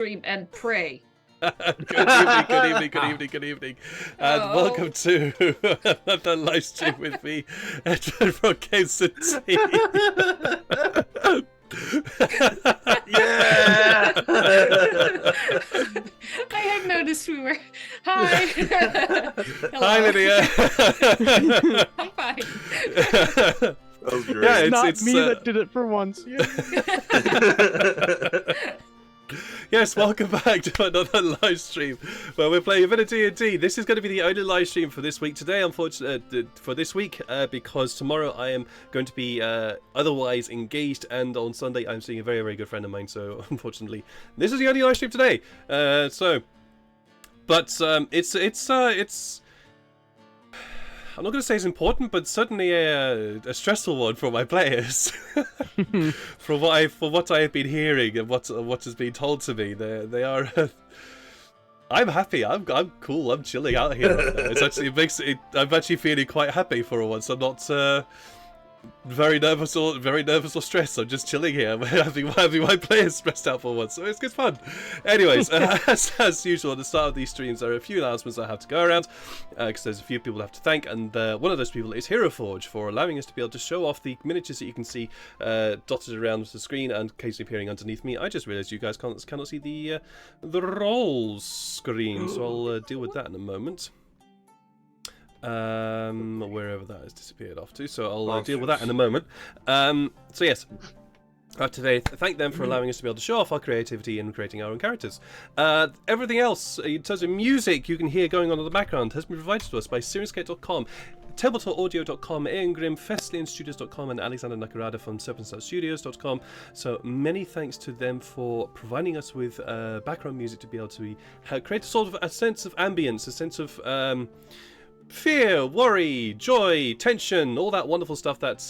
Stream and pray. Good evening. And welcome to another live stream with me, Edward from Games and Tea. Yeah! I had noticed we were. Hi. Hello. Hi, Lydia. I'm fine. That was great. Yeah, It's not it's me that did it for once. Yes, welcome back to another live stream where we're playing a bit of D&D. This is going to be the only live stream for this week today, unfortunately, for this week, because tomorrow I am going to be otherwise engaged, and on Sunday I'm seeing a very, very good friend of mine, so unfortunately this is the only live stream today. It's I'm not going to say it's important, but certainly a stressful one for my players. From what I have been hearing and what has been told to me, they are. I'm happy. I'm cool. I'm chilling out here. Right now. It's actually I'm actually feeling quite happy for once. I'm not very nervous or stressed. I'm just chilling here. I'm having my players stressed out for once, so it's good fun. Anyways, as usual, at the start of these streams, there are a few announcements I have to go around because there's a few people I have to thank, and one of those people is Heroforge for allowing us to be able to show off the miniatures that you can see dotted around the screen and occasionally appearing underneath me. I just realised you guys cannot see the rolls screen, so I'll deal with that in a moment. Wherever that has disappeared off to, so I'll deal with that in a moment. So yes, I have to thank them for allowing us to be able to show off our creativity in creating our own characters. Everything else in terms of music you can hear going on in the background has been provided to us by SiriusGate.com, TabletopAudio.com, Ian Grimm, FestlianStudios.com, and Alexander Nakarada from SerpentStarStudios.com. So many thanks to them for providing us with background music to be able to create a sort of a sense of ambience, a sense of fear, worry, joy, tension, all that wonderful stuff that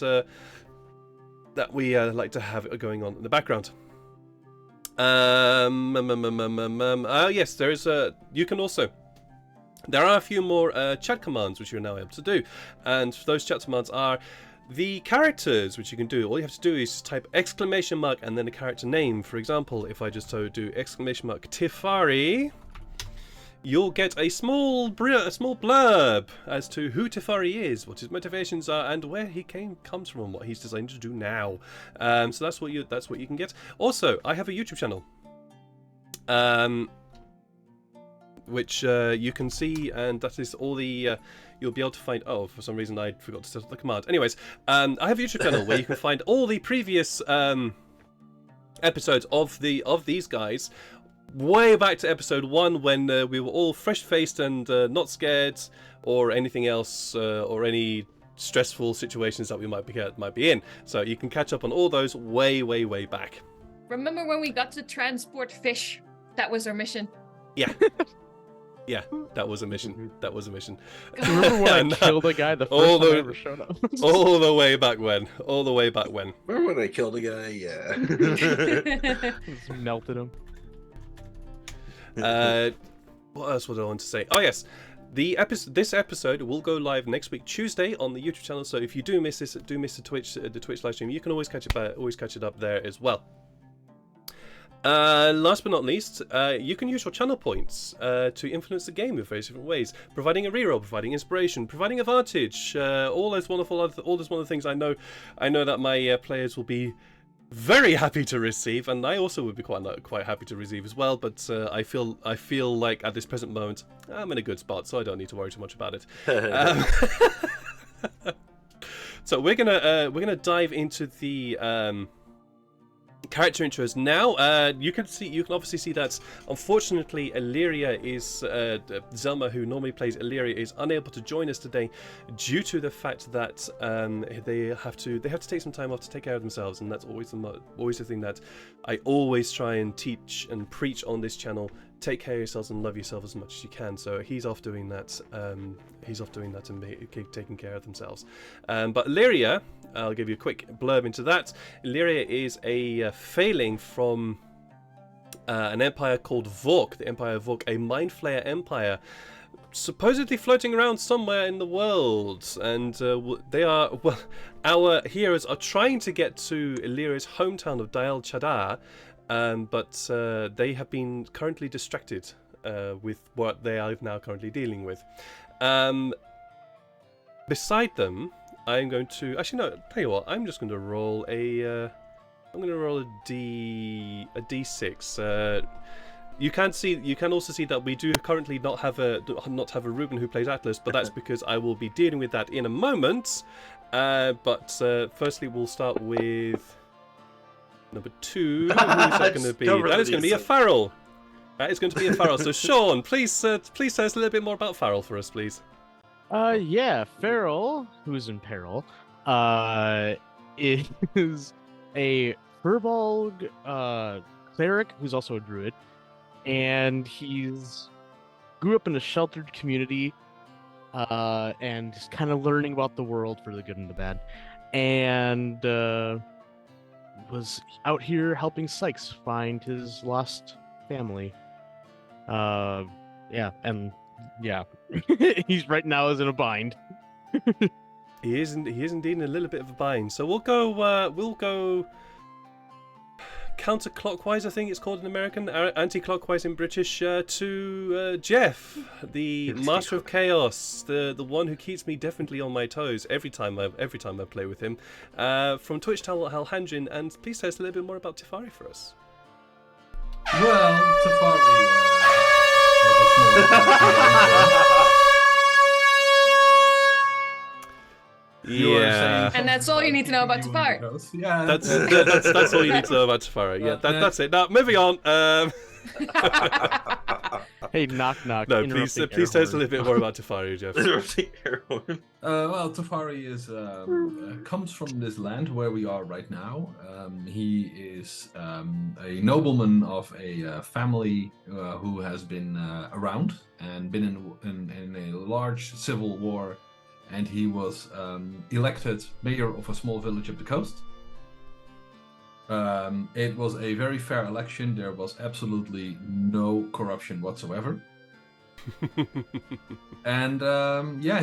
we like to have going on in the background. Yes, there is you can also. There are a few more chat commands which you're now able to do, and those chat commands are the characters which you can do. All you have to do is just type exclamation mark and then a character name. For example, if I just do exclamation mark Tifari, you'll get a small blurb as to who Tifari is, what his motivations are, and where he comes from, what he's designed to do now. So that's what you can get. Also, I have a YouTube channel, which you can see, and that is all the. You'll be able to find. Oh, for some reason I forgot to set up the command. Anyways, I have a YouTube channel where you can find all the previous episodes of these guys. Way back to episode 1 when we were all fresh-faced and not scared or anything else or any stressful situations that we might be in. So you can catch up on all those way back. Remember when we got to transport fish? That was our mission. Yeah. Yeah, that was a mission. Remember when I killed a guy the first time I ever showed up? all the way back when. Remember when I killed a guy? Yeah. Just melted him. What else would I want to say? Oh yes, this episode will go live next week Tuesday on the YouTube channel. So if you do miss the Twitch live stream, you can always catch it up there as well. Last but not least, you can use your channel points to influence the game in various different ways, providing a reroll, providing inspiration, providing advantage, all those wonderful things. I know that my players will be very happy to receive, and I also would be quite happy to receive as well. But I feel like at this present moment I'm in a good spot, so I don't need to worry too much about it. So we're gonna dive into the character intros now. You can obviously see that unfortunately Illyria is Zelma, who normally plays Illyria, is unable to join us today due to the fact that they have to take some time off to take care of themselves, and that's always the thing that I always try and teach and preach on this channel. Take care of yourselves and love yourself as much as you can. So he's off doing that. And keep taking care of themselves. But Illyria, I'll give you a quick blurb into that. Illyria is a failing from an empire called Vork, the Empire of Vork, a Mind Flayer empire, supposedly floating around somewhere in the world. And our heroes are trying to get to Illyria's hometown of Dial Chadar, but they have been currently distracted with what they are now currently dealing with. Beside them, I'm going to actually no. Tell you what, I'm just going to roll a. I'm going to roll a d6. You can also see that we do currently not have a Ruben who plays Atlas, but that's because I will be dealing with that in a moment. But firstly, we'll start with number 2. Who is that going to be? That is going to be a Farrell. That is going to be a Farrell. So Sean, please tell us a little bit more about Farrell for us, please. Yeah, Farrell, who's in peril, is a Furbolg cleric who's also a druid, and he's grew up in a sheltered community, and just kind of learning about the world for the good and the bad, and was out here helping Sykes find his lost family. He's right now is in a bind. He is indeed in a little bit of a bind. So we'll go counterclockwise, I think it's called in American, anti-clockwise in British, to Jeff, the Master of Chaos, the one who keeps me definitely on my toes every time I play with him, from Twitch Halhanjin, and please tell us a little bit more about Tefari for us. Well, Tefari Yeah, and that's all you need to know about Tefari. Yeah, that's all you need to know about Tefari. Yeah, that's it. Now moving on. Hey, knock knock. No, please tell us a little bit more about Tefari, Jeff. Well, Tefari is comes from this land where we are right now. He is a nobleman of a family who has been around and been in a large civil war, and he was elected mayor of a small village up the coast. It was a very fair election. There was absolutely no corruption whatsoever. And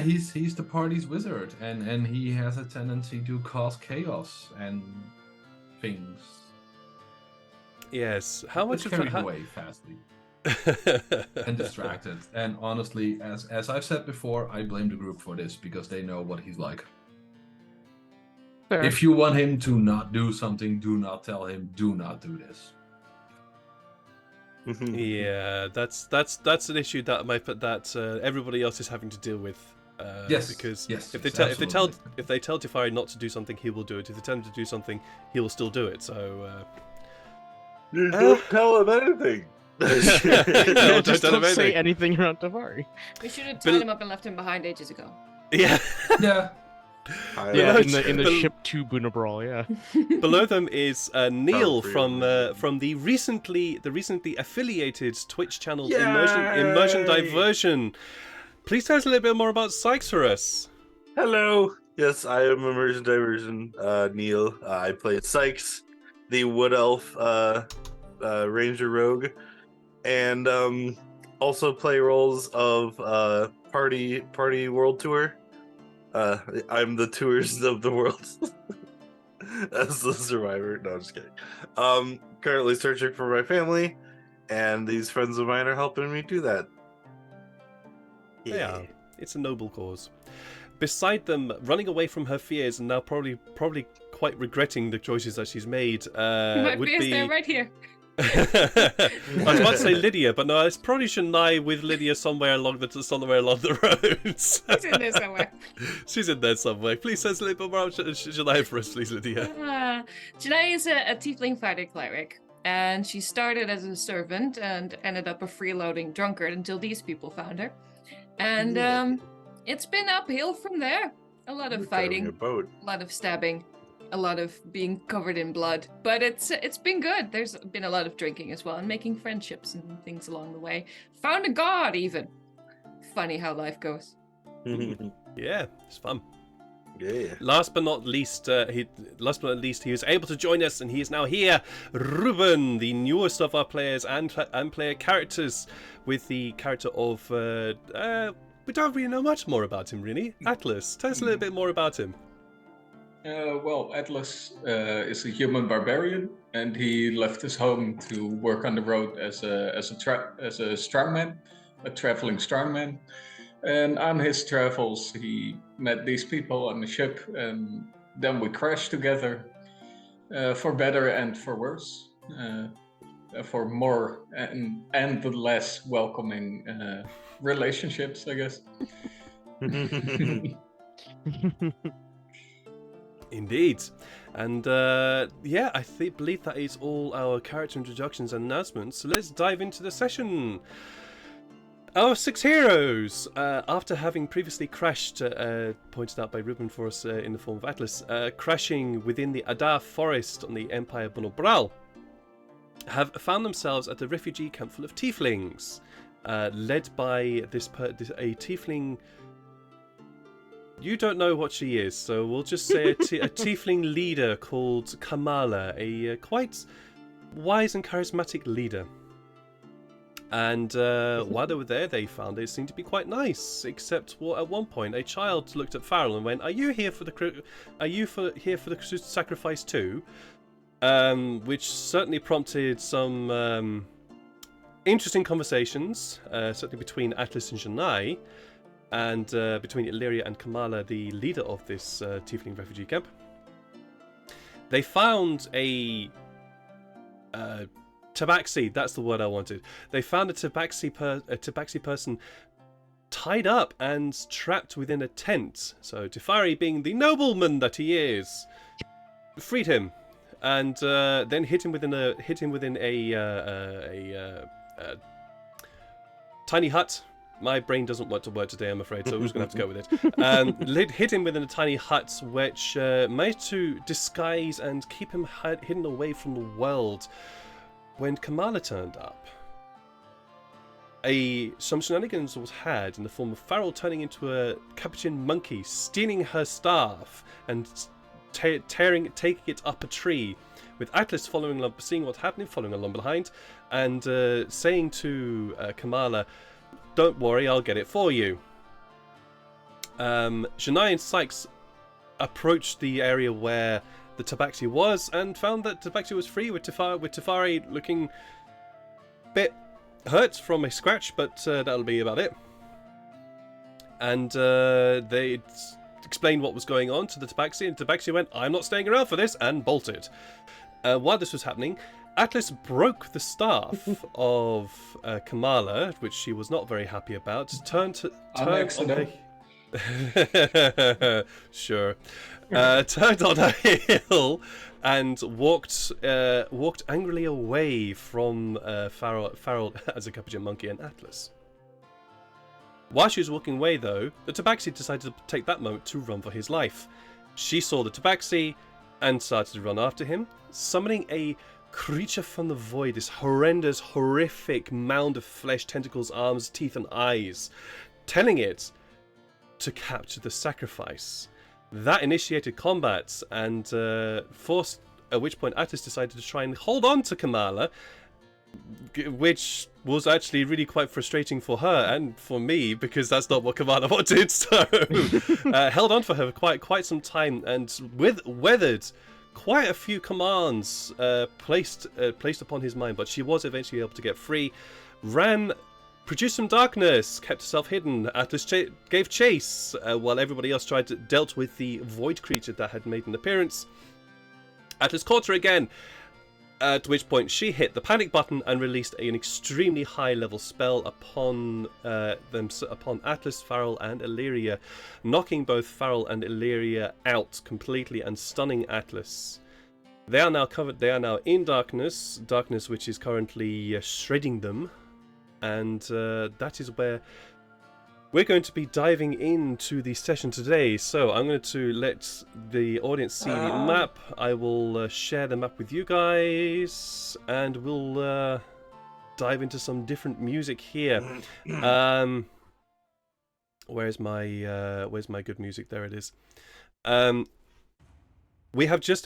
he's the party's wizard, and he has a tendency to cause chaos and things. Yes. How much It's carried away fastly and distracted. And honestly, as I've said before, I blame the group for this because they know what he's like. Fair. If you want him to not do something, do not tell him, do not do this. Yeah, that's an issue that everybody else is having to deal with. Yes. Because yes, if they tell Tefari not to do something, he will do it. If they tell him to do something, he will still do it. So don't tell him anything. No, Just don't say anything around Tefari. We should have tied him up and left him behind ages ago. Yeah. Yeah. Yeah, in the ship to Bunabral, yeah. Below them is Neil from from the recently affiliated Twitch channel Yay! Immersion Diversion. Please tell us a little bit more about Sykes for us. Hello. Yes, I am Immersion Diversion. Neil. I played Sykes, the Wood Elf Ranger Rogue, and also play roles of Party World Tour. I'm the tours of the world as the survivor. No, I'm just kidding. Currently searching for my family, and these friends of mine are helping me do that. Yeah, it's a noble cause. Beside them, running away from her fears and now probably quite regretting the choices that she's made, My would fears, be. they're right here. I was about to say Lydia, but no, I probably shouldn't lie with Lydia somewhere along the roads. She's in there somewhere. She's in there somewhere. Please tell us a little bit more about Janai for us, please, Lydia. Janai is a tiefling fighter cleric, and she started as a servant and ended up a freeloading drunkard until these people found her. And it's been uphill from there. A lot of fighting, a lot of stabbing, a lot of being covered in blood, but it's been good. There's been a lot of drinking as well and making friendships and things along the way. Found a god even. Funny how life goes. Yeah, it's fun. Yeah. Last but not least, he was able to join us, and he is now here. Ruben, the newest of our players and player characters, with the character of we don't really know much more about him, really. Atlas, tell us a little bit more about him. Well, Atlas is a human barbarian, and he left his home to work on the road as a strongman, a traveling strongman. And on his travels, he met these people on the ship, and then we crashed together, for better and for worse, for more and the less welcoming relationships, I guess. Indeed. And yeah, I believe that is all our character introductions and announcements. So let's dive into the session. Our 6 heroes, after having previously crashed, pointed out by Ruben for us in the form of Atlas, crashing within the Adar forest on the Empire Bonobral, have found themselves at the refugee camp full of tieflings, led by a tiefling. You don't know what she is, so we'll just say a tiefling leader called Kamala, a quite wise and charismatic leader. And while they were there, they found it seemed to be quite nice. Except at one point, a child looked at Farrell and went, "Are you here for the here for the sacrifice too?" Which certainly prompted some interesting conversations, certainly between Atlas and Janai, and between Illyria and Kamala, the leader of this tiefling refugee camp. They found a tabaxi, that's the word I wanted. They found a tabaxi person tied up and trapped within a tent. So Tefari, being the nobleman that he is, freed him and then hit him within a tiny hut. My brain doesn't want to work today, I'm afraid, so we're just going to have to go with it. Hit him within a tiny hut, which managed to disguise and keep him hidden away from the world. When Kamala turned up, some shenanigans was had in the form of Farrell turning into a capuchin monkey, stealing her staff and taking it up a tree, with Atlas following along, seeing what's happening, following along behind, and saying to Kamala, "Don't worry, I'll get it for you." Janai and Sykes approached the area where the tabaxi was and found that tabaxi was free, with Tefari looking a bit hurt from a scratch, but that'll be about it. And they explained what was going on to the tabaxi, and tabaxi went, "I'm not staying around for this," and bolted. While this was happening, Atlas broke the staff of Kamala, which she was not very happy about. Turned sure. Turned on her heel and walked angrily away from Farrell as a capuchin monkey and Atlas. While she was walking away, though, the tabaxi decided to take that moment to run for his life. She saw the tabaxi and started to run after him, summoning a creature from the void, this horrendous, horrific mound of flesh, tentacles, arms, teeth, and eyes, telling it to capture the sacrifice. That initiated combat and forced, at which point Atlas decided to try and hold on to Kamala, which was actually really quite frustrating for her and for me, because that's not what Kamala wanted. So held on for her for quite some time, and weathered quite a few commands placed upon his mind, but she was eventually able to get free. Produced some darkness, kept herself hidden. Atlas gave chase, while everybody else dealt with the void creature that had made an appearance. Atlas caught her again, at which point she hit the panic button and released an extremely high-level spell upon Atlas, Farrell, and Illyria, knocking both Farrell and Illyria out completely and stunning Atlas. They are now covered. They are now in darkness which is currently shredding them. And that is where we're going to be diving into the session today. So I'm going to let the audience see the map. I will share the map with you guys, and we'll dive into some different music here. Where's my good music? There it is. We have just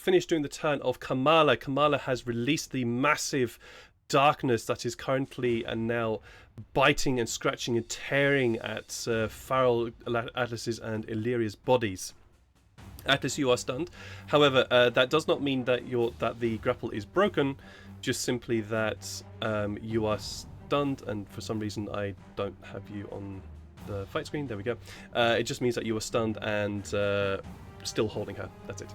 finished doing the turn of Kamala. Kamala has released the massive darkness that is currently and now biting and scratching and tearing at Farrell, Atlas's, and Illyria's bodies. Atlas, you are stunned. However, that does not mean that the grapple is broken. Just simply that you are stunned, and for some reason I don't have you on the fight screen. There we go. It just means that you are stunned and still holding her. That's it.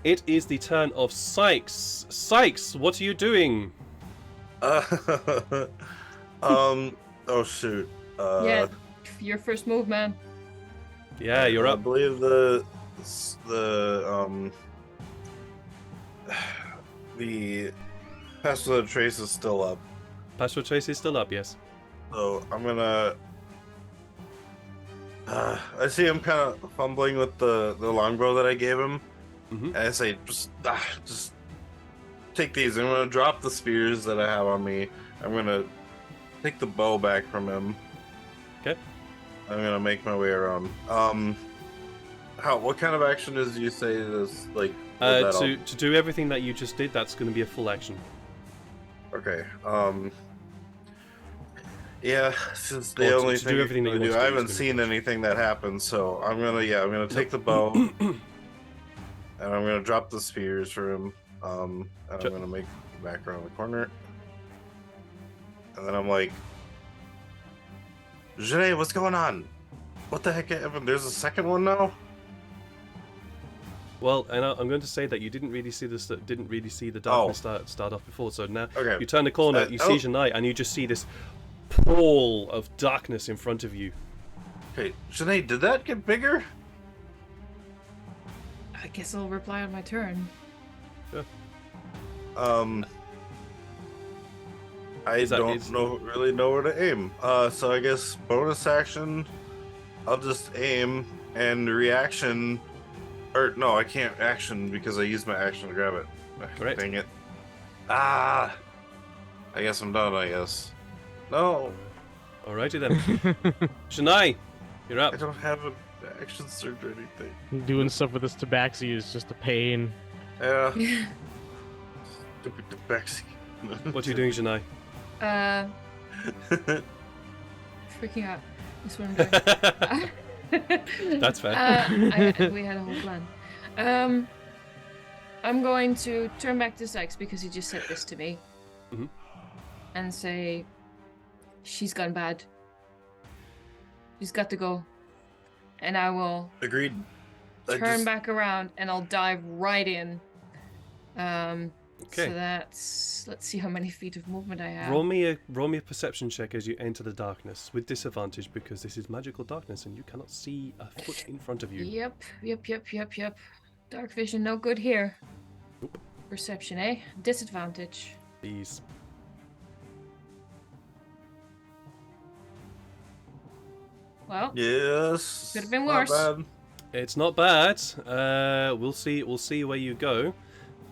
It is the turn of Sykes. Sykes, what are you doing? Oh shoot. Yeah, your first move, man. Yeah, you're I up. believe the Pass Without a Trace is still up. Pass Without a Trace is still up, yes. So I'm gonna. I see him kind of fumbling with the longbow that I gave him, and I say, just take these. I'm gonna drop the spears that I have on me. I'm gonna take the bow back from him. Okay. I'm gonna make my way around. What kind of action is you say is like? To do everything that you just did, that's going to be a full action. Okay. Yeah, since Or the to only do thing everything that you I want to I do, haven't it's gonna seen be anything that happen, so I'm gonna take the bow and I'm gonna drop the spears for him. And Sure. I'm gonna make back around the corner, and then I'm like, Janae, what's going on? What the heck happened? There's a second one now. Well, and I'm going to say that you didn't really see the darkness start off before. So now Okay. you turn the corner, you see Janai, and you just see this pool of darkness in front of you. Okay, Janae, did that get bigger? I guess I'll reply on my turn. I don't really know where to aim. So I guess bonus action, I'll just aim, and reaction, or no, I can't action because I used my action to grab it. Correct. Dang it. I guess I'm done, I guess. No, Alrighty then. Janai, you're I up. don't have an action surge or anything. Doing stuff with this tabaxi is just a pain. Yeah. Stupid tabaxi. What are you doing, Janai? Freaking out. That's what I'm doing. That's fair. We had a whole plan. I'm going to turn back to Sykes because he just said this to me. Mhm. And say, she's gone bad. She's got to go. And I will Agreed. turn back around and I'll dive right in. Okay. So that's, let's see how many feet of movement I have. Roll me a perception check as you enter the darkness with disadvantage because this is magical darkness and you cannot see a foot in front of you. Yep. Dark vision, no good here. Nope. Perception, eh? Disadvantage. Please. Well, Yes. Could have been not worse. bad. It's not bad. We'll see where you go.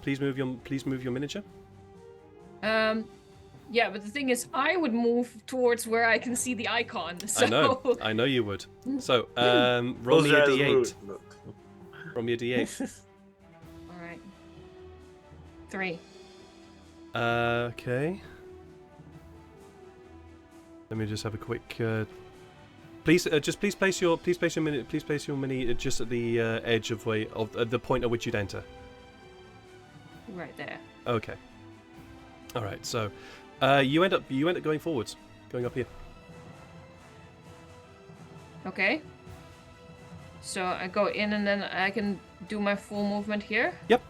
Please move your miniature. yeah, but the thing is, I would move towards where I can see the icon. So I know you would. So, roll Close me your a eyes, d8. move. Roll me a d8. All right. 3. Okay. Let me just have a quick. Please place your mini just at the edge of the point at which you'd enter. Right there. Okay. All right. So, you end up going forwards, going up here. Okay. So I go in and then I can do my full movement here. Yep.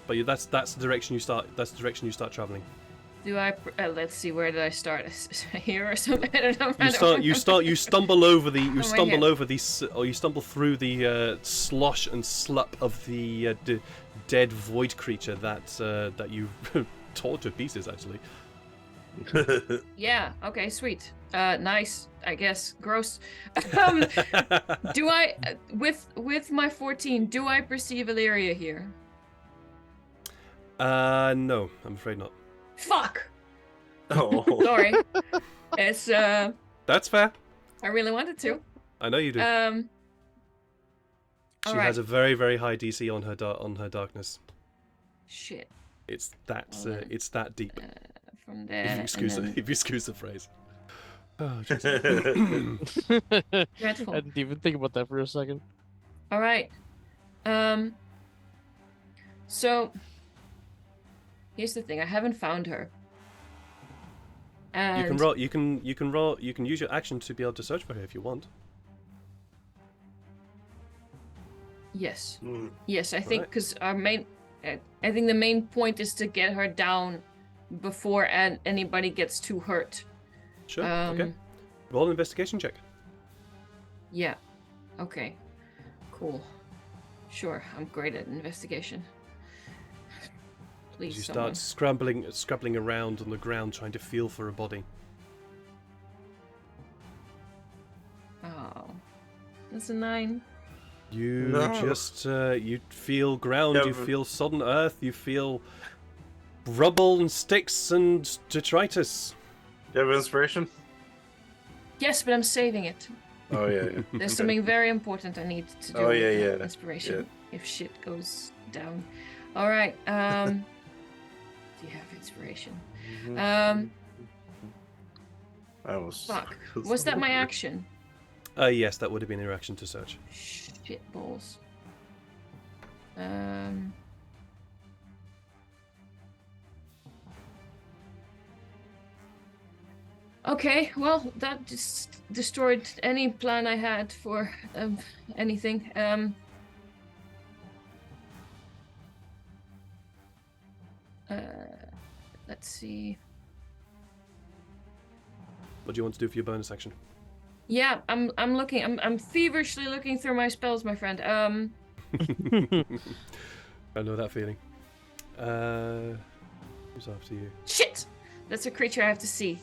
But that's the direction you start. That's the direction you start traveling. Do I? Let's see. Where did I start? Here or something? I don't know. You stumble over the. Oh, right here. You stumble through the slosh and slup of the dead void creature that you tore to pieces. Actually. Yeah. Okay. Sweet. Nice. I guess. Gross. Do I, with my 14, do I perceive Illyria here? No, I'm afraid not. Fuck. Oh. Sorry. It's That's fair. I really wanted to. I know you do. She alright. has a very, very high DC on her darkness. Shit. It's that Well, then, it's that deep. From there. If you excuse the phrase. Oh, Jesus. Dreadful. I didn't even think about that for a second. All right. So here's the thing. I haven't found her. And You can roll. You can use your action to be able to search for her if you want. Yes. Mm. Yes, I think Right. because our main, I think the main point is to get her down before anybody gets too hurt. Sure. Okay. Roll an investigation check. Yeah. Okay. Cool. Sure, I'm great at investigation. Please, As you someone. start scrabbling around on the ground, trying to feel for a body. Oh, that's a 9. You No. just you feel ground, Yeah, you but- feel sodden earth, you feel rubble and sticks and detritus. You have inspiration? Yes, but I'm saving it. Oh yeah. yeah. There's Okay. something very important I need to do Oh, with yeah, that yeah, inspiration if shit goes down. All right. Do you have inspiration? Mhm. I was. Fuck. Was that my action? Yes, that would have been your action to search. Shit balls. Okay, well, that just destroyed any plan I had for anything. Let's see. What do you want to do for your bonus action? Yeah, I'm looking. I'm feverishly looking through my spells, my friend. I know that feeling. Who's after you? Shit! That's a creature I have to see.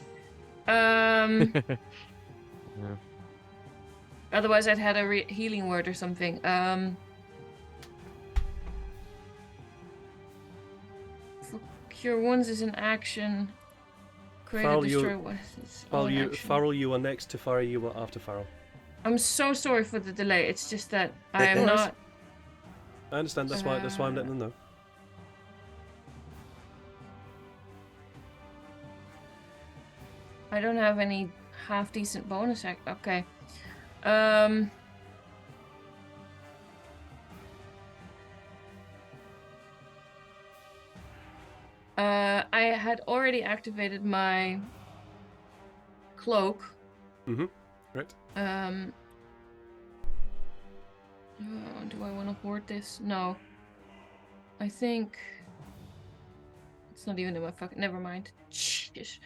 Otherwise, I'd had a healing word or something. Cure wounds is an action. Create Farrell, or destroy one. Farrell, you are next. Tefari, you are after Farrell. I'm so sorry for the delay. It's just that I am No worries. not. I understand. That's why I'm letting them know. I don't have any half decent bonus. Okay. I had already activated my cloak. Mm-hmm. Right. Do I want to hoard this? No. I think it's not even in my fucking. Never mind. Shit.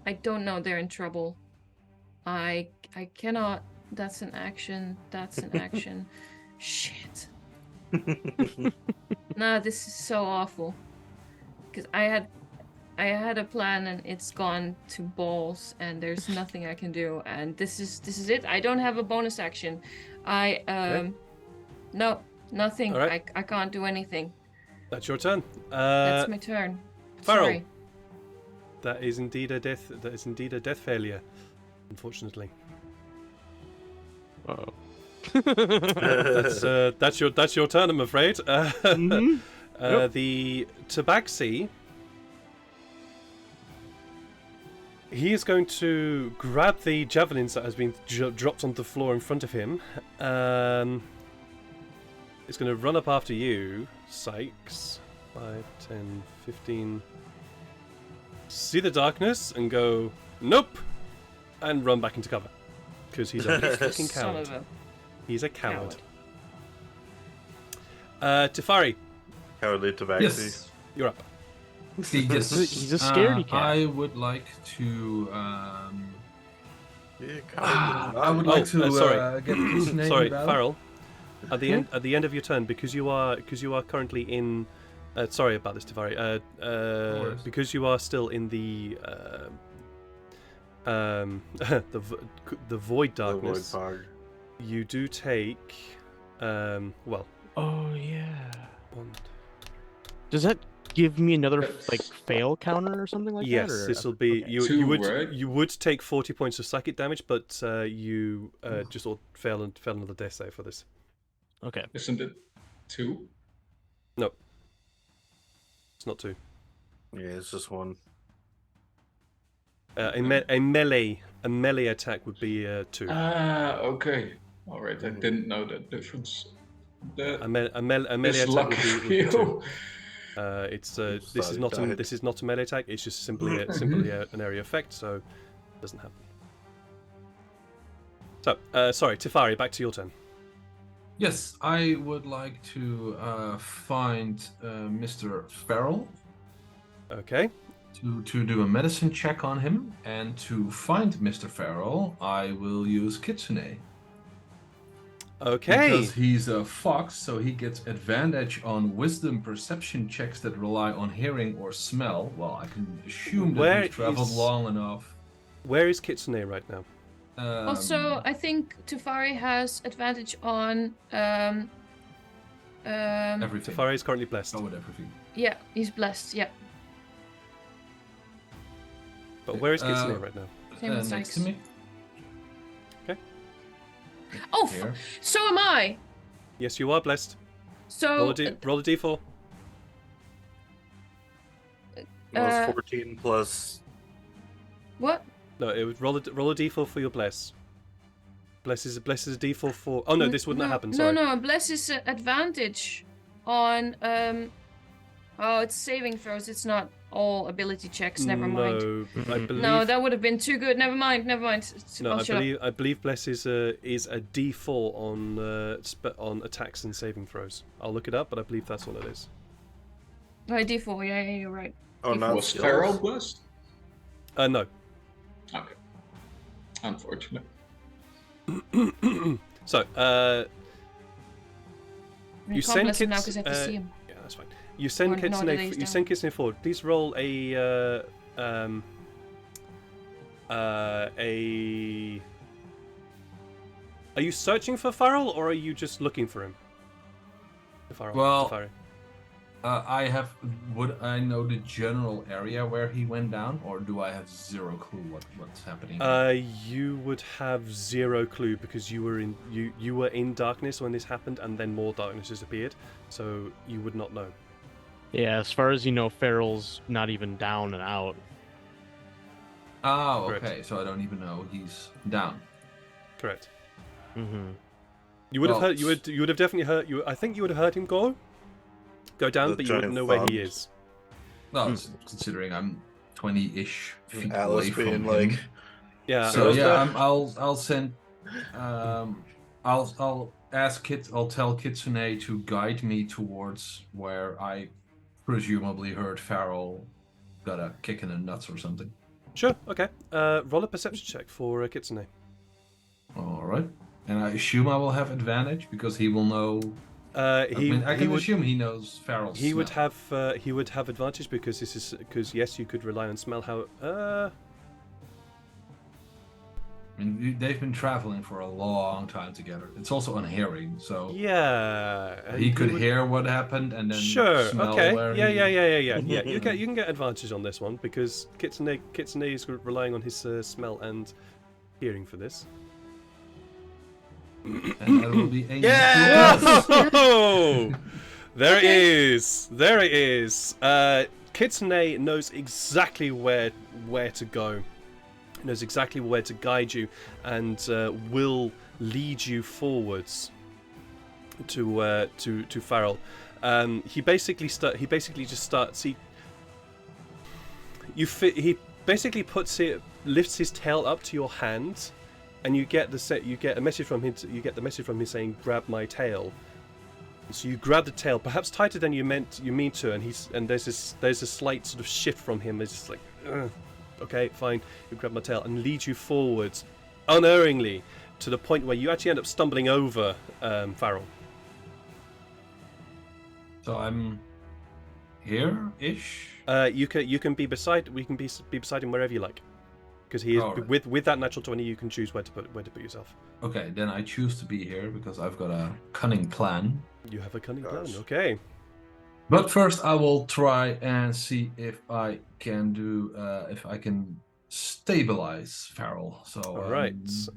I don't know. They're in trouble. I cannot. That's an action. That's an action. Shit. Nah, this is so awful. Because I had a plan and it's gone to balls and there's nothing I can do and this is it. I don't have a bonus action. No, nothing. All right. I can't do anything. That's your turn. That's my turn. Farrell. Sorry. That is indeed a death. That is indeed a death failure. Unfortunately. Uh-oh. That's your turn, I'm afraid. Mhm. Yep. The Tabaxi. He is going to grab the javelins that has been dropped onto the floor in front of him. It's going to run up after you, Sykes. 5, 10, 15. See the darkness and go, nope! And run back into cover. Because he's a fucking Son coward. of a He's a coward. coward. Tefari, Cowardly Tabaxi. Yes. you're up. Yes. He's a scaredy cat. I would like to. Yeah, I would like to sorry. get his name Sorry, down. Farrell. At the end of your turn, because you are currently in. Sorry about this, Tefari. worries. Because you are still in the the void darkness. The Void Fog. You do take well. Oh yeah. One, Does that give me another like fail counter or something like that? yes, or- this will be okay. you. Two, You would right? you would take 40 points of psychic damage, but you just all fail another death save for this. Okay. Isn't it 2? No, it's not 2. Yeah, it's just one. A melee attack would be 2. Okay. All right. I didn't know that difference. A melee It's attack lucky would for be 2. you. This is not a melee attack. It's just simply an area effect, so it doesn't happen. So, sorry, Tifari, back to your turn. Yes, I would like to find Mr. Farrell Okay. to do a medicine check on him, and to find Mr. Farrell, I will use Kitsune. Okay. Because he's a fox, so he gets advantage on wisdom perception checks that rely on hearing or smell. Well, I can assume that he's traveled long enough. Where is Kitsune right now? Also, I think Tufari has advantage on Everything. Tifari is currently blessed. Go with everything. yeah, he's blessed, yeah. But where is Kitsune right now? Same with Next Sykes. to me. Oh, Here. so am I. Yes, you are blessed. So Roll a d4. Well, it's 14 plus. what? No, it would roll a d4 for your bless. Bless is a d4 for. Oh no, this wouldn't happen. Sorry. No, bless is advantage on oh, it's saving throws. It's not all ability checks. Never mind. No, I believe. No, that would have been too good. Never mind. No, I'll shut up. I believe bless is a d4 on attacks and saving throws. I'll look it up, but I believe that's all it is. Right, D4. Yeah, you're right. Oh, not Was skills. Farrell blessed? No. Okay. Unfortunate. So, You You can't send bless him now kids, because I have to see him. yeah, that's fine. You send Or no, Kitsune. that he's You down. send Kitsune forward. Please roll a. Are you searching for Farrell or are you just looking for him? Farrell. Well, Tefari. Would I know the general area where he went down, or do I have zero clue what's happening? You would have zero clue because you were in darkness when this happened, and then more darkness has appeared, so you would not know. Yeah, as far as you know, Farrell's not even down and out. Oh, Correct. okay. So I don't even know he's down. Correct. Mm-hmm. You would have Well, heard. You would have definitely heard. I think you would have heard him go down, The but you wouldn't giant know where he thumb. is. Well, considering I'm 20-ish feet Alice away from being him. like, Yeah. So Where's yeah, that? I'll send. I'll ask I'll tell Kitsune to guide me towards where I presumably heard Farrell got a kick in the nuts or something. Sure. Okay. Roll a perception check for Kitsune. All right, and I assume I will have advantage because he will know. I can assume he knows Farrell's. He would smell. have advantage because yes, you could rely on smell. How? I mean, they've been traveling for a long time together. It's also on hearing, so Yeah. and he could would- hear what happened and then Sure. smell Okay. where Yeah. he... Yeah. You can get advantage on this one because Kitsune is relying on his smell and hearing for this. And that will be a Yeah! Whoa! There it is. There it is. Kitsune knows exactly where to go. Knows exactly where to guide you, and will lead you forwards to Farrell. He basically just starts. He basically lifts his tail up to your hand, and you get a message from him. You get the message from him saying, "Grab my tail." So you grab the tail, perhaps tighter than you mean to, and there's a slight sort of shift from him. It's just like, ugh. Okay, fine. You grab my tail and lead you forwards, unerringly, to the point where you actually end up stumbling over Farrell. So I'm here-ish? You can be beside. We can be beside him wherever you like, because he is Alright. with that natural 20. You can choose where to put yourself. Okay, then I choose to be here because I've got a cunning plan. You have a cunning plan. Gosh. Okay. But first, I will try and see if I can stabilize Farrell. So, All right.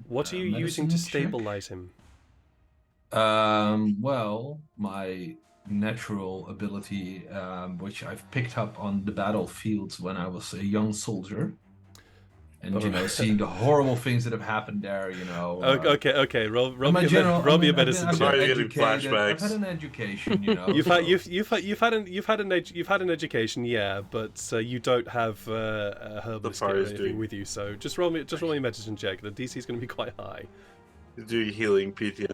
What are you using to medicine check? stabilize him? Well, my natural ability, which I've picked up on the battlefields when I was a young soldier. and seeing the horrible things that have happened there. Okay. Roll my me general, a medicine I've check. been getting educated. I've had flashbacks. an education. You've had so- an education, yeah, but you don't have a herbalist or forest anything dude. with you. So just roll me a medicine check. The DC is going to be quite high. Do healing PTSD.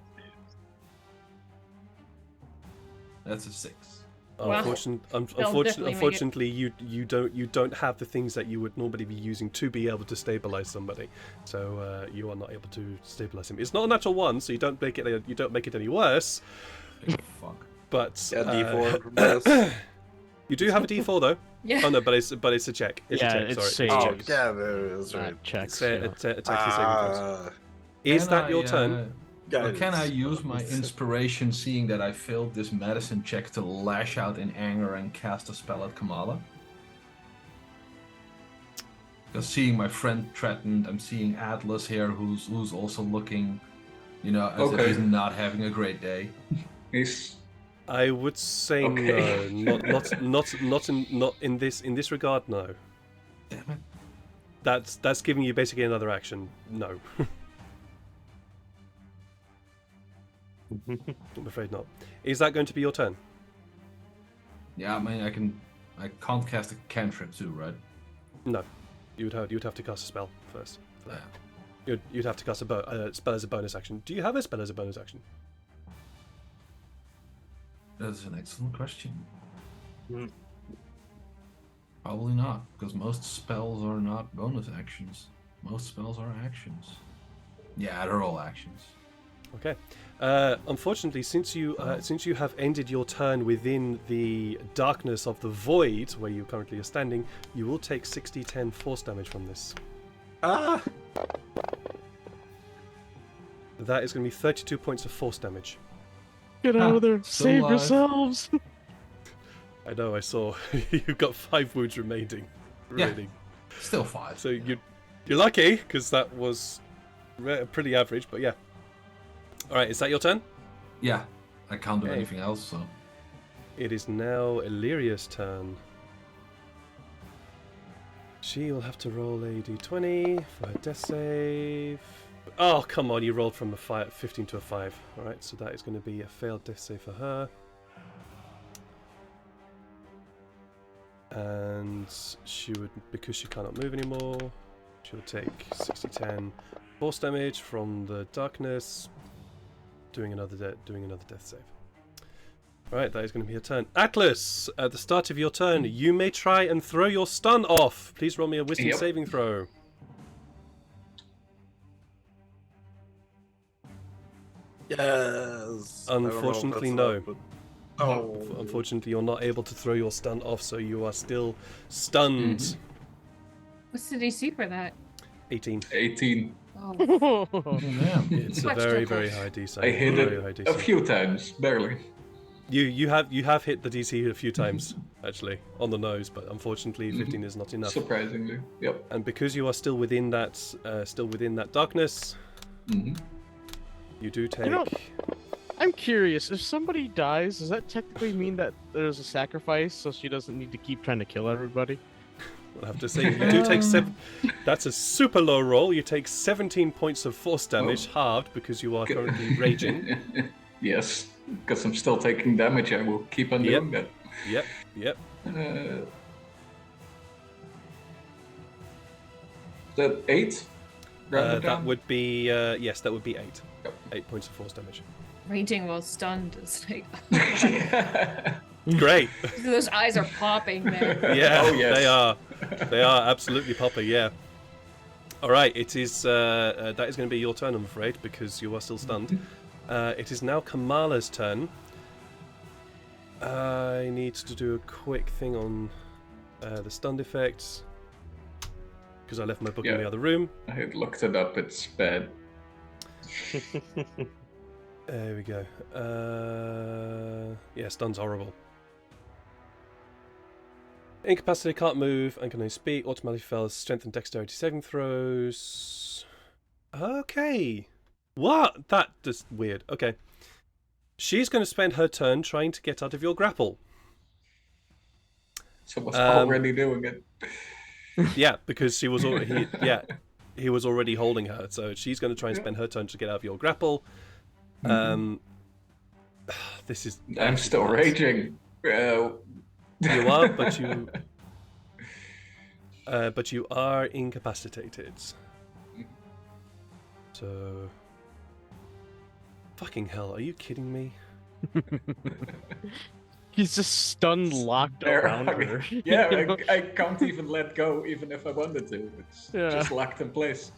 That's a 6. Wow. definitely make it. Unfortunately, you don't have the things that you would normally be using to be able to stabilize somebody, so you are not able to stabilize him. It's not a natural one, so you don't make it any worse. Fuck. But Yeah, D4 from this. you do have a D4 though. Yeah. Oh no, but it's a check. It's a check. it's Sorry. safe. Oh, It's yeah, that's right. Checks. attacks and saving throws. Is Can that your I, turn? Or can I Guidance. use my inspiration, seeing that I failed this medicine check, to lash out in anger and cast a spell at Kamala? Because seeing my friend threatened, I'm seeing Atlas here, who's also looking, as if Okay. he's not having a great day. He's I would say Okay. no, not in this regard. No, Damn it! that's giving you basically another action. No, I'm afraid not. Is that going to be your turn? Yeah, I mean, I can't cast a cantrip too, right? No, you'd have to cast a spell first. For that. Yeah. You'd have to cast a spell as a bonus action. Do you have a spell as a bonus action? That's an excellent question. Hmm. Probably not, because most spells are not bonus actions. Most spells are actions. Yeah, they're all actions. Okay. Unfortunately, since you have ended your turn within the darkness of the void where you currently are standing, you will take 60-10 force damage from this. Ah! That is going to be 32 points of force damage. Get out of there! Still Save alive. yourselves! I know. I saw you've got 5 wounds remaining. Yeah. Still 5. So you're lucky because that was pretty average, but yeah. All right, is that your turn? Yeah, I can't do Okay. anything else, so. It is now Illyria's turn. She will have to roll a d20 for her death save. Oh, come on, you rolled from a 15 to a 5. Alright, so that is going to be a failed death save for her. And she would, because she cannot move anymore, she will take 60-10 force damage from the darkness, doing another death save. Right, that is going to be her turn. Atlas, at the start of your turn, you may try and throw your stun off. Please roll me a wisdom Yep. saving throw. Yes. Unfortunately, I don't know if no. that's enough, but- Unfortunately, you're not able to throw your stun off, so you are still stunned. Mhm. What's the DC for that? 18. 18. Oh, Damn. It's a Much very, too very close. high DC. I hit very it high a DC. few times, barely. You have hit the DC a few times, actually, on the nose, but unfortunately 15 is not enough. Surprisingly. Yep. And because you are still within that darkness, hmm you do take. You know- I'm curious, if somebody dies, does that technically mean that there's a sacrifice so she doesn't need to keep trying to kill everybody? I'll have to say you do take 7. That's a super low roll. You take 17 points of force damage, halved because you are currently raging. Yes, because I'm still taking damage. I will keep on Yep. doing that. Yep. Is that 8? That would be yes, that would be 8. Yep. 8 points of force damage. raging while stunned. It's like Great. those eyes are popping, man. Yeah, Oh, yes. they are. They are absolutely popping. Yeah. All right. It is. That is going to be your turn, I'm afraid, because you are still stunned. It is now Kamala's turn. I need to do a quick thing on the stunned effects because I left my book in Yeah. the other room. I looked it up. It's bad. There we go. Yeah, stun's horrible. Incapacitated, can't move, and can only speak. Automatically fails strength and dexterity saving throws. Okay. What? That just weird. Okay. She's going to spend her turn trying to get out of your grapple. Someone's already doing it. Yeah, because she was already. Yeah, he was already holding her, so she's going to try and spend her turn to get out of your grapple. This is. I'm still raging. You are, but you. But you are incapacitated. So. Fucking hell! Are you kidding me? He's just stunned, locked around her. Yeah, You know? I can't even let go, even if I wanted to. It's just locked in place.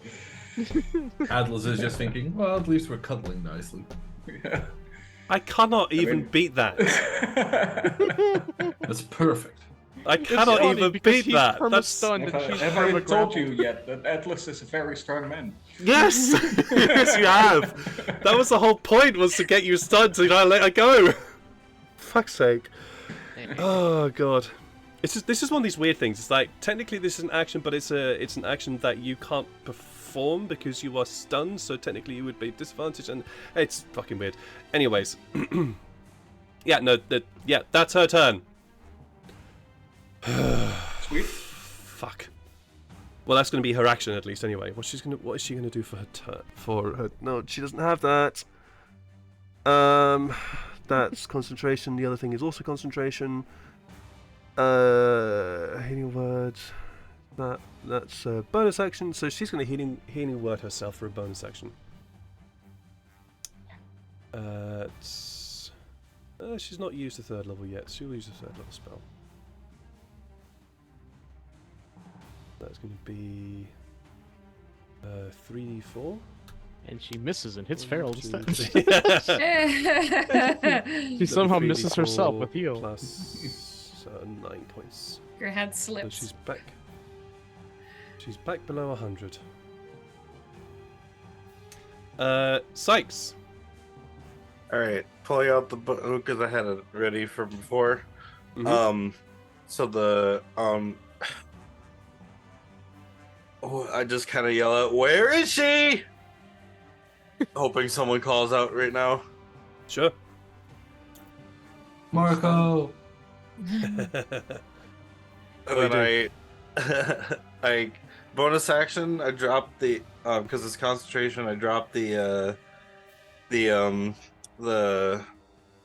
Atlas is just thinking, well, at least we're cuddling nicely. Yeah. I cannot even beat that. That's perfect. I cannot funny even because beat he's that. perma-stunned and she's Have I told perma-grappled. you yet that Atlas is a very strong man? Yes, yes, you have. That was the whole point, was to get you stunned so you gotta let her go. Fuck's sake. Oh god. This is one of these weird things. It's like technically this is an action, but it's an action that you can't perform because you are stunned. So technically you would be disadvantaged, and it's fucking weird. Anyways, yeah, no, that's her turn. Sweet. Fuck. Well, that's going to be her action at least. Anyway, what is she going to do for her turn? No, she doesn't have that. That's concentration. The other thing is also concentration. Healing word. That's a bonus action. So she's going to healing word herself for a bonus action. She's not used the 3rd level yet. She'll use the 3rd level spell. That's going to be 3d4. And she misses and hits Feral instead. She She somehow misses herself with heal. Plus 9 points. Your head So slips. she's back. She's back below 100. Sykes. All right, pulling out the book because I had it ready from before. So the I just kind of yell out, "Where is she?" Hoping someone calls out right now. Sure. Marco! And then I bonus action. I dropped the because it's concentration. I dropped the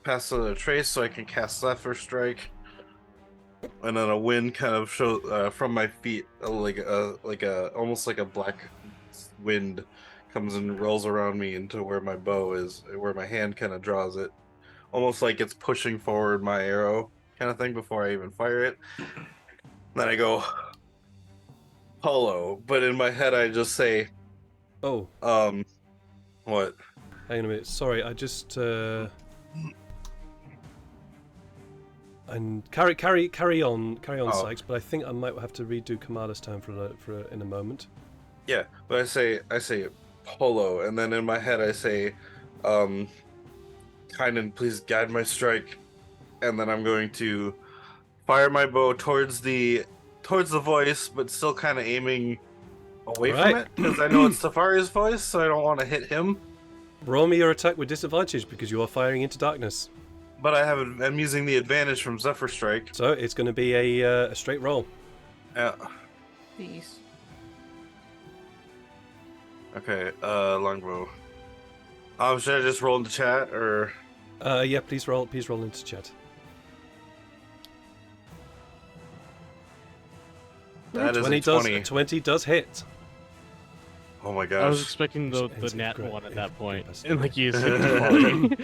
pass of the trace so I can cast Zephyr Strike. And then a wind kind of shows from my feet, almost like a black wind comes and rolls around me into where my bow is, where my hand kind of draws it, almost like it's pushing forward my arrow, kind of thing, before I even fire it. Then I go, "Polo," but in my head I just say, Oh. What? Hang on a minute. Sorry, I just. And carry on, Sykes. But I think I might have to redo Kamala's turn for in a moment. Yeah, but I say Polo, and then in my head I say, "Kind and please guide my strike," and then I'm going to fire my bow towards the voice, but still kind of aiming away from it because I know it's Safari's voice, so I don't want to hit him. Roll me your attack with disadvantage because you are firing into darkness. But I'm using the advantage from Zephyr Strike. So it's going to be a straight roll. Yeah. Please. Okay. Longbow. Should I just roll into chat or? Yeah. Please roll into chat. That is a 20. 20 does hit. Oh my gosh. I was expecting the It's nat great. one at that point. Yeah. And like you said,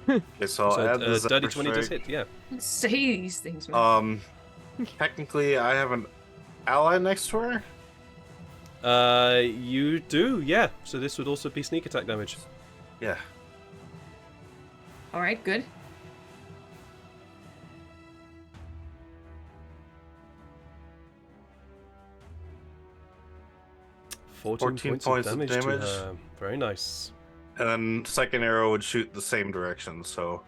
Okay, so I'll add the dirty Zephyr 20 does Strike. hit. Yeah. Say these things, man. Technically, I have an ally next to her. You do. Yeah. So this would also be sneak attack damage. Yeah. All right, good. Fourteen points of damage to her. Very nice. And then second arrow would shoot the same direction, so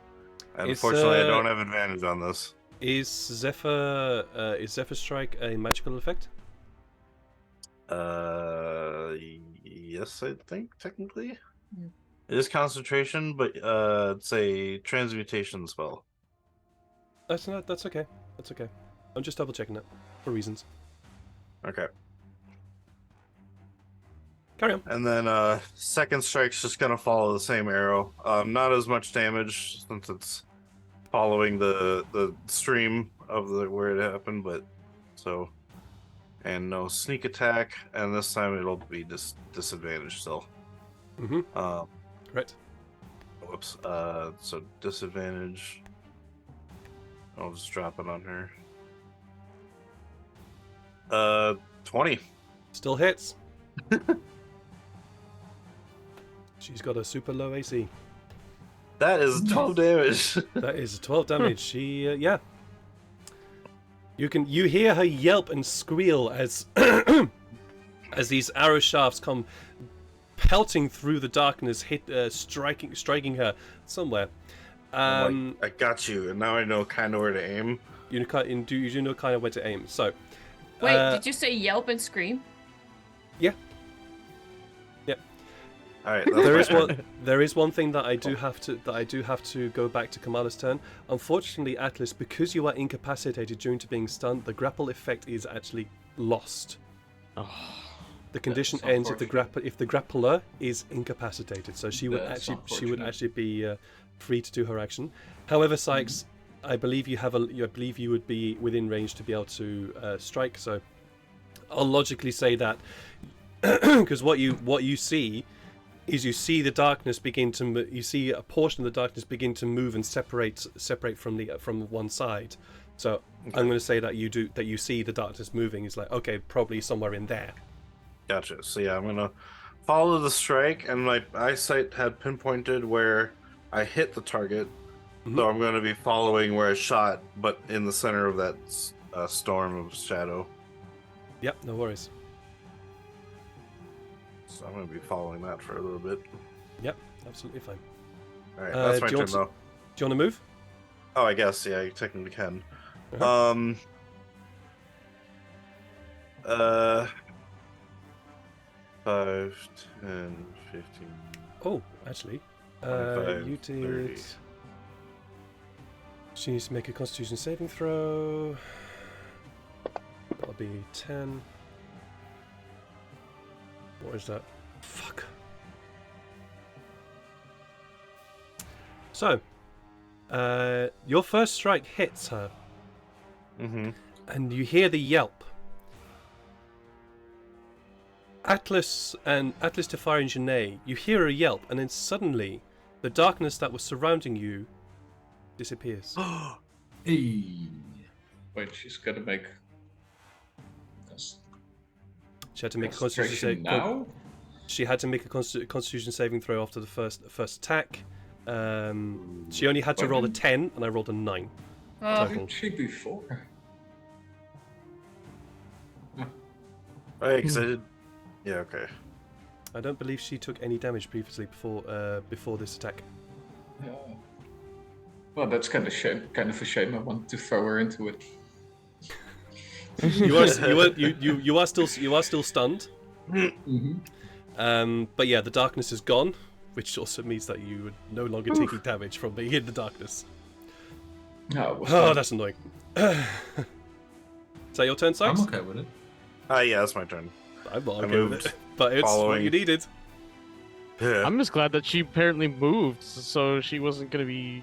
It's, unfortunately I don't have advantage on this. Is Zephyr Strike a magical effect? Yes, I think technically. Hmm. It is concentration, but it's a transmutation spell. That's okay. That's okay. I'm just double checking that for reasons. Okay. Carry on. And then second strike's just gonna follow the same arrow. Not as much damage since it's following the stream of where it happened, but so and no sneak attack, and this time it'll be disadvantage still. Mm-hmm. Correct. Whoops. So disadvantage. I'll just drop it on her. 20. Still hits. She's got a super low AC. That is 12 damage. That is 12 damage. She, yeah. You hear her yelp and squeal as as these arrow shafts come pelting through the darkness, striking her somewhere. I'm like, I got you, and now I know kind of where to aim. You know kind of where to aim. So. Wait, did you say yelp and scream? Yeah. Yep. All right. There is one thing that I do have to go back to Kamala's turn. Unfortunately, Atlas, because you are incapacitated due to being stunned, the grapple effect is actually lost. Oh, the condition ends if the grappler is incapacitated. So she would actually be free to do her action. However, Sykes, I believe you would be within range to be able to strike. So I'll logically say that because what you see is you see the darkness begin to you see a portion of the darkness begin to move and separate from one side. So okay. I'm going to say that you see the darkness moving. It's like, okay, probably somewhere in there. Gotcha. So yeah, I'm going to follow the strike, and my eyesight had pinpointed where I hit the target. Mm-hmm. So I'm going to be following where I shot, but in the center of that storm of shadow. Yep, no worries. So I'm going to be following that for a little bit. Yep, absolutely fine. All right, that's my turn, though. Do you want to move? Oh, I guess, yeah, you technically can. Uh-huh. 5, 10, 15... Oh, actually, 25, you did... 30. She needs to make a Constitution saving throw. That'll be 10. What is that? Fuck. So, your first strike hits her. Mm-hmm. And you hear the yelp. Atlas, Tefari, and Janae, you hear a yelp, and then suddenly, the darkness that was surrounding you disappears. Hey. Wait, she's gonna make. She had to make a Constitution saving now. She had to make a Constitution saving throw after the first attack. She only had to roll a 10, and I rolled a 9. What did she before? Right, because I did. Yeah, okay. I don't believe she took any damage previously before this attack. Yeah. Well, that's kind of a shame. I wanted to throw her into it. You are still stunned. Mm-hmm. But yeah, the darkness is gone, which also means that you are no longer taking damage from being in the darkness. Oh, that's annoying. Is that your turn, Sykes? I'm okay with it. Yeah, that's my turn. I'm not okay with it, but it's what you needed. Yeah. I'm just glad that she apparently moved, so she wasn't gonna be.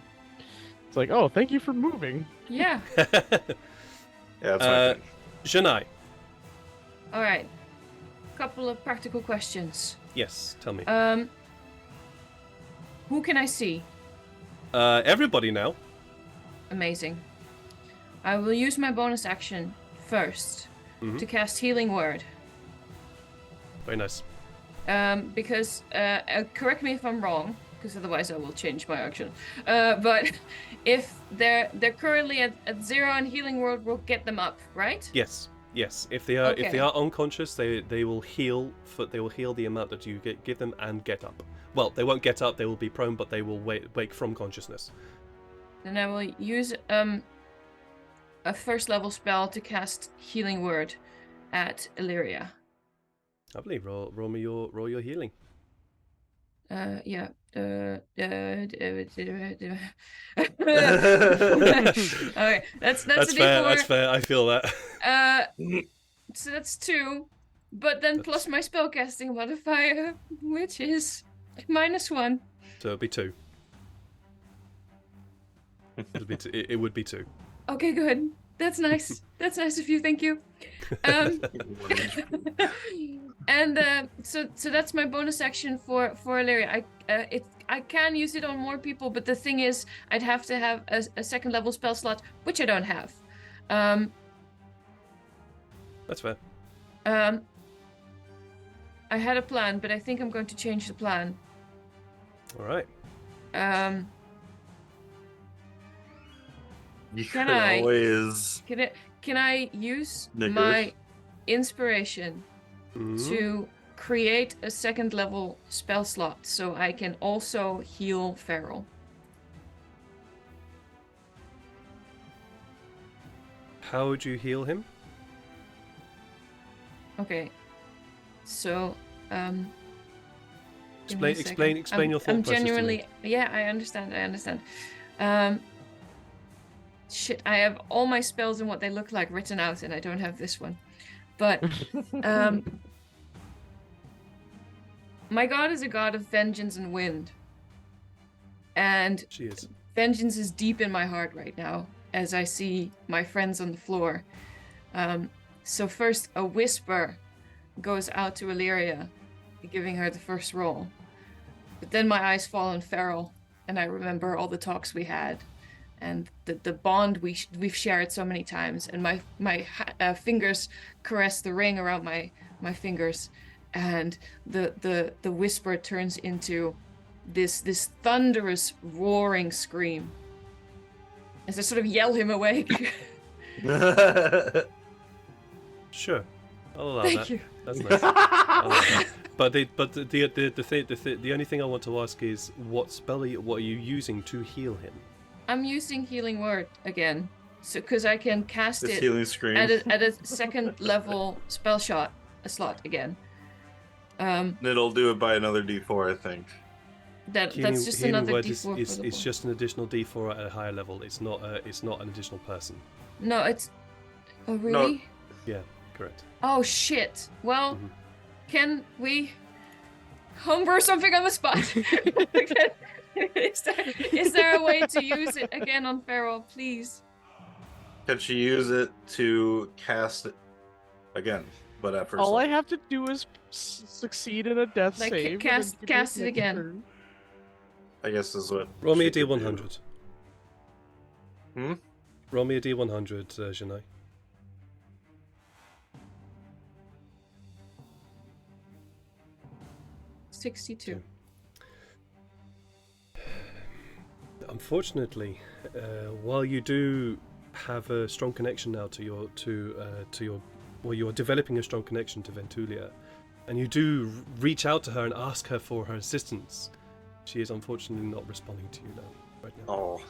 It's like, oh, thank you for moving. Yeah. Yeah, that's my turn. Janai. All right. Couple of practical questions. Yes, tell me. Who can I see? Everybody now. Amazing. I will use my bonus action first to cast Healing Word. Very nice. Because, correct me if I'm wrong, because otherwise I will change my action. But if they're currently at 0 and Healing Word will get them up, right? Yes. If they are unconscious, they will heal. They will heal the amount that you give them and get up. Well, they won't get up. They will be prone, but they will wake from consciousness. Then I will use a first level spell to cast Healing Word at Illyria. Lovely. Roll your healing. Yeah. Okay, that's a fair. D4. That's fair. I feel that. So that's 2. but then plus my spellcasting modifier, which is -1. So it'll be 2. It would be 2. Okay, good. That's nice. That's nice of you. Thank you. And so that's my bonus action for Illyria. I can use it on more people, but the thing is, I'd have to have a second level spell slot, which I don't have. That's fair. I had a plan, but I think I'm going to change the plan. All right. You Can could I- always. Can I use Niggers. my inspiration Mhm. to create a second level spell slot so I can also heal Feral? How would you heal him? Okay. So, give me a Explain second. explain your thought I'm process to me. genuinely, yeah, I understand. Shit, I have all my spells and what they look like written out, and I don't have this one. But my god is a god of vengeance and wind, and She is. vengeance is deep in my heart right now as I see my friends on the floor. So first, a whisper goes out to Illyria, giving her the first roll. But then my eyes fall on Feral, and I remember all the talks we had, and the bond we've shared so many times. And my fingers caress the ring around my fingers, and the whisper turns into this thunderous roaring scream as I sort of yell him awake. Sure. I'll allow Thank that. you. That's nice. I'll allow that. But the only thing I want to ask is what are you using to heal him? I'm using Healing Word again, so because I can cast This it healing scream. at a second level spell slot again. It'll do it by another D4, I think. That's just Healing another Word D4 is for the it's board. just an additional D4 at a higher level. It's not an additional person. No, it's. Oh really? Yeah, correct. Oh shit. Well, Mhm. can we homebrew something on the spot? is there a way to use it again on Feral, please? Can she use it to cast it again? But at first, All I level? have to do is succeed in a death Like, save. and cast- then give cast me it next again. turn. I guess is what. Roll me a she could do. D100. Hmm? Roll me a D100, Janai. $62. Unfortunately, while you do have a strong connection now to your well, you're developing a strong connection to Ventulia, and you do reach out to her and ask her for her assistance, she is unfortunately not responding to you now, right now. Oh,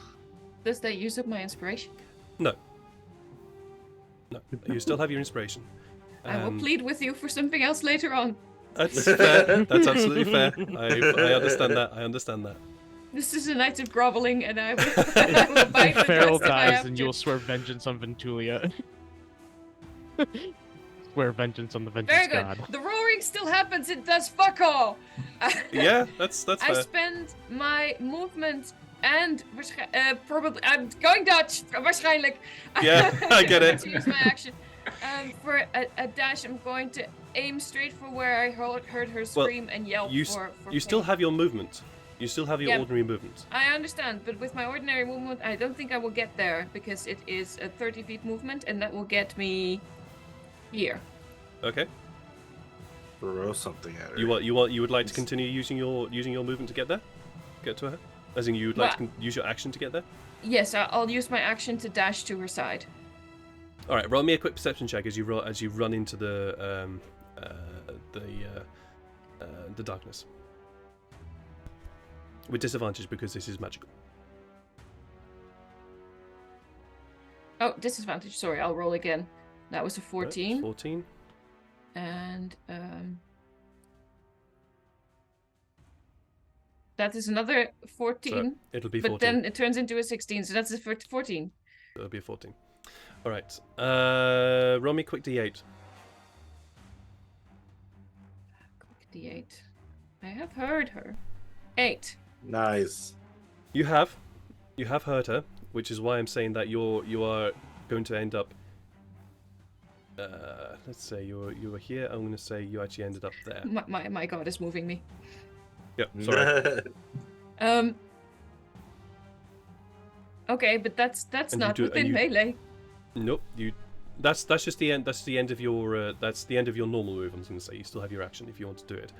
Does that use up my inspiration? No, you still have your inspiration. I will plead with you for something else later on. That's fair. That's absolutely fair. I understand that. This is a night of groveling, and I will, I will bite the Feral dust if I dies, have and to. you'll swear vengeance on Ventulia. Swear vengeance on the vengeance Very good. god. The roaring still happens. It does fuck all. Yeah, that's I fair. spend my movement and probably I'm going Dutch. Waarschijnlijk. Yeah, I get it. To use my action. For a dash, I'm going to aim straight for where I heard her scream and yell You for still pain. have your movement. You still have your Yeah. ordinary movement. I understand, but with my ordinary movement, I don't think I will get there because it is a 30 feet movement, and that will get me here. Okay. throw something at her. You would like to continue using your movement to get there, get to her, as in you would like Well- to use your action to get there. Yes, I'll use my action to dash to her side. All right, roll me a quick perception check as you run into the darkness. With disadvantage because this is magical. Oh, disadvantage. Sorry, I'll roll again. That was a 14. Right, 14. And that is another 14. So it'll be 14. But then it turns into a 16, so that's a 14. It'll be a 14. All right. Roll me a quick d8. D8. I have heard her. 8. Nice. You have heard her, which is why I'm saying that you are going to end up. Let's say you were here. I'm going to say you actually ended up there. My god is moving me. Yep. Sorry. Okay, but that's And not you within melee. Nope. That's just the end. That's the end of your. That's the end of your normal move. I'm going to say you still have your action if you want to do it.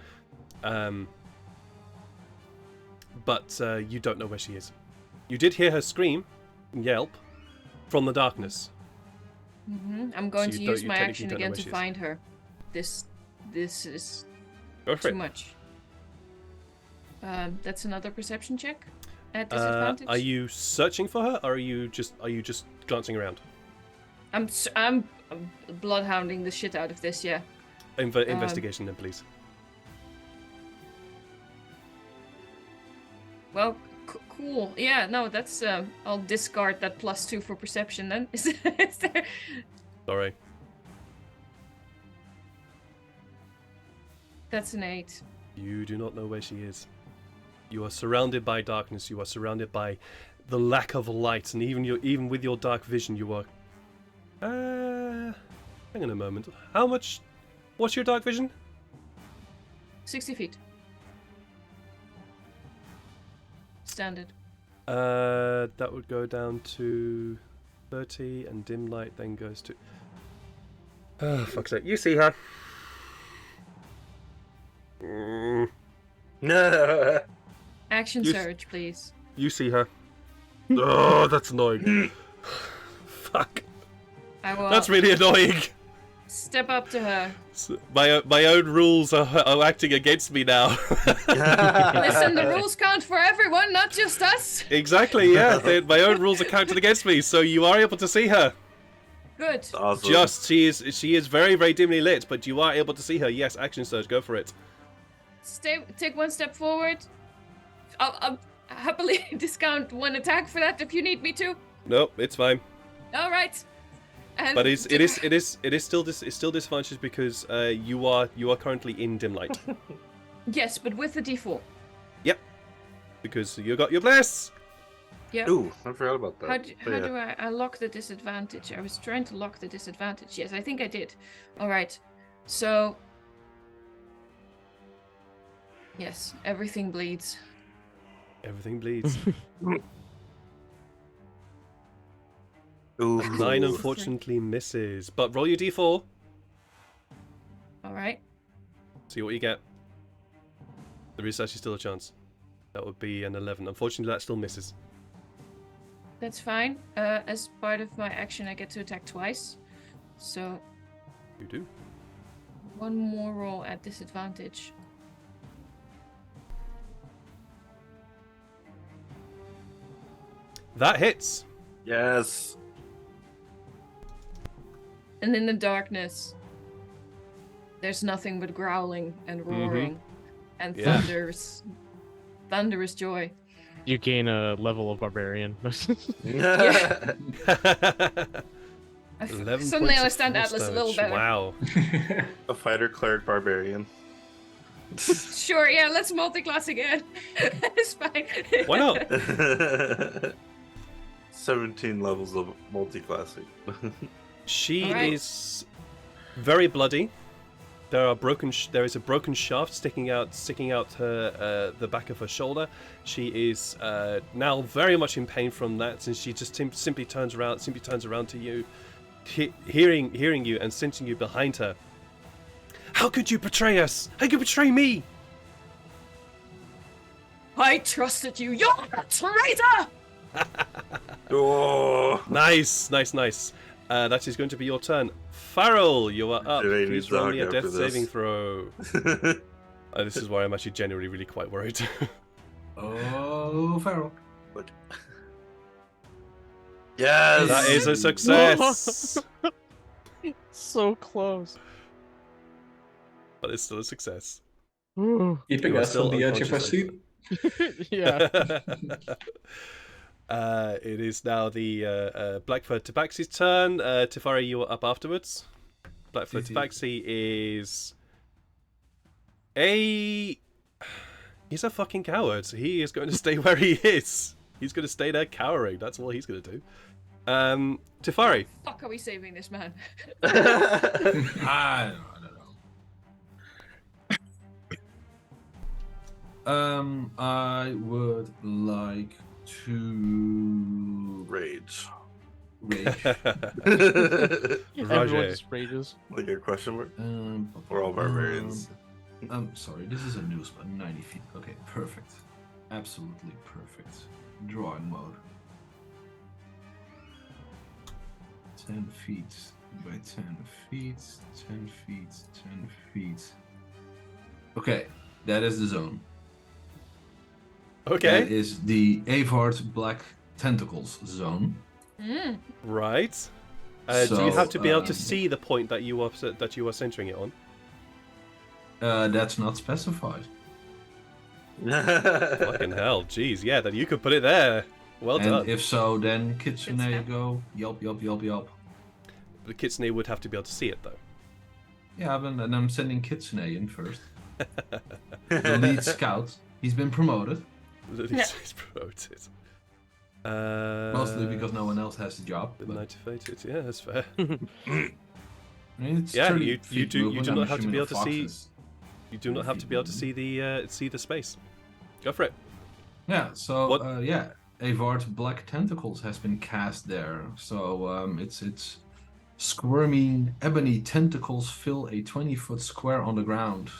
But you don't know where she is. You did hear her scream, and yelp, from the darkness. I'm going So to you don't- use you my technically action don't know again where to she is. find her. This is Go for too it. much. That's another perception check at disadvantage. Are you searching for her, or are you just glancing around? I'm bloodhounding the shit out of this. Yeah. Investigation, then, please. Well, cool. Yeah. No, that's. I'll discard that +2 for perception then. Is there... Sorry. That's an 8. You do not know where she is. You are surrounded by darkness. You are surrounded by the lack of light, and even with your dark vision, you are. Hang on a moment. How much? What's your dark vision? 60 feet. Standard. That would go down to 30, and dim light then goes to. Oh, fuck's sake! You see her. Action You surge, please. You see her. Oh, that's annoying. Fuck. I will That's really annoying. step up to her. My own rules are acting against me now. Listen, the rules count for everyone, not just us. Exactly, yeah. My own rules are counted against me, so you are able to see her. Good. Awesome. She is very, very dimly lit, but you are able to see her. Yes, action surge, go for it. Take one step forward. I'll happily discount one attack for that if you need me to. Nope, it's fine. All right. And But it is still disadvantage because you are currently in dim light. Yes, but with the D4. Yep. Because you got your bless. Yeah. Ooh, I forgot about that. How But do I lock the disadvantage? I was trying to lock the disadvantage. Yes, I think I did. All right. So. Yes, everything bleeds. Everything bleeds. Ooh. 9 unfortunately misses. But roll your d4. All right. See what you get. There is actually still a chance. That would be an 11. Unfortunately, that still misses. That's fine. As part of my action, I get to attack twice. So You do. one more roll at disadvantage. That hits. Yes. And in the darkness, there's nothing but growling and roaring and Yeah. thunderous joy. You gain a level of barbarian. 11 Suddenly I points of understand force Atlas a little damage. better. Wow. A fighter, cleric, barbarian. Sure, yeah, let's multi-class again. It's fine. Why not? 17 levels of multi-classing. She Alright. is very bloody. There is a broken shaft sticking out her the back of her shoulder. She is now very much in pain from that, and she just simply turns around to you, hearing you and sensing you behind her. How could you betray us? How could you betray me? I trusted you. You're a traitor! Oh. Nice. That is going to be your turn. Farrell, you are up. Did I Please need roll dog me a after death this? saving throw. This is why I'm actually genuinely really quite worried. Oh, Farrell. Yes. That is a success. So close. But it's still a success. Ooh. Keeping You are us still on the edge of our unconscious, seat. Yeah. It is now the Blackfoot Tabaxi's turn. Tefari, you are up afterwards. Blackfoot Is he- Tabaxi is... He's a fucking coward. He is going to stay where he is. He's going to stay there cowering. That's all he's going to do. Tefari. Fuck, are we saving this man? I don't know. I would like to Rage. rage. Everyone Roger. just rages. Like a question mark? We're all barbarians. I'm sorry, this is a new spot, 90 feet. Okay, perfect. Absolutely perfect. Drawing mode. 10 feet by 10 feet, 10 feet, 10 feet. Okay, that is the zone. That Okay. is the Avard Black Tentacles zone. Mm. Right. Do you So, have to be able to see the point that you are centering it on? That's not specified. Fucking hell, jeez, yeah, then you could put it there. Well And done. if so, then Kitsune snap. go yelp, yelp, yelp, yelp. The Kitsune would have to be able to see it, though. Yeah, and I'm sending Kitsune in first. The lead scout. He's been promoted. It's promoted. Mostly because no one else has the job. The but- 90 yeah, that's fair. I mean, it's Yeah, 30 you feet do movement, not I'm have to be assuming able to see. foxes. You do not have to be able to see the space. Go for it. Yeah, so What- Avard Black Tentacles has been cast there. So it's squirming ebony tentacles fill a 20-foot square on the ground.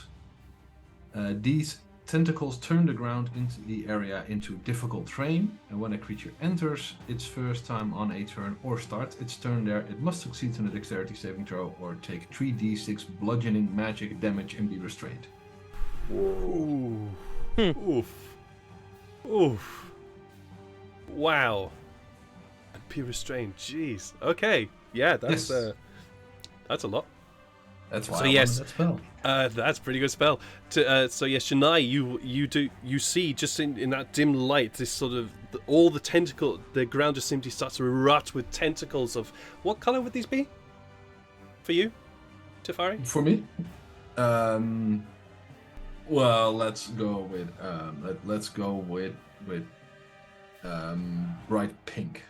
These tentacles turn the ground into the area into difficult terrain, and when a creature enters its first time on a turn or starts its turn there, it must succeed on a dexterity saving throw or take 3d6 bludgeoning magic damage and be restrained. Ooh. Oof. Oof. Wow. And be restrained. Jeez. Okay. Yeah, that's Yes. that's a lot. That's why So I yes. wanted that spell. That's a pretty good spell. So yes, Shania, you see just in that dim light this sort of all the tentacle, the ground just simply starts to erupt with tentacles of what color would these be? For you, Tefari? For me, well, let's go with bright pink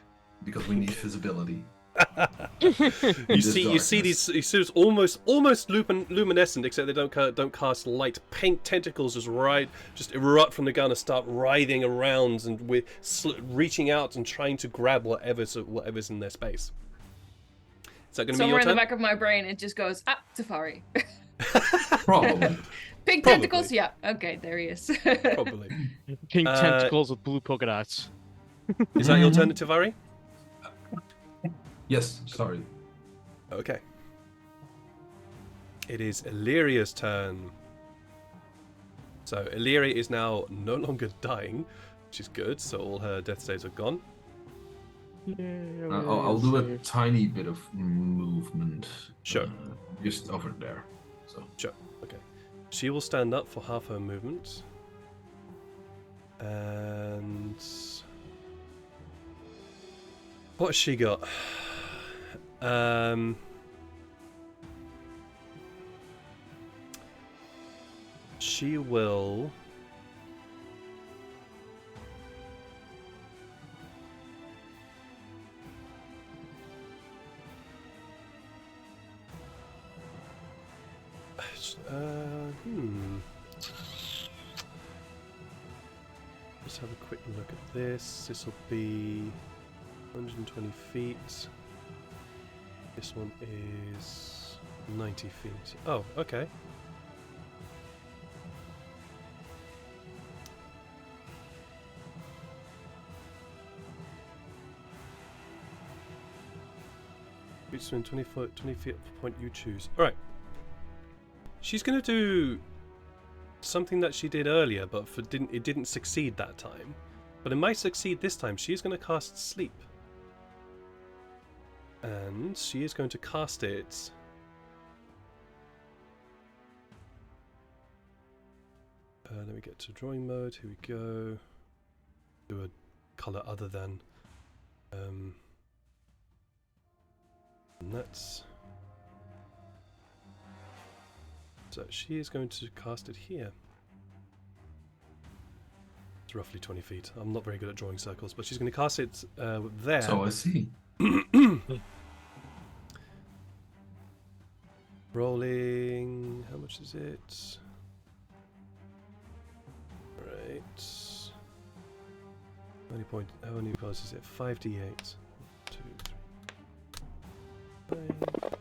because we need visibility. You This see darkness. these. You see it's almost luminescent, except they don't cast light. Pink tentacles just erupt from the ground and start writhing around and with reaching out and trying to grab whatever's in their space. Is that going to be Somewhere your in the turn? back of my brain, it just goes, Tefari. Probably. Pink Probably. tentacles? Yeah. Okay, there he is. Probably. Pink Uh, tentacles with blue polka dots. Is that your turn, Tefari? Yes. Sorry. Okay. It is Illyria's turn. So Illyria is now no longer dying, which is good. So all her death saves are gone. I'll do a tiny bit of movement. Sure. Just over there. So. Sure. Okay. She will stand up for half her movement. And what's she got? She will. Let's have a quick look at this. This will be 120 feet. This one is 90 feet. Oh, okay. Reach within 20 feet of the point you choose. Alright. She's going to do something that she did earlier, but it didn't succeed that time. But it might succeed this time. She's going to cast Sleep. And she is going to cast it. Let me get to drawing mode. Here we go. Do a color other than. And that's So she is going to cast it here. It's roughly 20 feet. I'm not very good at drawing circles, but she's going to cast it there. So I see. Rolling. How much is it? Right. How many points is it? 5d8. 2, 3, 5.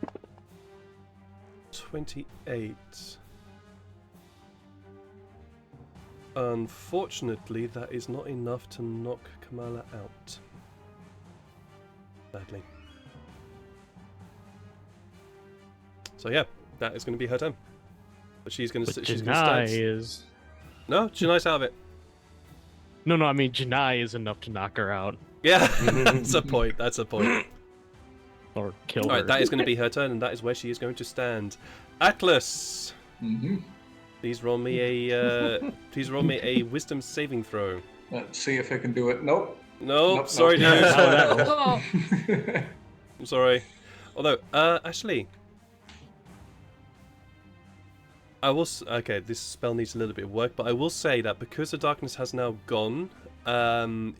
28. Unfortunately, that is not enough to knock Kamala out. Badly. So yeah, that is going to be her turn. But she's going to Janai stand. is... No, Janai's out of it. No, I mean, Janai is enough to knock her out. Yeah, that's a point. That's a point. Or kill her. Alright, that is going to be her turn, and that is where she is going to stand. Atlas! Please roll me a wisdom saving throw. Let's see if I can do it. Nope. Nope, sorry, nope. dude. Oh, I'm sorry. Although, actually, I will. Okay, this spell needs a little bit of work, but I will say that because the darkness has now gone,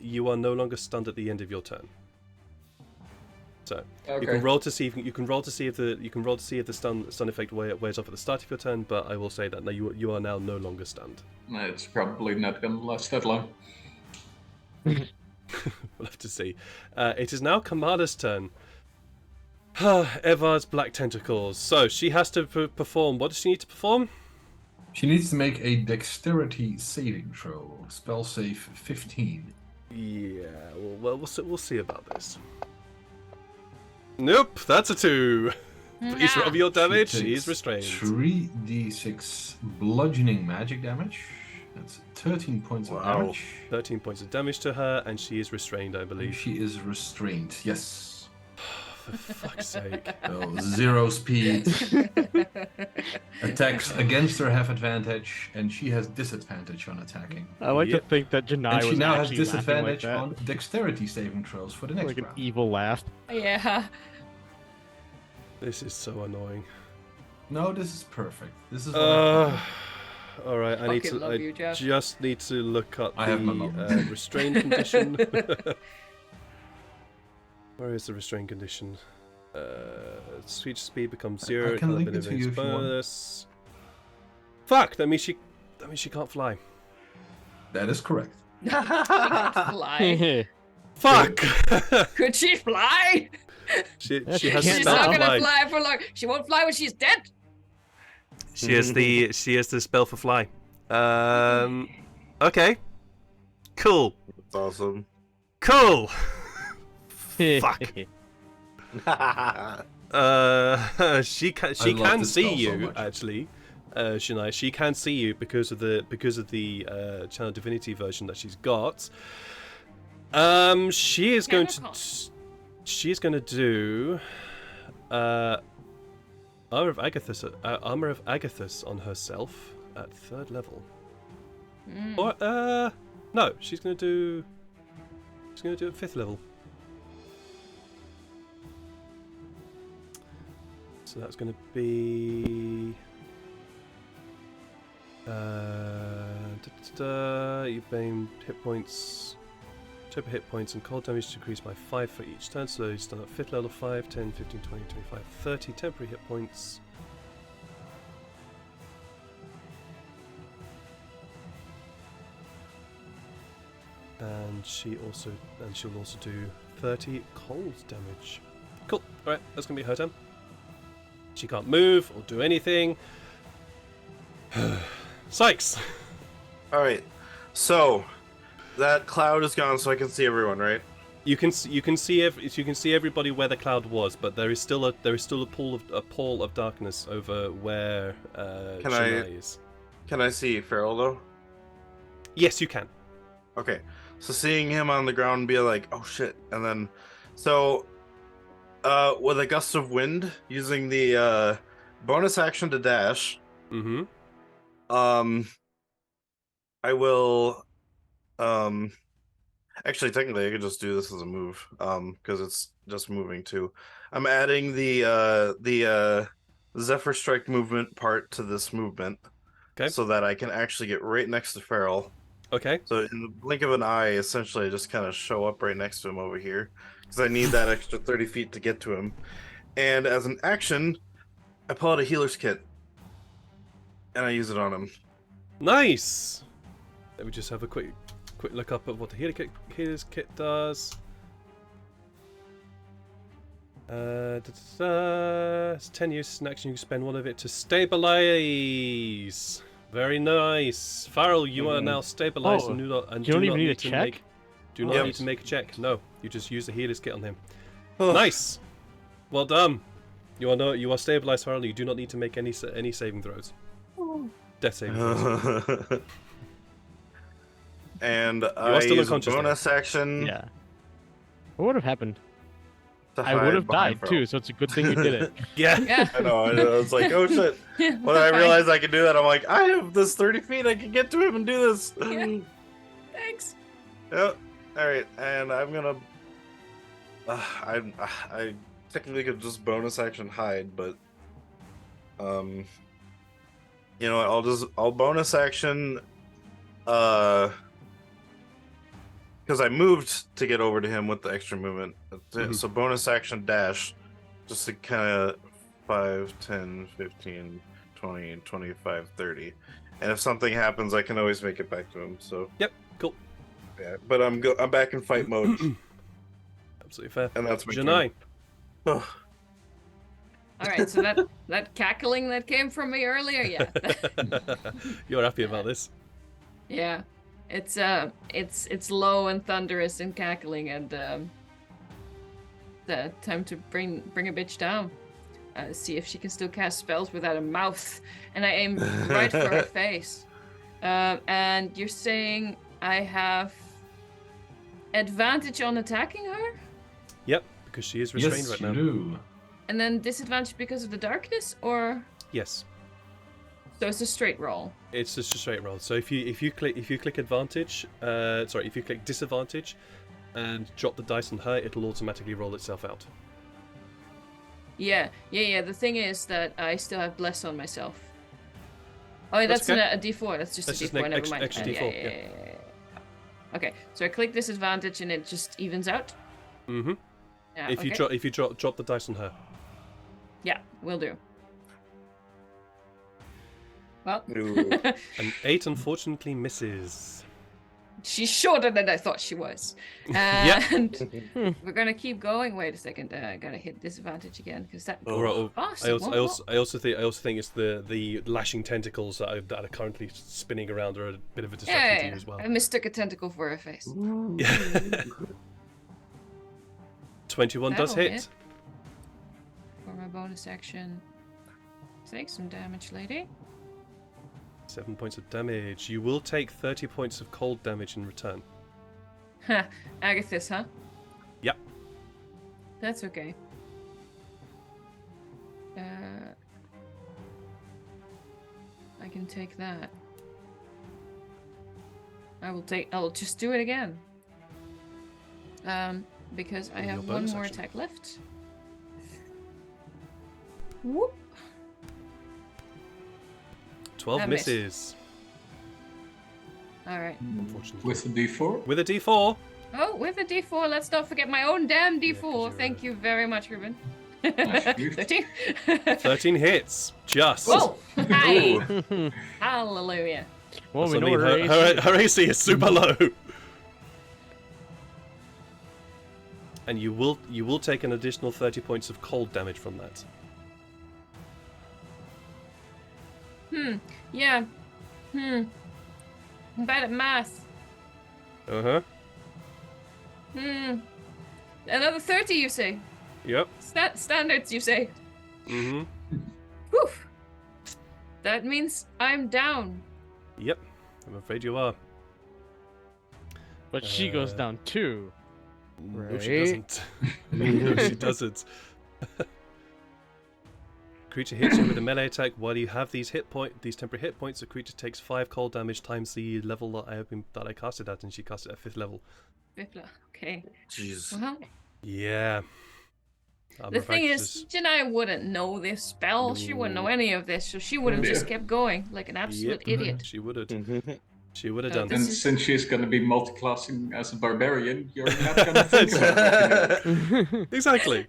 you are no longer stunned at the end of your turn. So you can roll to see if the stun effect wears off at the start of your turn. But I will say that now you are now no longer stunned. It's probably not going to last that long. We'll have to see. It is now Kamala's turn. Evard's black tentacles. So she has to perform. What does she need to perform? She needs to make a dexterity saving throw. Spell save 15. Yeah. Well, we'll see about this. Nope, that's a 2. Please roll your damage. She is restrained. 3d6 bludgeoning magic damage. That's 13 points of damage. 13 points of damage to her, and she is restrained, I And believe. she is restrained, yes. For fuck's sake. So 0 speed. Attacks against her have advantage, and she has disadvantage on attacking. I like Yep. to think that Janai And she was now has actually laughing disadvantage like that. on dexterity saving throws for the next Like an round. evil laugh. yeah. This is so annoying. No, this is perfect. This is what I Alright, I Fucking love you, Jeff. just need to look up I have my the moment. restrained condition. Where is the restrained condition? Speech speed becomes 0. I can link it ability to you if you want. bonus. Fuck! That means she can't fly. That is correct. Fly. Fuck! Could she fly? she Yeah, she has can't to She's not spell gonna fly. fly for long. She won't fly when she's dead. She has the spell for fly. Okay. Cool. That's awesome. Cool. Fuck. She I can love this see spell so you much. actually, Shania. She can see you because of the Channel Divinity version that she's got. She is going to do Armor of Agathis on herself at 3rd level. Or no, she's gonna do it at 5th level. So that's going to be you gain hit points, total hit points, and cold damage decreased by 5 for each turn. So you start at 5th level, 5, 10, 15, 20, 25, 30 temporary hit points. And she'll also do 30 cold damage. Cool. All right, that's going to be her turn. She can't move or do anything. Sykes. All right. So that cloud is gone, so I can see everyone, right? You can see everybody where the cloud was, but there is still a pall of darkness over where Shania is. Can I see Farrell though? Yes, you can. Okay. So seeing him on the ground and be like, oh shit, and then with a gust of wind, using the bonus action to dash, Mm-hmm. I will actually technically I could just do this as a move, because it's just moving too. I'm adding the Zephyr Strike movement part to this movement. Okay. So that I can actually get right next to Farrell. Okay. So in the blink of an eye, essentially I just kind of show up right next to him over here. Because I need that extra 30 feet to get to him. And as an action, I pull out a healer's kit. And I use it on him. Nice! Let me just have a quick look up at what the healer's kit does. It's 10 use an action. You can spend one of it to stabilize. Very nice. Farrell, you are now stabilized and do not need a to check? make. Do not Yep. need to make a check. No, you just use the healer's kit on him. Oh. Nice. Well done. You are stabilized, Farrell. You do not need to make any saving throws. Death saving throws. And are I still use a unconscious, bonus action. Yeah. What would have happened? To I would hide have behind died Farrell. too, so it's a good thing you did it. Yeah. Yeah. I know. I was like, oh shit. When I realized I could do that, I'm like, I have this 30 feet. I can get to him and do this. Yeah. Thanks. Yep. All right, and I'm gonna. I technically could just bonus action hide, but you know what? I'll bonus action. Because I moved to get over to him with the extra movement. So bonus action dash, just to kind of 5, 10, 15, 20, 25, 30. And if something happens, I can always make it back to him. So Yep. Cool. yeah, but I'm back in fight mode, Absolutely fair. and that's my Janai. turn. Oh, All right, so that cackling that came from me earlier, yeah. You're happy about this? Yeah. It's low and thunderous and cackling, and the time to bring a bitch down. See if she can still cast spells without a mouth, and I aim right for her face. And you're saying I have advantage on attacking her, Yep, because she is restrained Yes, right you now. do. and then disadvantage because of the darkness, or Yes. so it's a straight roll. It's just a straight roll. So if you click advantage, if you click disadvantage, and drop the dice on her, it'll automatically roll itself out. Yeah. The thing is that I still have bless on myself. Oh, that's okay. a D4. That's just That's a just D4. an Never mind. extra Yeah. D4, Okay, so I click disadvantage and it just evens out. Mm-hmm. Yeah. If you drop the dice on her. Yeah, will do. Well, Ooh. An 8 unfortunately misses. she's shorter than I thought she was. And we're gonna keep going. Wait a second. I gotta hit disadvantage again because that. Or, Oh, I also think it's the lashing tentacles that are currently spinning around are a bit of a distraction to you as well. I mistook a tentacle for a face. 21 does That'll hit. hit. For my bonus action, take some damage, lady. 7 points of damage. You will take 30 points of cold damage in return. Ha, Agathis, huh? Yep. That's okay. I can take that. I'll just do it again. Because I Your have one bonus more action. attack left. Whoop. 12 I missed. misses. Alright. Unfortunately. With the D4? With a D4. Oh, with a D4, let's not forget my own damn 'cause D4. you're, Thank you very much, Ruben. Nice. 13. 13 hits. Just. Whoa! Hi! Ooh. Hallelujah. Well, we So, know I mean, her AC. her AC is super low. And you will take an additional 30 points of cold damage from that. Yeah. I'm bad at math. Uh-huh. Another 30, you say? Yep. Standards, you say? Mm-hmm. Whew. That means I'm down. Yep. I'm afraid you are. But she goes Uh, down too. No, she Right? doesn't. No, she doesn't. Creature hits you with a melee attack. While you have these temporary hit points, the creature takes 5 cold damage times the level that I cast it at, and she cast it at 5th level. Vipla. Okay. Jeez. Well, Yeah. The thing is, Janai wouldn't know this spell. She wouldn't know any of this, so she would have just kept going like an absolute idiot. She would have. Mm-hmm. She would have done. And since she's going to be multi-classing as a barbarian, you're not going to think about it. Exactly.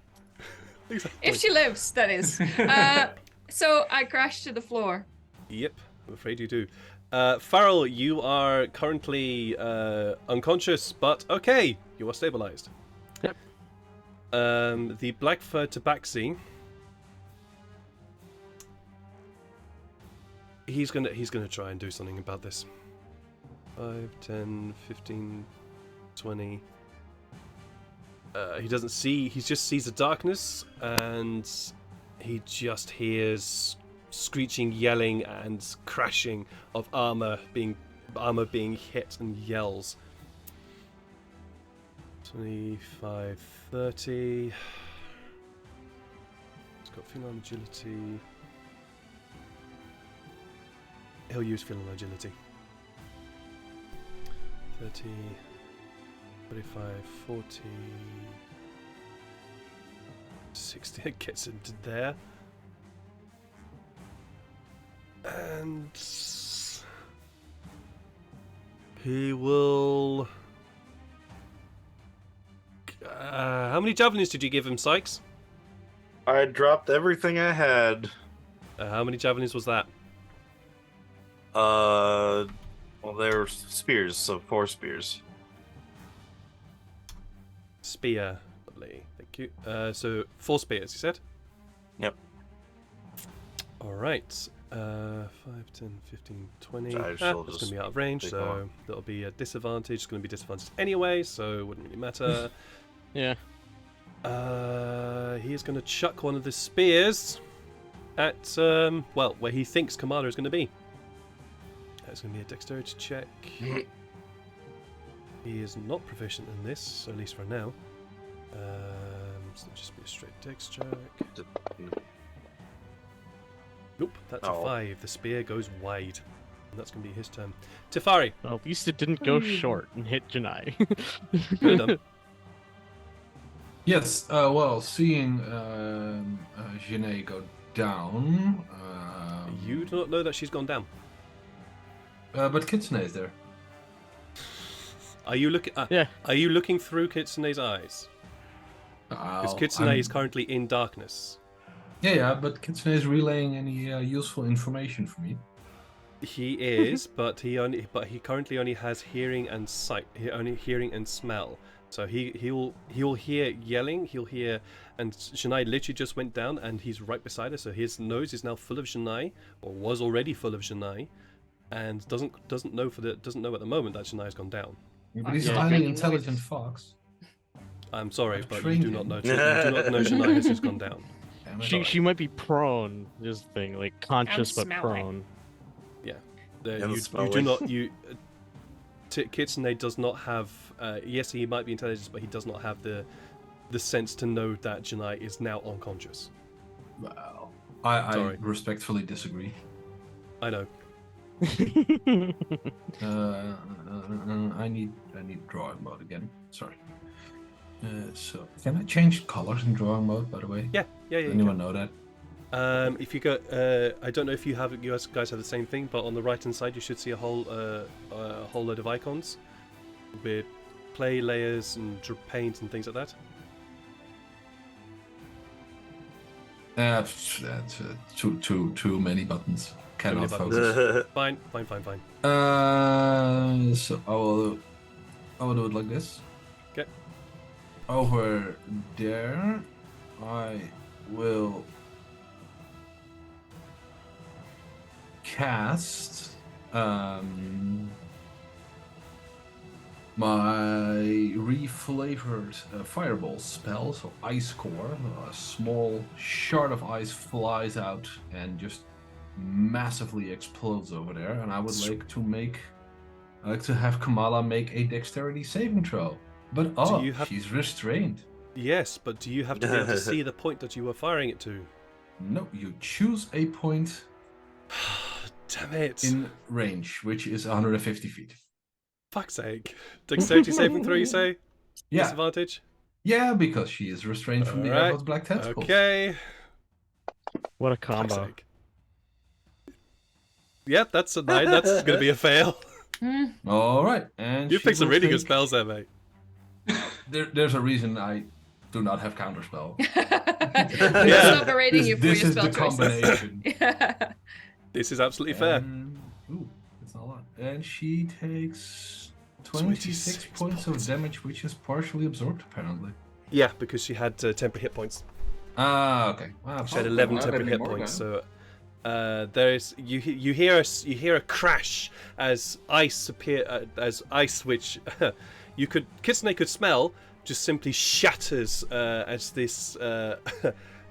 If she lives, that is. So I crashed to the floor. Yep, I'm afraid you do. Farrell, you are currently unconscious, but okay, you are stabilized. Yep. The Black-furred Tabaxi. He's gonna try and do something about this. 5, 10, 15, 20. He doesn't see. He just sees the darkness, and he just hears screeching, yelling, and crashing of armor being hit, and yells. 25, 30. He's got feline agility. He'll use feline agility. 30, 35, 40, 60. It gets into there. And he will... how many javelins did you give him, Sykes? I dropped everything I had. How many javelins was that? Well, they were spears, so 4 spears. Spear. Lovely. Thank you. So 4 spears, you said? Yep. Alright. 5, 10, 15, 20. So That's going to be out of range, so that'll be a disadvantage. It's going to be disadvantaged anyway, so it wouldn't really matter. Yeah. He is going to chuck one of the spears at, well, where he thinks Kamala is going to be. It's going to be a dexterity check. He is not proficient in this, at least for now. So just be a straight dex check. Nope, that's a 5. The spear goes wide. And that's going to be his turn. Tefari. Well, at least it didn't go short and hit Janai. Good done. Yes, well, seeing Janae go down... You do not know that she's gone down. But Kitsune is there. Are you looking? Yeah. Are you looking through Kitsune's eyes? Because Kitsune is currently in darkness. Yeah, but Kitsune is relaying any useful information for me. He is, but he currently only has hearing and sight. Only hearing and smell. So he'll hear yelling. He'll hear, and Janai literally just went down, and he's right beside her. So his nose is now full of Janai, or was already full of Janai, and doesn't know at the moment that Janai's gone down. But he's a highly intelligent fox. I'm sorry, I've but you trained do him. not know. You do not know Janai has just gone down. She might be prone. Is the thing, like conscious but smelly. prone. You do not. Kitsune does not have. Yes, he might be intelligent, but he does not have the sense to know that Janai is now unconscious. Well, I respectfully disagree. I know. I need drawing mode again. Sorry. So can I change colors in drawing mode? By the way. Yeah. Anyone know that? If you go, I don't know if you guys have the same thing, but on the right hand side you should see a whole load of icons with play layers and paint and things like that. That's too many buttons. Cannot buttons. focus. Fine. So I will do it like this. Okay. Over there, I will cast my reflavored fireball spell, so Ice Core. A small shard of ice flies out and just massively explodes over there, and I would like to have Kamala make a dexterity saving throw. But she's restrained. Yes, but do you have to be able to see the point that you were firing it to? No, you choose a point Damn it. in range, which is 150 feet. Fuck's sake. Dexterity saving throw, you say? Yeah. Disadvantage? Yeah, because she is restrained from the Alright, airboat's black tentacles. Okay. What a Fuck's combo. sake. Yep, that's a 9. That's gonna be a fail. All right, and You she picked some will really good take- spells there, mate. There's a reason I do not have counterspell. I'm Yeah. stop berating you for This your is spell the choices. combination. Yeah. This is absolutely fair. Ooh, it's not a lot. And she takes 26 points of damage, which is partially absorbed, apparently. Yeah, because she had temporary hit points. Ah, okay. She had Oh, 11 not temporary hit anymore, points. then. So there's you hear a crash as ice which Kitsune could smell just simply shatters as this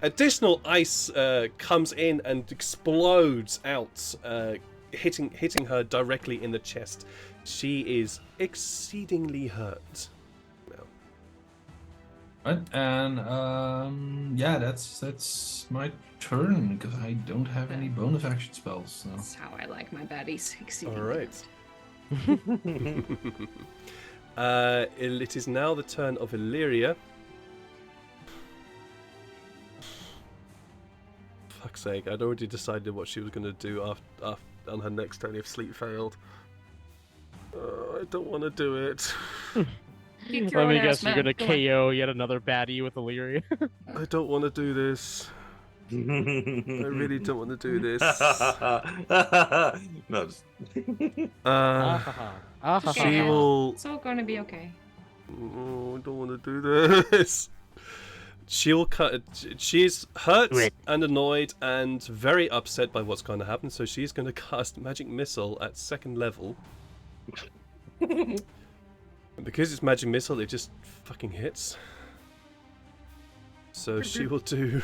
additional ice comes in and explodes out, hitting her directly in the chest. She is exceedingly hurt. Right, and yeah, that's my turn because I don't have any bonus action spells. So. That's how I like my baddies. All right. It is now the turn of Illyria. Fuck's sake! I'd already decided what she was going to do after on her next turn if sleep failed. I don't want to do it. Keep your Let me own guess, ass, you're man. gonna Come on. KO yet another baddie with Illyria. I don't want to do this. I really don't want to do this. No, just... Okay, She yeah. will. It's all gonna be okay. Oh, I don't want to do this. She'll cut. She's hurt and annoyed and very upset by what's going to happen. So she's going to cast magic missile at 2nd level. And because it's magic missile, it just fucking hits. So she will do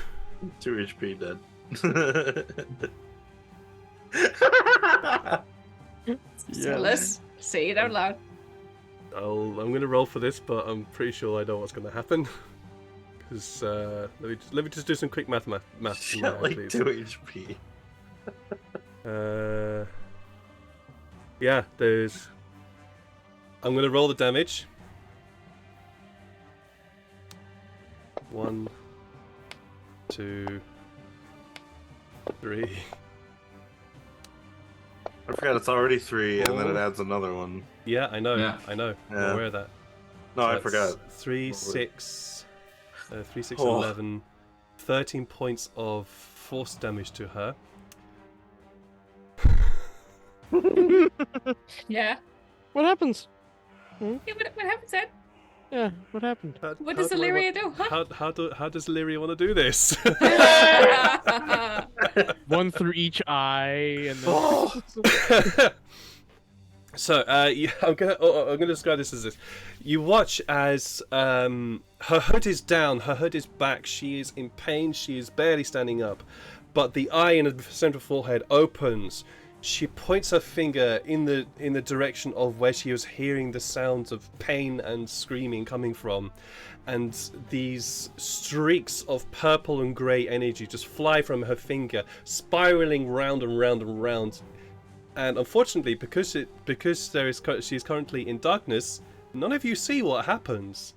2 HP dead. Silas, say it out loud. I'm going to roll for this, but I'm pretty sure I know what's going to happen. Because let me just do some quick math in my She head, got like please. 2 HP. Yeah, there's. I'm gonna roll the damage. 1, 2, 3. I forgot it's already 3, and then it 4. adds another one. Yeah, I know. Yeah. I know. I'm Yeah. aware of that. No, I That's forgot. 3, 6, 3, 6, Oh. 11. 13 points of force damage to her. Yeah. What happens? Yeah, what happens then? Yeah, what happened? What does Illyria do? Huh? How does Illyria want to do this? One through each eye, and then... So, I'm gonna describe this as this. You watch as her hood is down, her hood is back. She is in pain. She is barely standing up, but the eye in the central forehead opens. She points her finger in the direction of where she was hearing the sounds of pain and screaming coming from, and these streaks of purple and grey energy just fly from her finger, spiraling round and round and round. And unfortunately, because she is currently in darkness, none of you see what happens.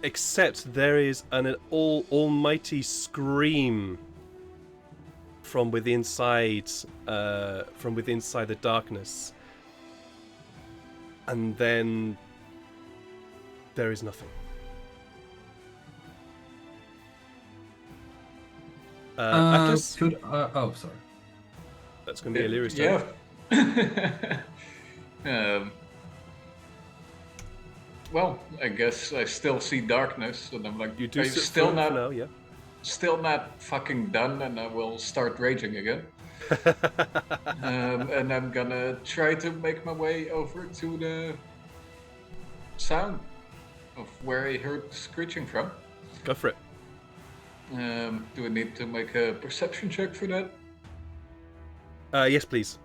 Except there is an almighty scream from within inside the darkness, and then there is nothing. Atlas, Oh, sorry. that's going to be Illyria's turn. Yeah. Well, I guess I still see darkness, and I'm like, You do are you sit still for not now, yeah. still not fucking done, and I will start raging again. And I'm gonna try to make my way over to the sound of where I heard screeching from. Go for it. Do I need to make a perception check for that? Yes, please.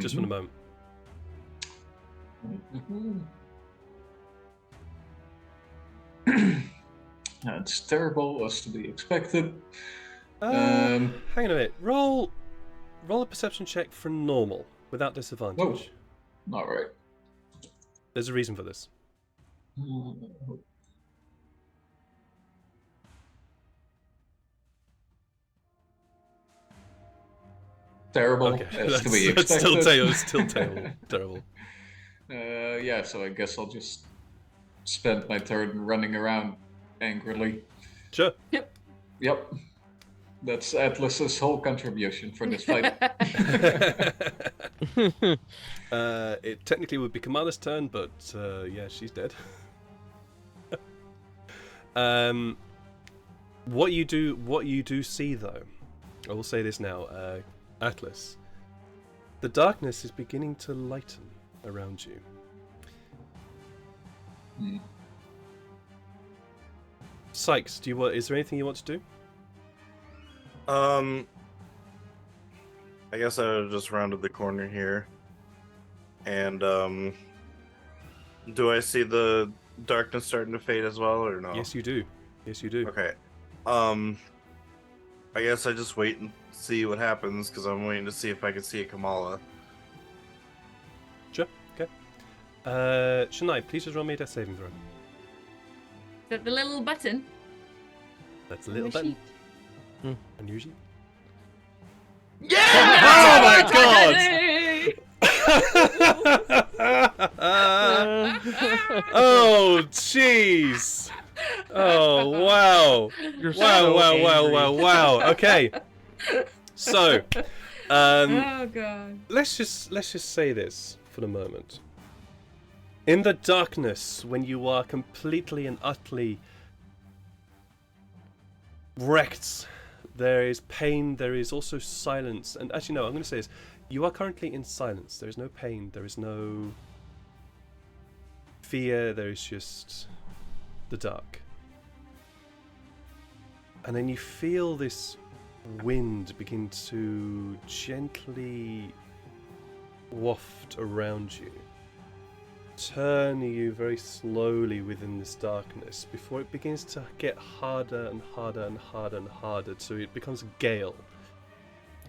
Just for a moment. That's terrible, as to be expected. Hang on a minute. Roll a perception check for normal without disadvantage. All right. There's a reason for this. terrible, Okay, as to be that's expected. still terrible. Yeah, so I guess I'll just spend my turn running around angrily. Sure. Yep. That's Atlas's whole contribution for this fight. It technically would be Kamala's turn, but yeah, she's dead. What you do see though, I will say this now, Atlas. The darkness is beginning to lighten around you. Sykes, is there anything you want to do? I guess I just rounded the corner here. And do I see the darkness starting to fade as well, or no? Yes, you do. Yes, you do. Okay. I guess I just wait and see what happens, because I'm waiting to see if I can see a Kamala. Sure. Okay. Shania, please just roll me a death saving throw. Is that the little button? That's a little On the button. On your sheet. Yeah! Oh my god! Oh jeez! Oh wow! You're Wow! so Wow! Wow! angry. Wow! Wow! Okay. So, Oh god. let's just say this for the moment. In the darkness, when you are completely and utterly wrecked, there is pain, there is also silence, and actually no, I'm going to say this. You are currently in silence. There is no pain, there is no fear, there is just the dark. And then you feel this wind begin to gently waft around you, turn you very slowly within this darkness before it begins to get harder and harder and harder and harder, so it becomes a gale.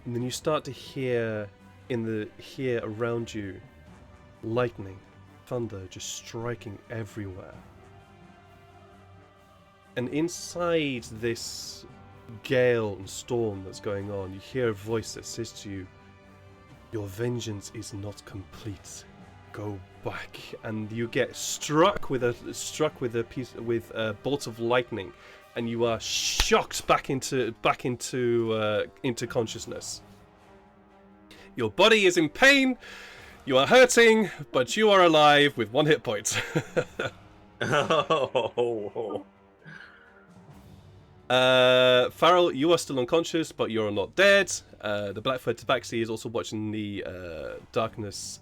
And then you start to hear around you lightning, thunder just striking everywhere. And inside this gale and storm that's going on, you hear a voice that says to you, "Your vengeance is not complete. Go back." And you get struck with a bolt of lightning, and you are shocked back into consciousness. Your body is in pain. You are hurting, but you are alive with 1 hit point. Oh. Farrell, you are still unconscious, but you're not dead. The Blackfoot Tabaxi is also watching the darkness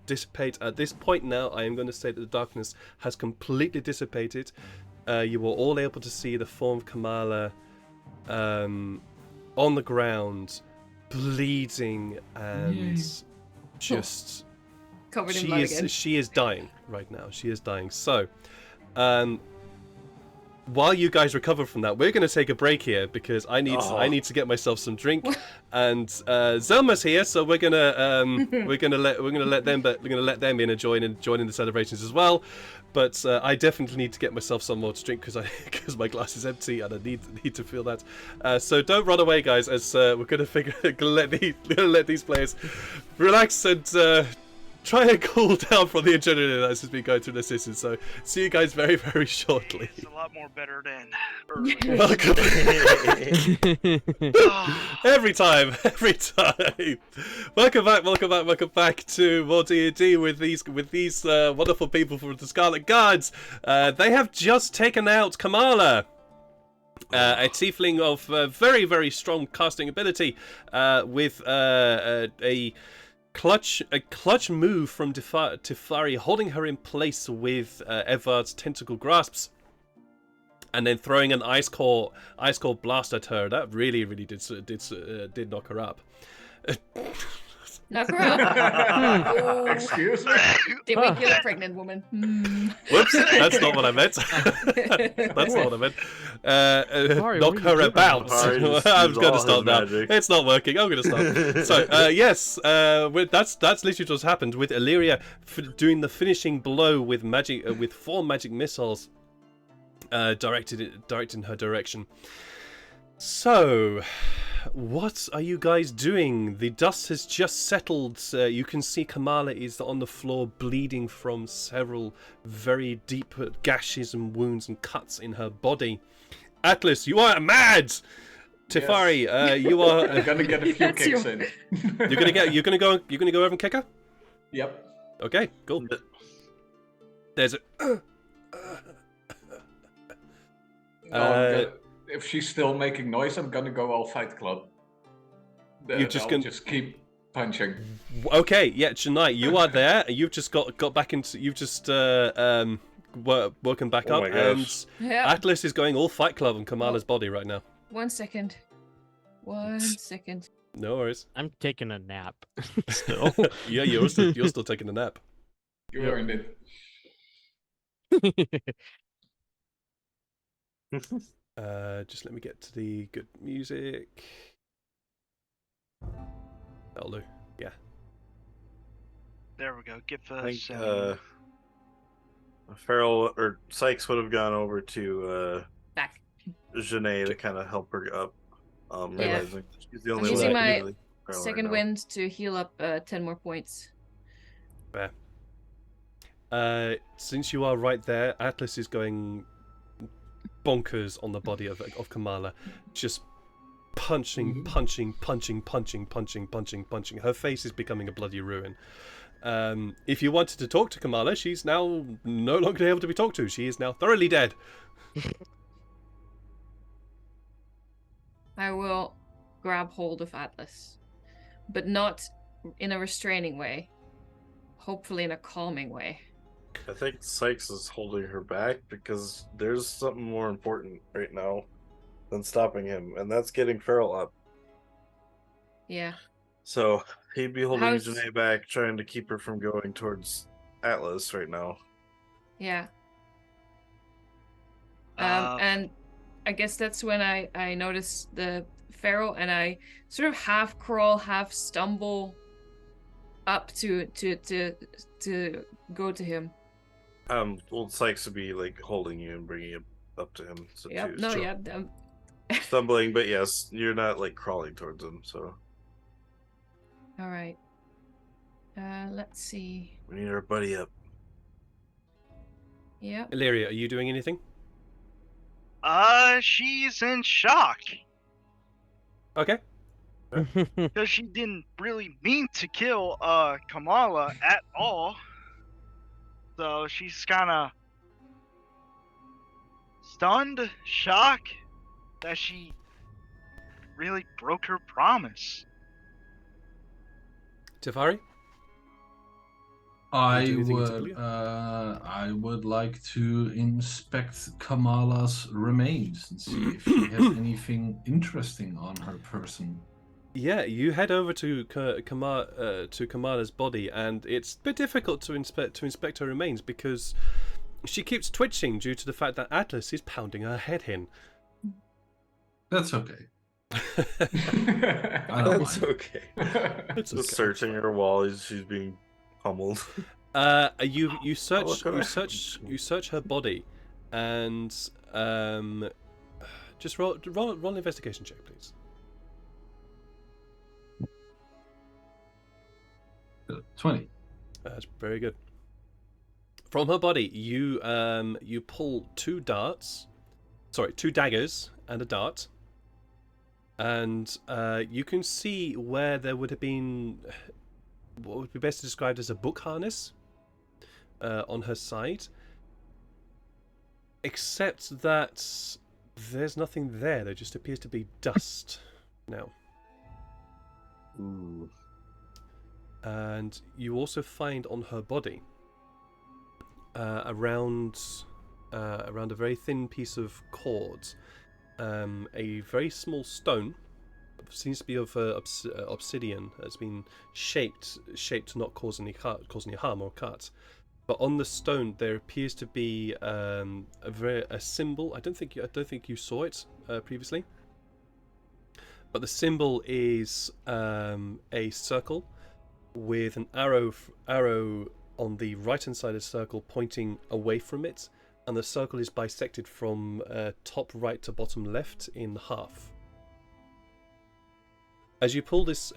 dissipate. At this point now, I am going to say that the darkness has completely dissipated. You were all able to see the form of Kamala on the ground, bleeding and just... Covered in blood again. She is dying right now. She is dying. So, while you guys recover from that, we're going to take a break here because I need to get myself some drink, and Zelma's here, so we're gonna let them in and join in the celebrations as well. But I definitely need to get myself some more to drink because my glass is empty and I need to feel that. So don't run away, guys, as we're gonna let these players relax and try and cool down from the adrenaline that's just been going through the system. So see you guys very, very shortly. It's a lot more better than Welcome. every time. Welcome back to more D&D with these wonderful people from the Scarlet Guards. They have just taken out Kamala. A tiefling of very, very strong casting ability, with a clutch move from Tefari, holding her in place with Evard's tentacle grasps, and then throwing an ice core blast at her. That really did knock her up. Knock her up. Excuse me? Did we kill a pregnant woman? Whoops, that's not what I meant. That's not what I meant. Knock her about. I'm going to stop now. It's not working. I'm going to stop. So, yes, that's literally what's happened with Illyria doing the finishing blow with magic, with 4 magic missiles directed in her direction. So, What are you guys doing? The dust has just settled. You can see Kamala is on the floor bleeding from several very deep gashes and wounds and cuts in her body. Atlas, you are mad! Tifari, you are... I'm gonna get a few That's kicks your- in. You're gonna go over and kick her? Yep. Okay, cool. There's a... No, if she's still making noise, I'm gonna go all Fight Club. You're just I'll gonna- just keep punching. Okay, yeah, Chennai, you are there. You've just got back into... You've just woken back Oh up, my and gosh. Yeah. Atlas is going all Fight Club on Kamala's body right now. 1 second. 1 second. No worries. I'm taking a nap still. Yeah, you're still taking a nap. You earned it. Just let me get to the good music. That'll do. Yeah. There we go. Give I us. think Farrell or Sykes would have gone over to Back. Janae to kind of help her up. Realizing she's the only one using that can my really Farrell right Second now. wind to heal up 10 more points. Fair. Since you are right there, Atlas is going bonkers on the body of Kamala, just punching. Her face is becoming a bloody ruin. If you wanted to talk to Kamala, she's now no longer able to be talked to. She is now thoroughly dead. I will grab hold of Atlas, but not in a restraining way. Hopefully in a calming way. I think Sykes is holding her back because there's something more important right now than stopping him, and that's getting Farrell up. Yeah. So he'd be holding How's- Janae back, trying to keep her from going towards Atlas right now. Yeah. Uh, And I guess that's when I notice the Pharaoh, and I sort of half crawl, half stumble up to go to him. Old Sykes would be like holding you and bringing you up to him. So Yep. too, No. sure. Yep. Stumbling, but yes, you're not like crawling towards him. So All right. Let's see. we need our buddy up. Yep. Illyria, are you doing anything? she's in shock Okay. because she didn't really mean to kill Kamala at all. So she's kind of stunned, shocked that she really broke her promise. Tifari? I do anything in would, particular? I would like to inspect Kamala's remains and see if she has anything interesting on her person. Yeah, you head over to Kamala's body, and it's a bit difficult to inspect her remains because she keeps twitching due to the fact that Atlas is pounding her head in. That's okay. I don't That's mind. okay. It's Just okay. searching her while she's being pummeled. You search look around. you search her body, and just roll an investigation check, please. 20. That's very good. From her body, you pull two daggers and a dart, and you can see where there would have been what would be best described as a book harness on her side, except that there's nothing there. There just appears to be dust now. Ooh. And you also find on her body, around a very thin piece of cord, a very small stone. Seems to be of obsidian. Has been shaped to not cause any harm or cut. But on the stone there appears to be a symbol. I don't think you saw it previously. But the symbol is a circle with an arrow on the right hand side of the circle pointing away from it, and the circle is bisected from top right to bottom left in half. As you pull this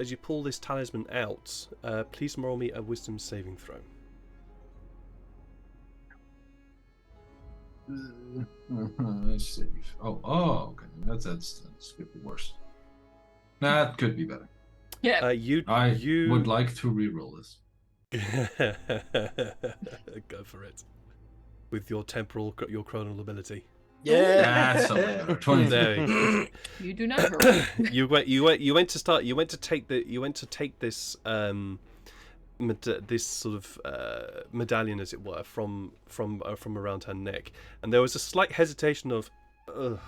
talisman out, please roll me a wisdom saving throw. Let's see. Oh, okay. That's could be worse. That could be better. Yeah. I would like to reroll this. Go for it. With your chronal ability. Yeah, That's something better. 20. There we go. You do not roll. You went to take this this sort of medallion, as it were, from around her neck, and there was a slight hesitation of, ugh,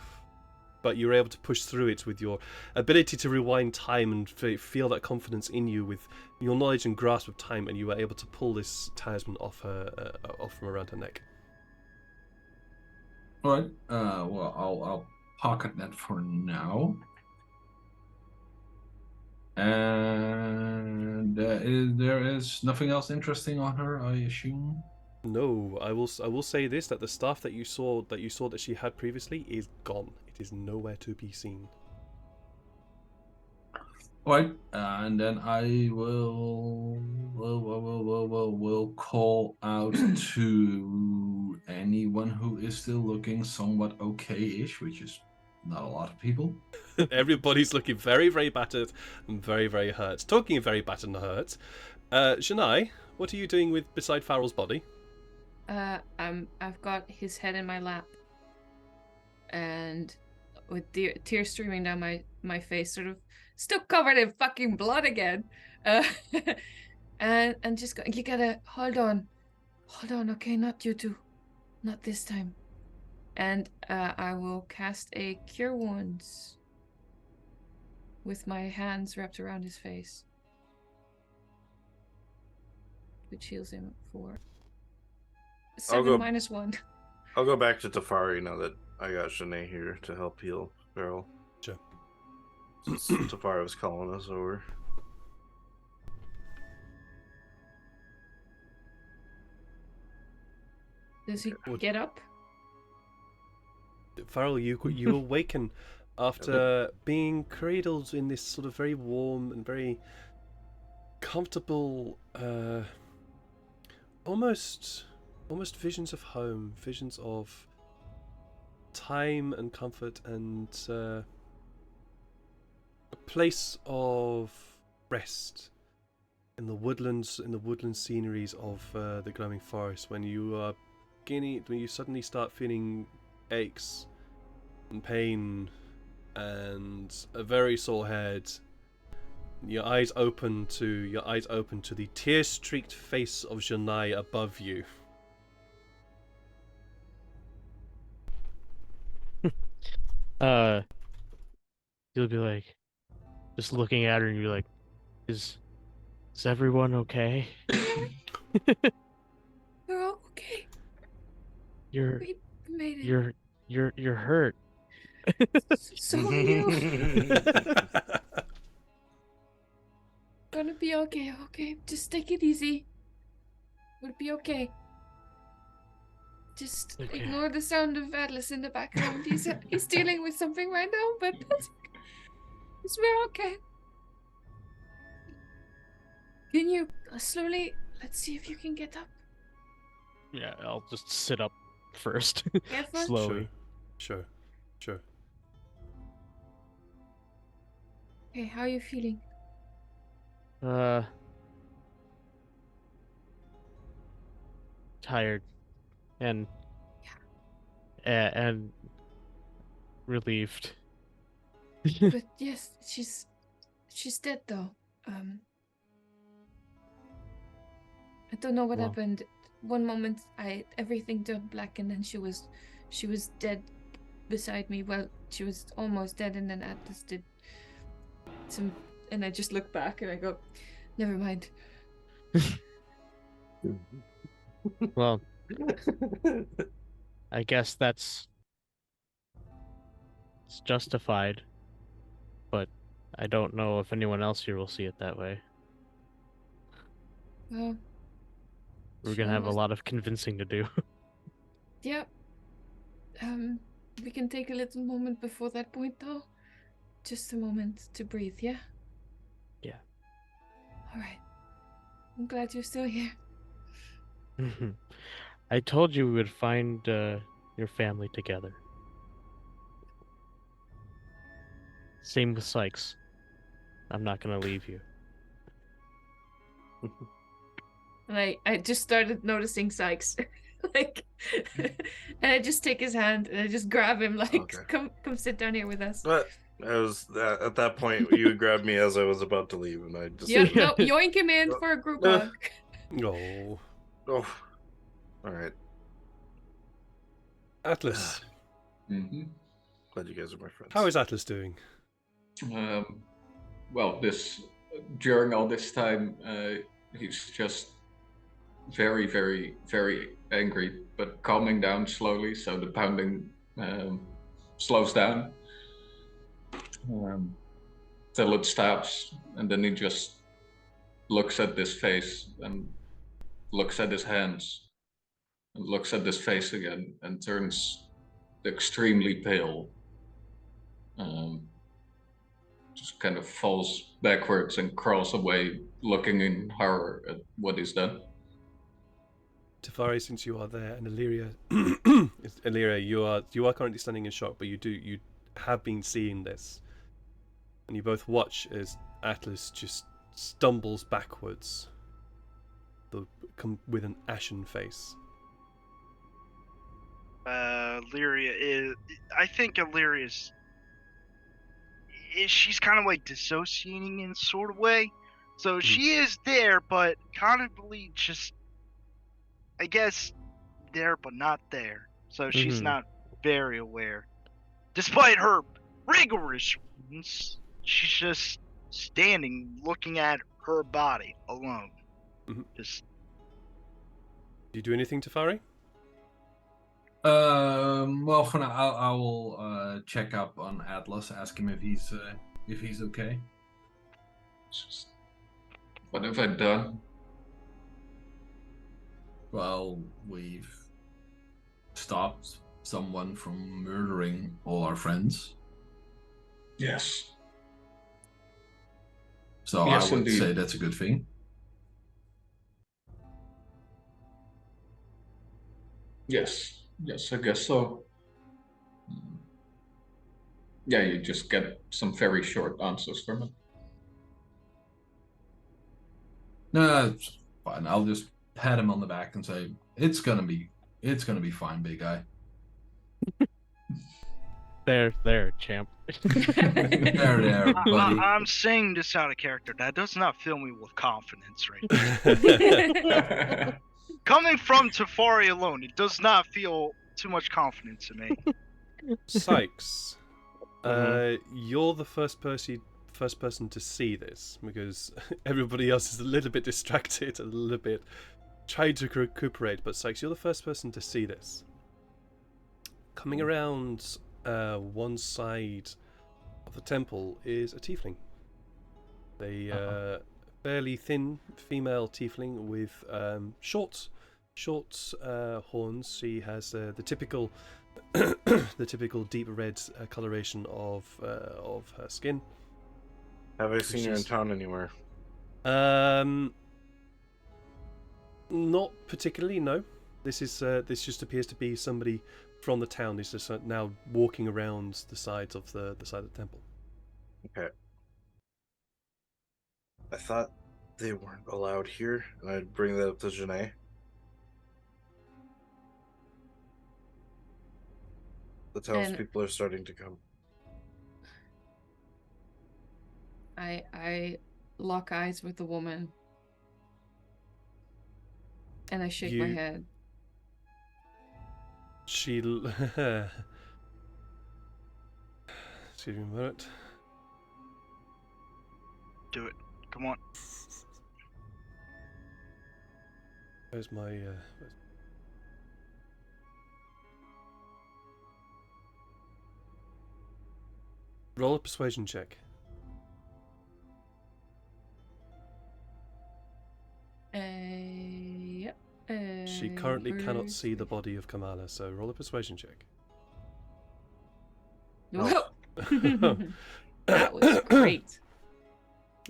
but you were able to push through it with your ability to rewind time and feel that confidence in you with your knowledge and grasp of time, and you were able to pull this talisman off from around her neck. All right. Well, I'll pocket that for now. And there is nothing else interesting on her, I assume. No, I will say this: that the staff that you saw that she had previously is gone. It is nowhere to be seen. All right, and then I will call out to anyone who is still looking somewhat okay-ish, which is not a lot of people. Everybody's looking very, very battered and very, very hurt. Talking of very battered and hurt, Shania, what are you doing beside Farrell's body? I've got his head in my lap, and with tears streaming down my face, sort of still covered in fucking blood again, and just going, you gotta hold on, okay, not you two, not this time, and I will cast a Cure Wounds with my hands wrapped around his face, which heals him for 7 minus 1. I'll go back to Tafari now that I got Shanae here to help heal Farrell. Sure. Since Tafari was calling us over. Does he get up? Farrell, you awaken after being cradled in this sort of very warm and very comfortable, almost visions of home, visions of time and comfort, and a place of rest in the woodlands, sceneries of the glowing forest. When you suddenly start feeling aches and pain and a very sore head, your eyes open to the tear-streaked face of Janai above you. You'll be like, just looking at her, and you're like, is everyone okay? We're all okay. We made it. You're hurt. So are you. Gonna be okay, okay? Just take it easy. We'll be okay. Just Okay. ignore the sound of Atlas in the background. He's dealing with something right now, but we're okay. Can you slowly? Let's see if you can get up. Yeah, I'll just sit up first, Careful. slowly. Sure. Okay, how are you feeling? Tired, and relieved. But yes, she's dead though. I don't know what Well. happened. One moment everything turned black, and then she was dead beside me. Well, she was almost dead, and then Atlas did some, and I just look back and I go, never mind. Well, I guess it's justified, but I don't know if anyone else here will see it that way. Well, We're she gonna have a almost- lot of convincing to do. Yeah. We can take a little moment before that point, though. Just a moment to breathe, yeah? All right. I'm glad you're still here. I told you we would find your family together. Same with Sykes. I'm not gonna leave you. And I just started noticing Sykes. Like, and I just take his hand and I just grab him, like, Okay. come sit down here with us. But I was at that point you grabbed me as I was about to leave, and I just Yeah, no, yoink him in for a group hug. Oh, oh, all right. Atlas. Mm-hmm. Glad you guys are my friends. How is Atlas doing? Well, during all this time, he's just very, very, very angry, but calming down slowly, so the pounding slows down till it stops, and then he just looks at this face and looks at his hands and looks at this face again and turns extremely pale. Just kind of falls backwards and crawls away, looking in horror at what he's done. Tafari, since you are there, and Illyria, Illyria, you are currently standing in shock, but you have been seeing this, and you both watch as Atlas just stumbles backwards, with an ashen face. Lyria is. I think Illyria's. She's kind of like dissociating in sort of way. So she is there, but cognitively just, I guess, there but not there. So she's not very aware. Despite her rigorous rules, she's just standing looking at her body alone. Just. Do you do anything, Tafari? Well, for now, I will check up on Atlas, ask him if he's okay. Just, what have I done? Well, we've stopped someone from murdering all our friends. Yes. So Yes, I would indeed. say that's a good thing. Yes, I guess so. Yeah, you just get some very short answers from it. No, it's fine. I'll just pat him on the back and say, it's gonna be fine, big guy. There, champ. There, buddy. I'm saying this out of character. That does not fill me with confidence right now. Coming from Tafari alone, it does not feel too much confidence in me. Sykes, you're the first person to see this, because everybody else is a little bit distracted, a little bit trying to recuperate. But Sykes, you're the first person to see this. Coming around one side of the temple is a tiefling. A fairly thin female tiefling with short horns. She has the typical deep red coloration of her skin. Have I seen you in town anywhere? Not particularly. No. This just appears to be somebody from the town. Who's just now walking around the sides of the temple. Okay. I thought they weren't allowed here, and I'd bring that up to Janae. The townspeople are starting to come. I lock eyes with the woman. And I shake my head. Excuse me a minute. Do it. Come on. Where's my... Roll a persuasion check. Yep. She currently cannot see the body of Kamala, so roll a persuasion check. Whoa. That was great.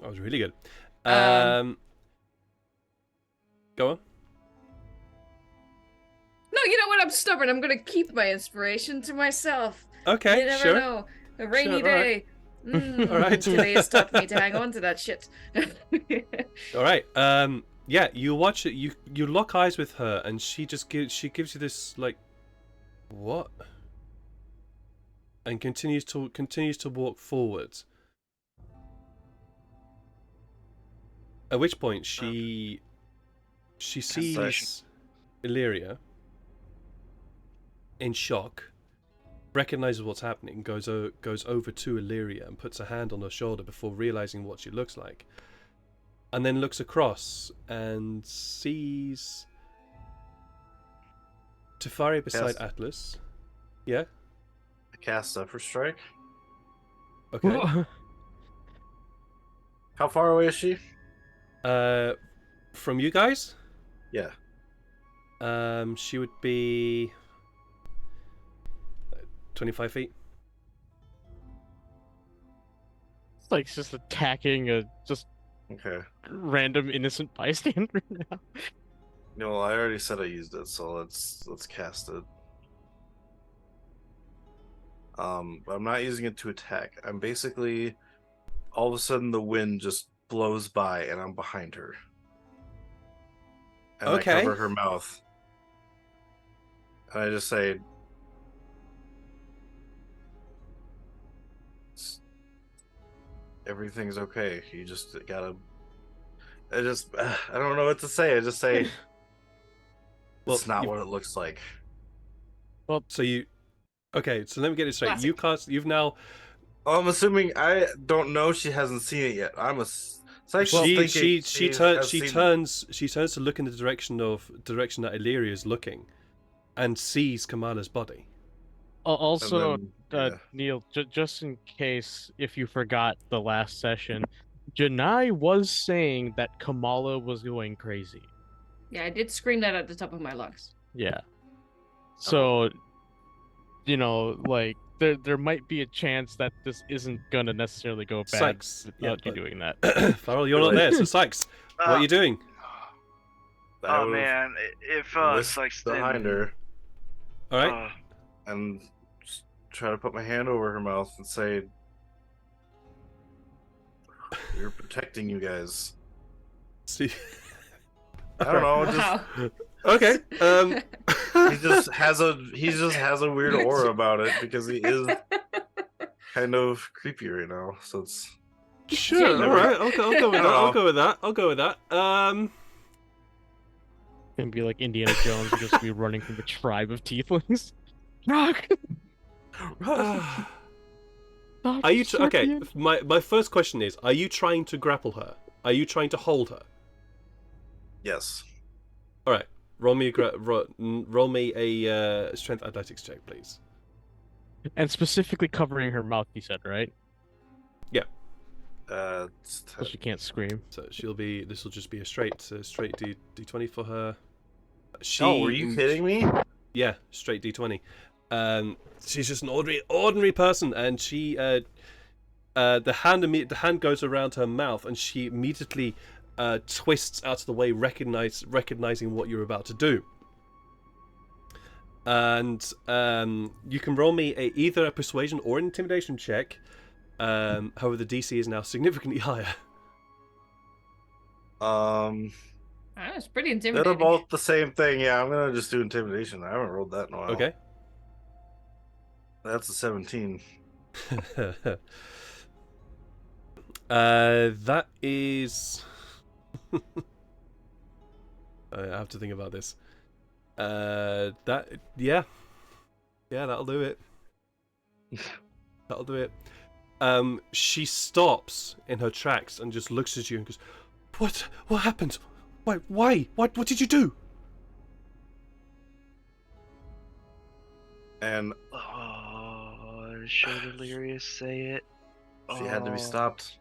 That was really good. Go on. No, you know what? I'm stubborn. I'm gonna keep my inspiration to myself. Okay, You never sure. know. A rainy Sure, all right. day. All right. Today has taught me to hang on to that shit. All right. Yeah, you watch it. You lock eyes with her, and she gives you this like, what? And continues to walk forward. At which point she sees Illyria in shock, recognizes what's happening, goes over to Illyria and puts a hand on her shoulder before realizing what she looks like, and then looks across and sees Tefari beside Atlas. Yeah. I cast Zephyr Strike. Okay. How far away is she? From you guys? Yeah. She would be 25 feet. It's like just attacking a just Okay. random innocent bystander now. No, I already said I used it, so let's cast it. I'm not using it to attack. I'm basically all of a sudden the wind just blows by and I'm behind her. And Okay. I cover her mouth. And I just say, everything's okay. You just gotta. I don't know what to say. I just say, Well, it's not what it looks like. Well, so you. Okay, so let me get it straight. Classic. You've now. I'm assuming I don't know. She hasn't seen it yet. It's like She turns to look in the direction that Illyria is looking, and sees Kamala's body. Also, then, yeah. Neil, just in case if you forgot the last session, Janai was saying that Kamala was going crazy. Yeah, I did scream that at the top of my lungs. Yeah. So, you know, like there might be a chance that this isn't gonna necessarily go bad Sykes, without you doing that. Farrell, you're not there, so Sykes, what are you doing? I Oh would've man, if whisked Sykes behind her All right. and just try to put my hand over her mouth and say, "We're protecting you guys." See. I don't know. Wow. Okay. He just has a weird aura about it because he is kind of creepy right now. So it's Sure. All right. I'll go with that. I'll go with that. Gonna be like Indiana Jones, just be running from the tribe of tieflings. Rock. Are you okay? My first question is: are you trying to grapple her? Are you trying to hold her? yes. All right. Roll me a strength athletics check, please. And specifically covering her mouth, you said, right? Yeah. It's So she can't scream. So this will just be a straight D20 for her. Oh, were you kidding me? Yeah, straight D20. She's just an ordinary person, and she the hand goes around her mouth, and she immediately twists out of the way, recognizing what you're about to do. And you can roll me either a persuasion or an intimidation check. However, the DC is now significantly higher. That's pretty They're intimidating. both the same thing. Yeah, I'm gonna just do intimidation. I haven't rolled that in a while. Okay. That's a 17. That is. I have to think about this. Yeah, that'll do it. That'll do it. She stops in her tracks and just looks at you and goes, "What? What happened? Why? What did you do?" And should Illyria say it? she had to be stopped.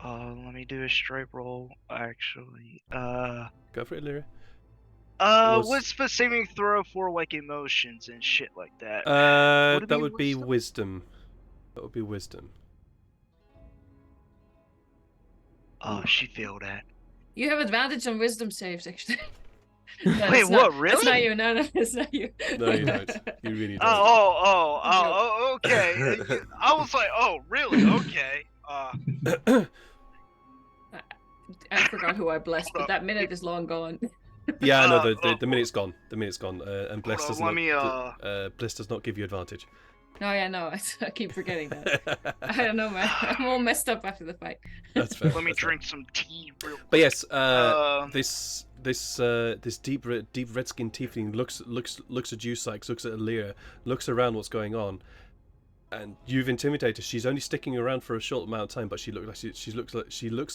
Let me do a stripe roll, actually. Go for it, Lyra. What's the saving throw for like emotions and shit like that? That would be wisdom. That would be wisdom. Oh, she failed that. You have advantage on wisdom saves, actually. Wait, what? Really? It's not you. No, it's not you. No, you don't. You really don't. Okay. I was like, oh, really? Okay. I forgot who I blessed, but that minute is long gone. Yeah, no, the minute's gone. The minute's gone. And Bliss Hold does on, not. Bliss does not give you advantage. No, yeah, no, I keep forgetting that. I don't know, man. I'm all messed up after the fight. That's fair. Let me that's fair. drink some tea real quick. But yes, this deep red-skinned tiefling looks at you, Sykes, looks at Aaliyah, looks around what's going on, and you've intimidated her. She's only sticking around for a short amount of time, but she looks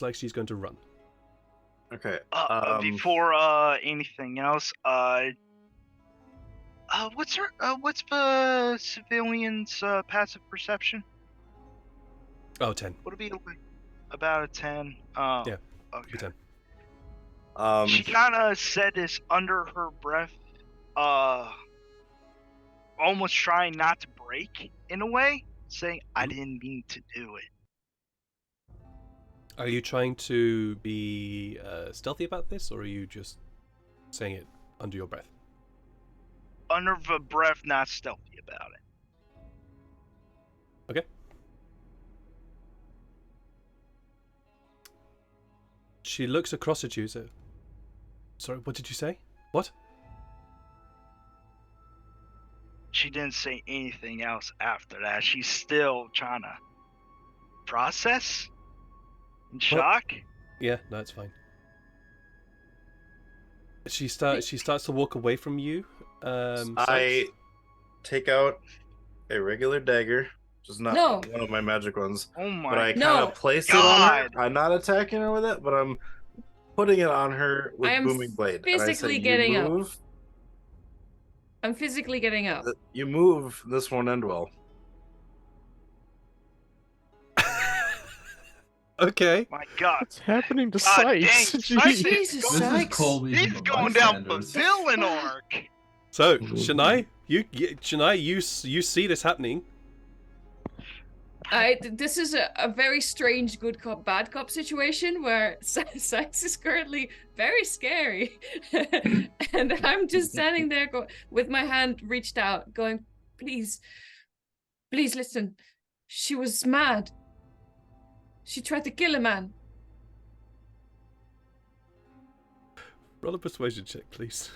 like she's going to run. Okay. Before anything else, what's the civilian's passive perception? Oh, 10. Would it be like about a 10? Yeah, Okay. 10. She kind of said this under her breath, almost trying not to break in a way, saying, "I didn't mean to do it." Are you trying to be stealthy about this, or are you just saying it under your breath? Under the breath, not stealthy about it. Okay. She looks across at you. So, sorry, what did you say? What? She didn't say anything else after that. She's still trying to process. In shock. Yeah, no, it's fine. She starts to walk away from you. I take out a regular dagger, which is not one of my magic ones. Oh my! But I kind of place it on her. I'm not attacking her with it, but I'm putting it on her with booming blade. Physically getting up. I'm physically getting up. You move, this won't end well. Okay. My God. What's happening to Sykes? Jesus, Sykes. He's going down the villain arc. So, Shania, you see this happening. This is a very strange good cop, bad cop situation where Sykes is currently very scary. And I'm just standing there with my hand reached out, going, please listen. She was mad. She tried to kill a man. Roll a persuasion check, please.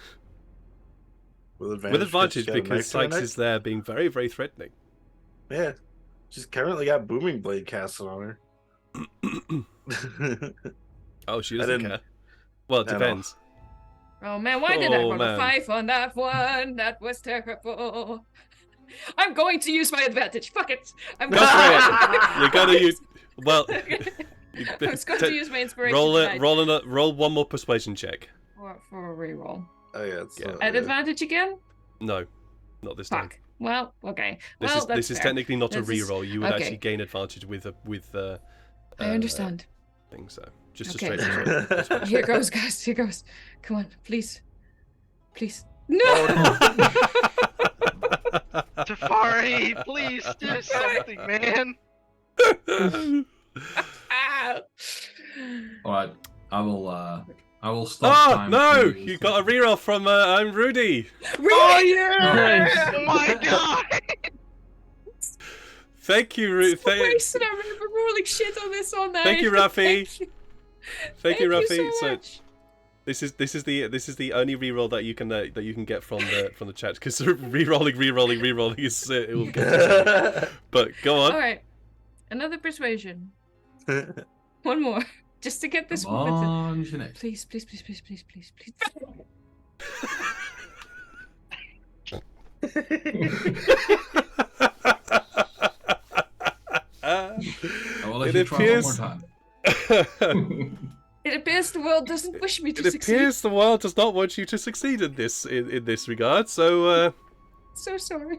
With advantage because Sykes is there being very, very threatening. Yeah. She's currently got booming blade casted on her. Oh, she doesn't care. Well, it depends. Oh man, why did I roll a 5 on that one? That was terrible. I'm going to use my advantage. Fuck it. I'm Go for it. You're gonna use. Well, I was going to use my inspiration. Roll one more persuasion check. For a reroll. Oh yeah. At advantage again? No, not this time. Well, okay. This is technically not a reroll. You would okay. actually gain advantage with I understand. Thing, so just okay. a straight. Here goes, guys. Here goes. Come on, please. No. Tafari, please do something, man. All right, I will stop. Oh no! You got a reroll from I'm Rudy. Oh yeah! Oh my God! Thank you, Rudy. I remember rolling shit on this all night. Thank you, Rafi. Thank you, Rafi. So much. This is the only reroll that you can get from the chat, because rerolling is it will get. But go on. All right, another persuasion. One more, just to get this one. Please. It appears. It appears the world doesn't wish me to succeed. It appears the world does not want you to succeed in this regard. So. So sorry.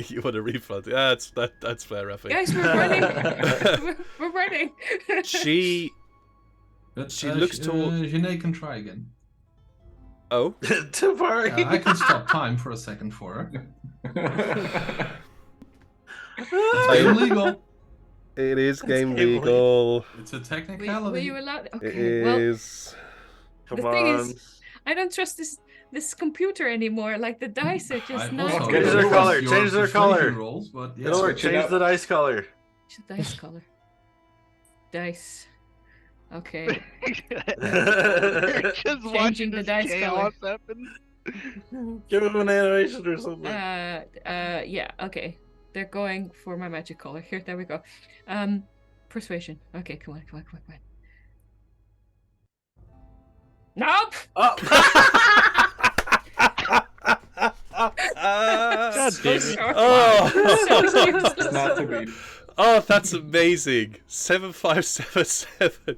You want a refund? Yeah, that's fair, Rafi. Guys, we're running. we're running. She looks toward. Janae can try again. Oh. Tafari. I can stop time for a second for her. It's illegal. It is game game legal. It's a Were technicality. you allowed? It Okay, well, is. Come the thing on. is, I don't trust this computer anymore. Like the dice are just I not. also Change don't their trust color, your change their persuasion color. rolls, but yeah. It'll work. Switch it Change up. the dice color. Dice color. Dice. Okay. You're just watching Changing the this dice chaos happen. Give him an animation or something. Yeah. Okay. They're going for my magic color. Here, there we go. Persuasion. Okay, come on. Nope. Oh. God So damn it. short. Oh. So useless. Not to be. Oh, that's amazing. 7577.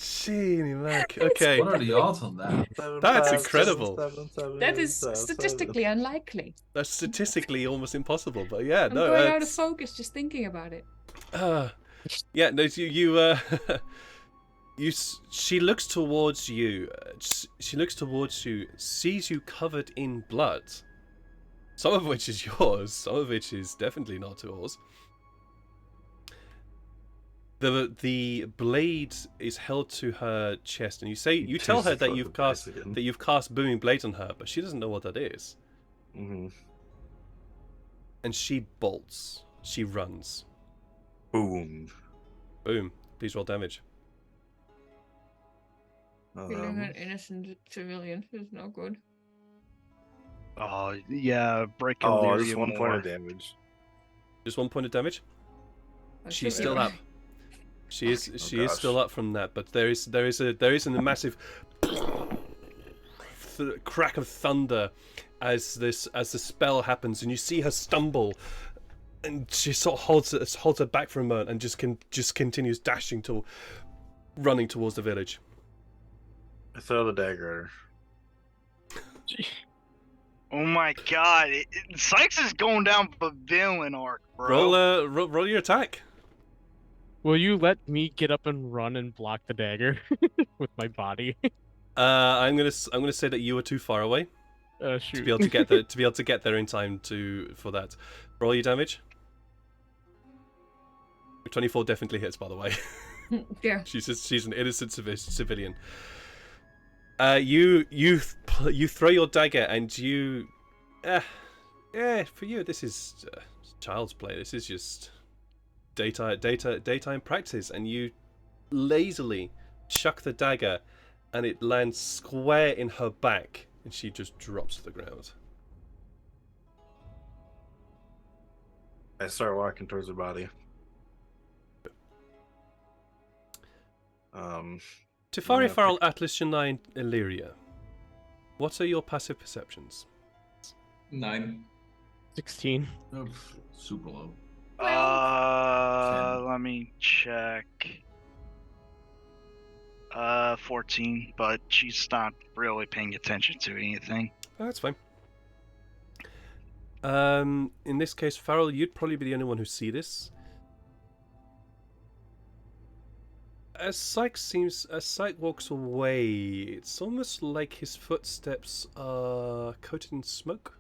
Genie Mac. Okay. What are the odds on that? That's incredible. That is statistically unlikely. That's statistically almost impossible, but yeah, I'm no. going out of That's, focus just thinking about it. yeah, no. She looks towards you. She looks towards you, sees you covered in blood. Some of which is yours. Some of which is definitely not yours. The blade is held to her chest, and you tell her that you've cast booming blade on her, but she doesn't know what that is. Mm-hmm. And she bolts. She runs. Boom. Boom. Please roll damage. Killing an innocent civilian is no good. Oh yeah, break Oh, Illyria just 1 point more. of damage. Just 1 point of damage. I She's should be still right. up. She is gosh. still up from that, but there is a massive crack of thunder as the spell happens, and you see her stumble, and she sort of holds her back for a moment, and just continues running towards the village. I throw the dagger at her. Oh my god, Sykes is going down the villain arc, bro. Roll your attack. Will you let me get up and run and block the dagger with my body? I'm gonna say that you are too far away to Shoot. be able to get there in time for that. Roll your damage. 24 definitely hits, by the way. Yeah. She's an innocent civilian. You throw your dagger, and for you this is child's play. This is just daytime practice, and you lazily chuck the dagger, and it lands square in her back, and she just drops to the ground. I start walking towards her body. Tefari, Yeah, Farrell, Atlas, Shania, and Illyria. What are your passive perceptions? 9. 16. Oh, super low. Let me check. 14, but she's not really paying attention to anything. Oh, that's fine. In this case, Farrell, you'd probably be the only one who see this. As Syke walks away, it's almost like his footsteps are coated in smoke.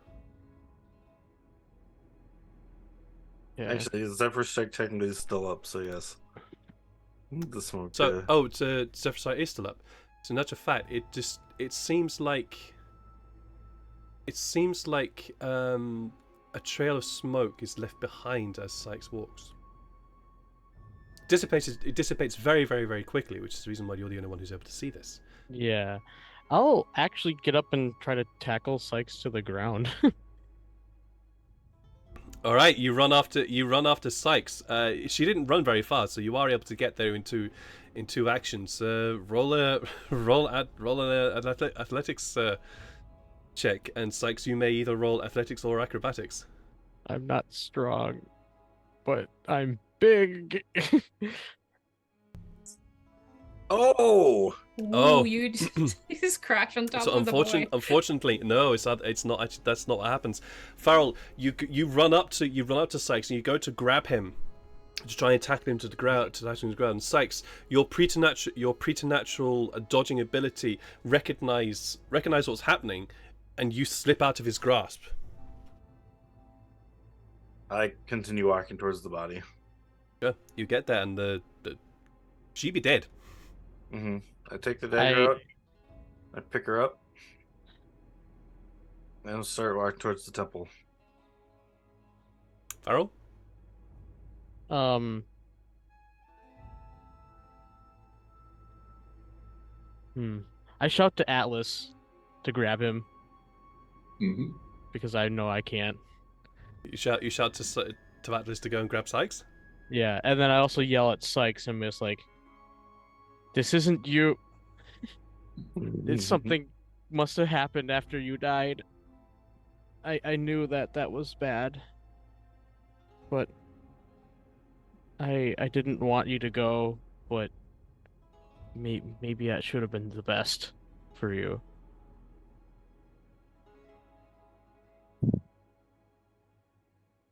Yeah. Actually, Zephyr's check technically is still up, so yes. The smoke. So, Zephyr's sight is still up. So, in actual fact, it seems like a trail of smoke is left behind as Sykes walks. It dissipates very, very, very quickly, which is the reason why you're the only one who's able to see this. Yeah. I'll actually get up and try to tackle Sykes to the ground. All right, you run after Sykes. She didn't run very far, so you are able to get there in two actions. Roll an athletics check, and Sykes, you may either roll athletics or acrobatics. I'm not strong, but I'm big. Oh! Oh. Ooh, you just crash on top So of the boy. unfortunately, no, it's not. Actually, that's not what happens. Farrell, you run up to Sykes, and you go to grab him to try and tackle him to the ground. And Sykes, your preternatural dodging ability recognize what's happening, and you slip out of his grasp. I continue walking towards the body. Yeah, you get there, and she be dead. Mm-hmm. I take the dagger out. I pick her up. And start walking towards the temple. Farrell? Um. I shout to Atlas to grab him Mm-hmm. because I know I can't. You shout to Atlas to go and grab Sykes? Yeah, and then I also yell at Sykes and it's like, "This isn't you. It's something must have happened after you died. I knew that was bad, but I didn't want you to go, but maybe that should have been the best for you."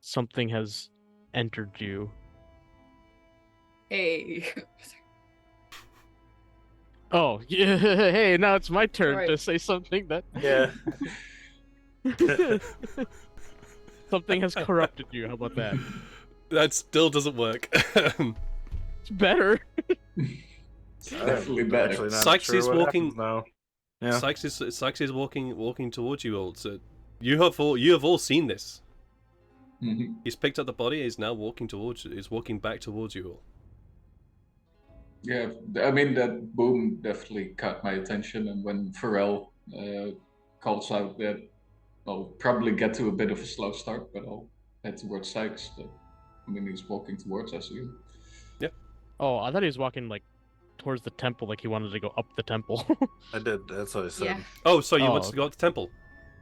Something has entered you. Hey. Oh, yeah, hey, now it's my turn to Right. say something that... Yeah. Something has corrupted you, how about that? That still doesn't work. It's better. It's definitely I'm better. actually not Sykes sure is what walking- happens now. Yeah. Sykes is walking towards you all. So you have all seen this. Mm-hmm. He's picked up the body. Is now walking back towards you all. Yeah, I mean, that boom definitely caught my attention, and when Pharrell calls out that I'll probably get to a bit of a slow start, but I'll head towards Sykes. I mean, he's walking towards us. Oh, I thought he was walking, like, towards the temple, like he wanted to go up the temple. I did. That's what I said. Yeah. Oh, so you Oh, want to go to the temple?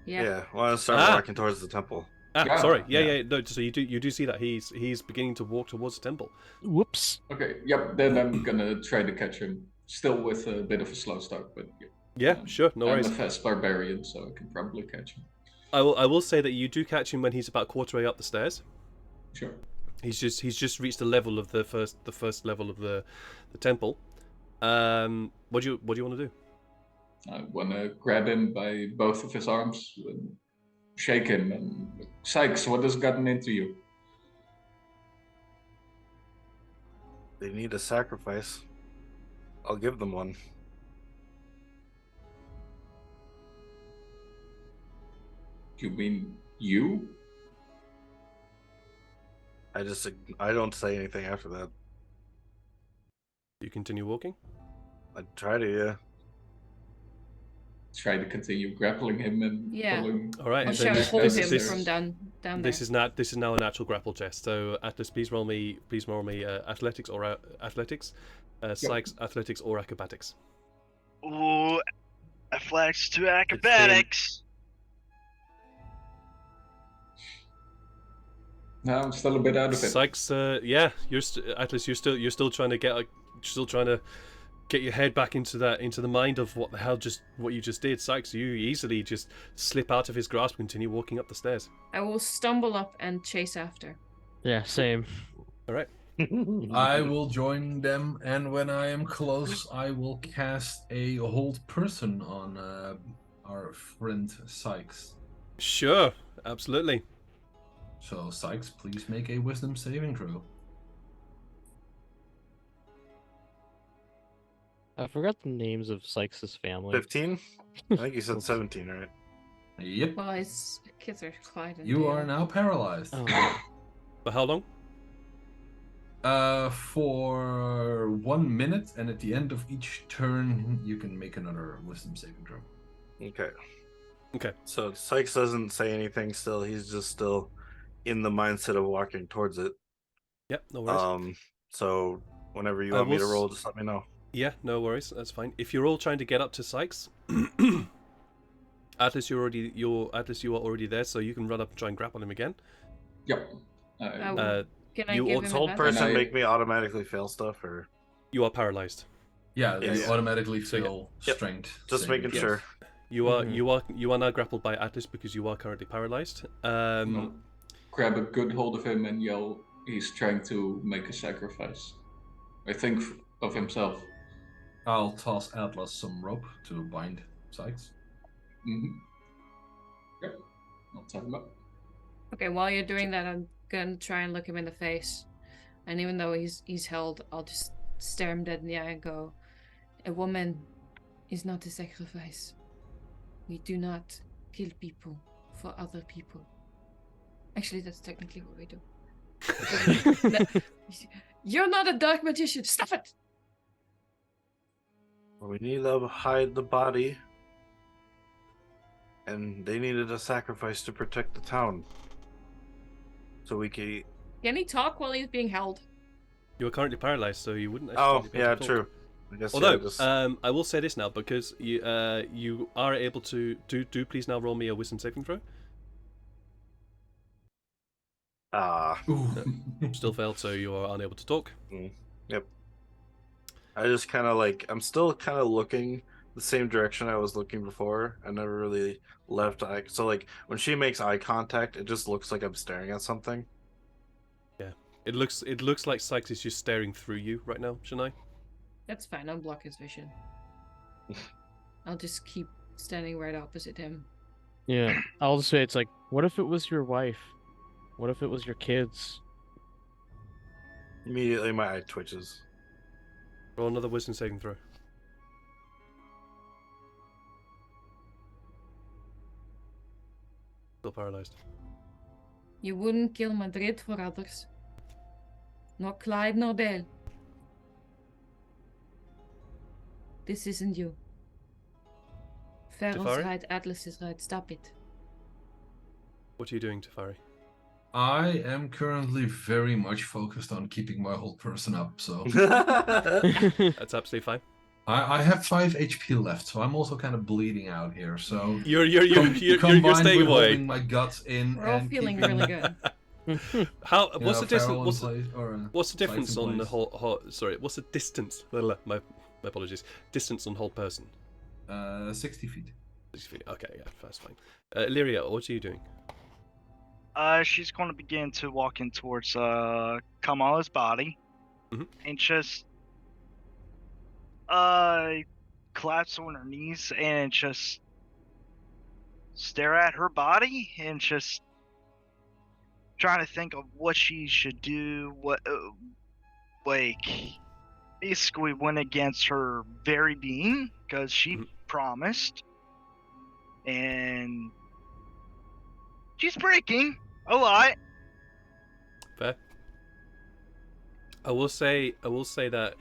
Yeah. I want to start Ah. walking towards the temple. Yeah. Sorry. Yeah. Yeah. No, so you do see that he's beginning to walk towards the temple. Whoops. Okay, yep, then I'm gonna try to catch him, still with a bit of a slow start, but Yeah, sure, no I'm worries. a fast barbarian, so I can probably catch him. I will say that you do catch him when he's about quarter way up the stairs. Sure. He's just reached the level of the first level of the temple. What do you want to do? I wanna grab him by both of his arms and shake him and Sykes, what has gotten into you? They need a sacrifice. I'll give them one. You mean you? I don't say anything after that. You continue walking. I try to, yeah. Try to continue grappling him and Yeah. pulling. All right. I'll so shout this- hold this- him this- from down there. This is now a natural grapple test. So Atlas, please roll me athletics or athletics. Sykes, athletics or acrobatics. Ooh, athletics to acrobatics. No, I'm still a bit out of it. Sykes, yeah, Atlas, you're still trying to get your head back into the mind of what you just did. Sykes, you easily just slip out of his grasp and continue walking up the stairs. I will stumble up and chase after. Yeah, same. All right. I will join them, and when I am close, I will cast a hold person on our friend Sykes. Sure, absolutely. So, Sykes, please make a wisdom saving throw. I forgot the names of Sykes' family. 15? I think you said 17, right? Yep. Well, his kids are Clyde and You Dale. are now paralyzed. Oh. For how long? For 1 minute, and at the end of each turn, you can make another wisdom saving throw. Okay. Okay. So Sykes doesn't say anything still. He's just still in the mindset of walking towards it. Yep, no worries. So whenever you I want me to will roll, just let me know. Yeah, no worries. That's fine. If you're all trying to get up to Sykes, Atlas, you are already there, so you can run up and try and grapple him again. Yep. I will- Uh, Can I you give also him Hold advantage? person And I- make me automatically fail stuff, or you are paralyzed. Yeah, Yeah, you yeah. automatically So, yeah. feel Yep. strength. just saving making throws. sure. You are Mhm. you are now grappled by Atlas because you are currently paralyzed. No. Grab a good hold of him and yell, he's trying to make a sacrifice. I think of himself. I'll toss Atlas some rope to bind Sykes. Mm-hmm. Yep. I'll tie him up. Okay, while you're doing that, I'm gonna try and look him in the face. And even though he's held, I'll just stare him dead in the eye and go, "A woman is not a sacrifice. We do not kill people for other people. Actually, that's technically what we do." No, you're not a dark magician. Stop it. We need to hide the body, and they needed a sacrifice to protect the town. So we can. Can he talk while he's being held? You are currently paralyzed, so you wouldn't. Oh, actually be able yeah, to talk. true. I guess. Although, yeah, just... I will say this now, because you are able to do please now roll me a wisdom saving throw. Ooh. Still failed, so you are unable to talk. Yep. I just kind of like, I'm still kind of looking the same direction I was looking before. I never really left eye. So like when she makes eye contact, it just looks like I'm staring at something. Yeah, it looks like Sykes is just staring through you right now, Shania. That's fine. I'll block his vision. I'll just keep standing right opposite him. Yeah, I'll just say it's like, what if it was your wife? What if it was your kids? Immediately my eye twitches. Roll another wisdom saving throw. Still paralyzed. You wouldn't kill Madrid for others. Nor Clyde nor Dale. This isn't you. Farrell's Tefari? right, Atlas is right. Stop it. What are you doing, Tefari? I am currently very much focused on keeping my whole person up, so That's absolutely fine. I have 5 HP left, so I'm also kind of bleeding out here. So You're combined staying with away. holding my guts in We're all and feeling keeping, really good. How? you What's know, the Farrell in distance? place, or, What's the Sykes difference in on the place. whole? Sorry, what's the distance? My apologies. Distance on whole person. 60 feet. 60 feet. Okay, yeah, that's fine. Lyria, what are you doing? She's going to begin to walk in towards Kamala's body, Mhm. and just collapse on her knees and just stare at her body and just trying to think of what she should do. What like basically went against her very being because she Mhm. promised, and she's breaking a lot. Fair. I will say that.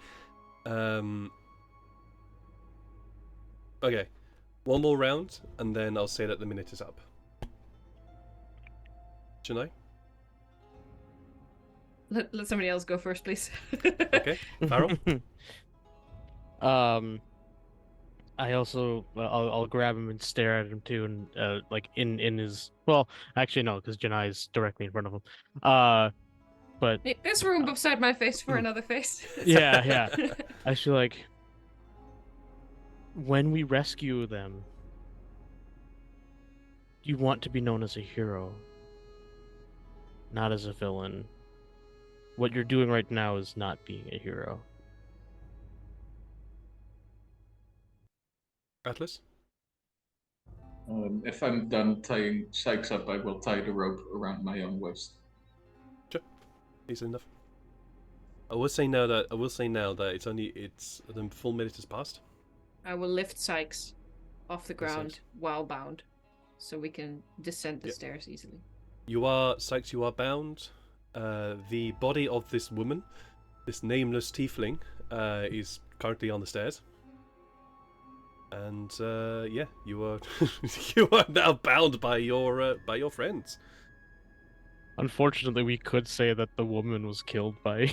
Okay, one more round, and then I'll say that the minute is up. Shania? Let somebody else go first, please. Okay, Farrell. I also I'll grab him and stare at him too, and like in his actually no, because Janai is directly in front of him. But There's room beside my face for another face. yeah. I feel like when we rescue them, you want to be known as a hero, not as a villain. What you're doing right now is not being a hero. Atlas. If I'm done tying Sykes up, I will tie the rope around my own waist. Sure. Easy enough. I will say now that it's the full minute has passed. I will lift Sykes off the ground Sykes. while bound, so we can descend the Yep. stairs easily. Sykes, you are bound. The body of this woman, this nameless tiefling, is currently on the stairs. And yeah, you are you are now bound by your friends. Unfortunately, we could say that the woman was killed by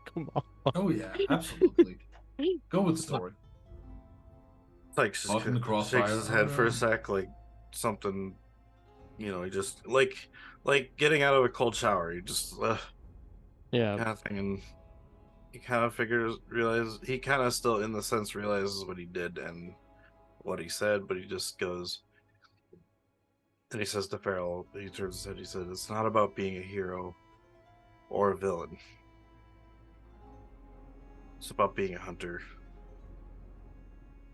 Kamala. Oh yeah, absolutely. Go with the story. Like just Caught in the shakes crossfire. his head Oh, for no. a sec, like something, he just like getting out of a cold shower. You just Yeah. kind of thing, and he kind of realizes he kind of still, in the sense, realizes what he did and what he said, but he just goes. Then he says to Farrell, he turns his head. He says, "It's not about being a hero or a villain. It's about being a hunter."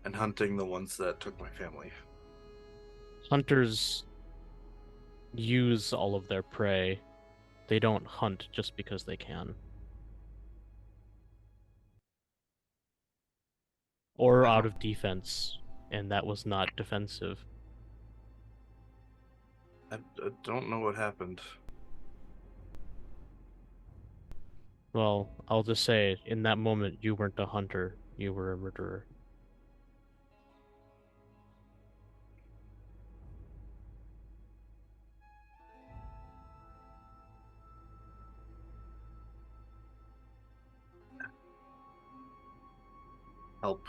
And hunting the ones that took my family. Hunters use all of their prey They don't hunt just because they can. Or out of defense, and that was not defensive. I don't know what happened. Well, I'll just say, in that moment, you weren't a hunter, you were a murderer. Help.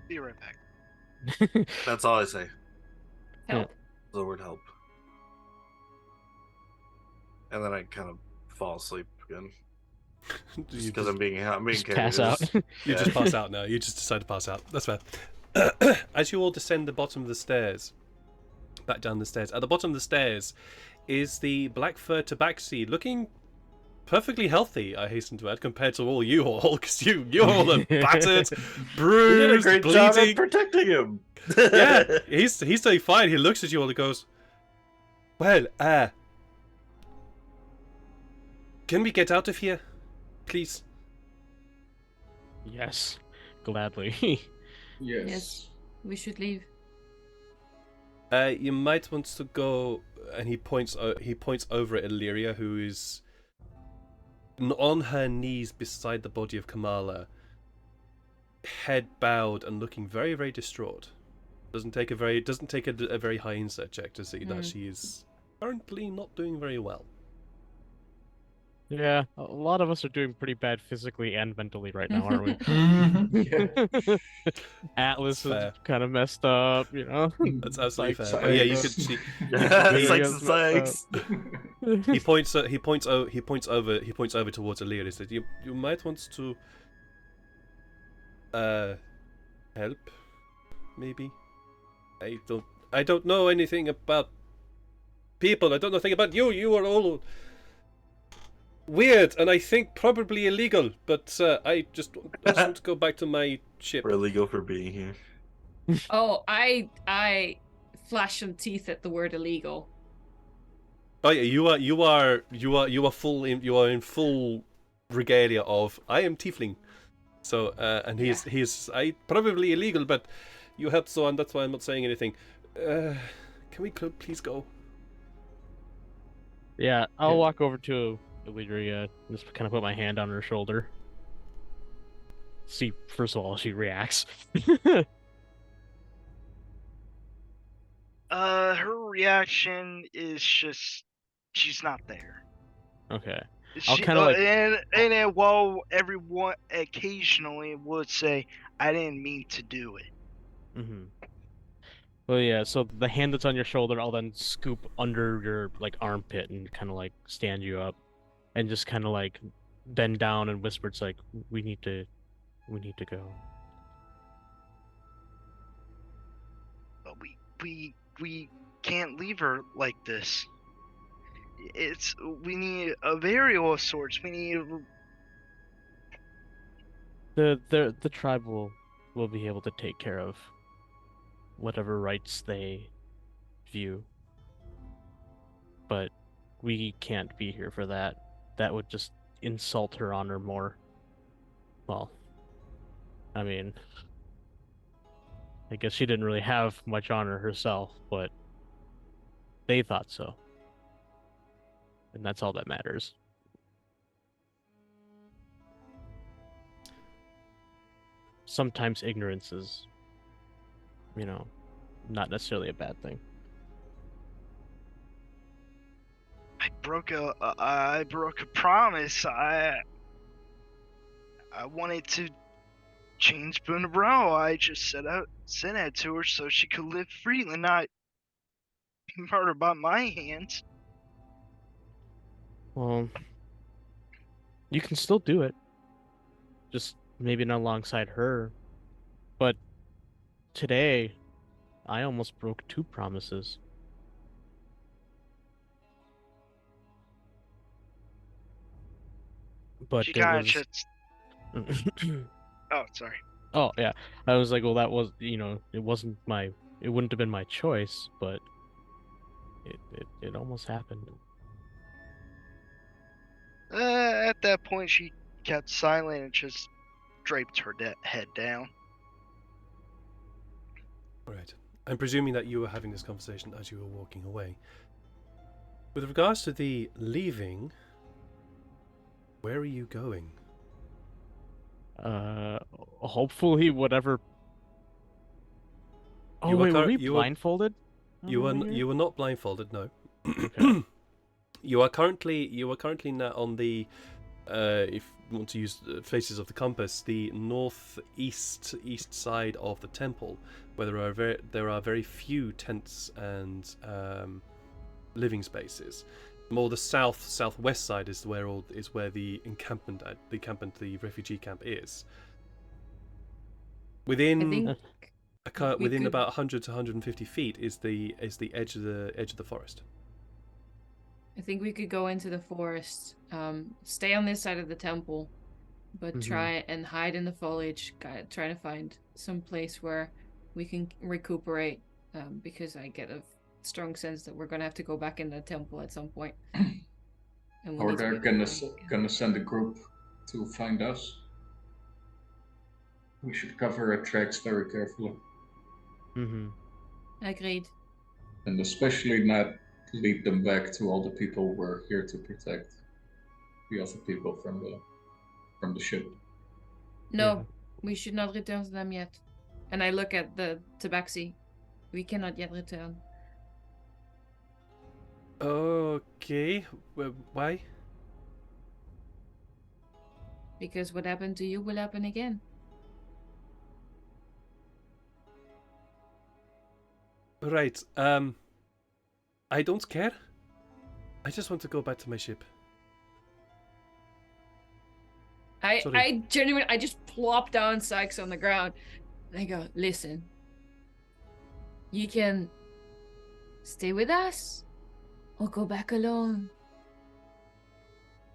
Be right back. That's all I say. Help. The word help. And then I kind of fall asleep again. Just because I'm being Just carried. pass out. You just pass out now. You just decide to pass out. That's fair. As you all descend the bottom of the stairs, back down the stairs, at the bottom of the stairs is the black fur tabaxi, looking perfectly healthy, I hasten to add, compared to all you all, because you're all battered, bruised, You did a great job at bleeding. protecting him. Yeah, he's doing fine. He looks at you all and goes, "Well, can we get out of here, please?" Yes, gladly. Yes. We should leave. You might want to go, and he points over at Illyria, who is on her knees beside the body of Kamala, head bowed and looking very, very distraught. Doesn't take a very high insight check to see that she is currently not doing very well. Yeah, a lot of us are doing pretty bad physically and mentally right now, aren't we? Mhm. Atlas is Fair. kind of messed up, you know? That's absolutely Like, fair. But yeah, you could see. Sykes and Yeah. Sykes. He points over towards Illyria. He said, "You might want to help, maybe. I don't know anything about people. I don't know anything about you. You are all weird, and I think probably illegal. But I just want to go back to my ship." We're illegal for being here. Oh, I flash some teeth at the word illegal. Oh yeah, you are in full regalia of I am tiefling. So and he's probably illegal, but you helped, so and that's why I'm not saying anything. Can we please go? Yeah, I'll walk over to Illyria and just kind of put my hand on her shoulder. See, first of all, she reacts. Her reaction is just she's not there. Okay. She, kinda like- and then while everyone occasionally would say, "I didn't mean to do it." Mm-hmm. Well, yeah, so the hand that's on your shoulder, I'll then scoop under your, like, armpit and kind of, like, stand you up. And just kind of, like, bend down and whisper, it's like, we need to go. But we can't leave her like this. We need a burial of sorts. We need The tribe will be able to take care of whatever rights they view. But we can't be here for that. That would just insult her honor more. Well, I mean, I guess she didn't really have much honor herself, but they thought so. And that's all that matters. Sometimes ignorance is, not necessarily a bad thing. I broke a promise. I wanted to change Bunabro. I just sent that to her so she could live freely, not be murdered by my hands. Well, you can still do it. Just maybe not alongside her. But today, I almost broke 2 promises. But She it kind of was... just. Oh, sorry. Oh, yeah. I was like, well, that was, it wouldn't have been my choice, but It almost happened. At that point, she kept silent and just draped her head down. Right. I'm presuming that you were having this conversation as you were walking away. With regards to the leaving, where are you going? Hopefully whatever. Oh You wait, are were we you are- blindfolded? You are Over here? you are not blindfolded, no. Okay. You are currently now on the if you want to use faces of the compass, the northeast east side of the temple, where there are very few tents and living spaces. More the southwest side is where the encampment the refugee camp is. I Within think we within could- about 100 to 150 feet is the edge of the forest. I think we could go into the forest, stay on this side of the temple, but try and hide in the foliage. Try to find some place where we can recuperate, because I get a strong sense that we're gonna have to go back in the temple at some point. And we'll Or need to they're be gonna send a group to find us. We should cover our tracks very carefully, Mm-hmm. Agreed. and especially not lead them back to all the people we're here to protect. The other people from the ship. No, we should not return to them yet. And I look at the tabaxi. We cannot yet return. Okay, why? Because what happened to you will happen again. Right. I don't care. I just want to go back to my ship. Sorry. I genuinely, I just plop down Sykes on the ground. And I go, listen. You can stay with us or go back alone.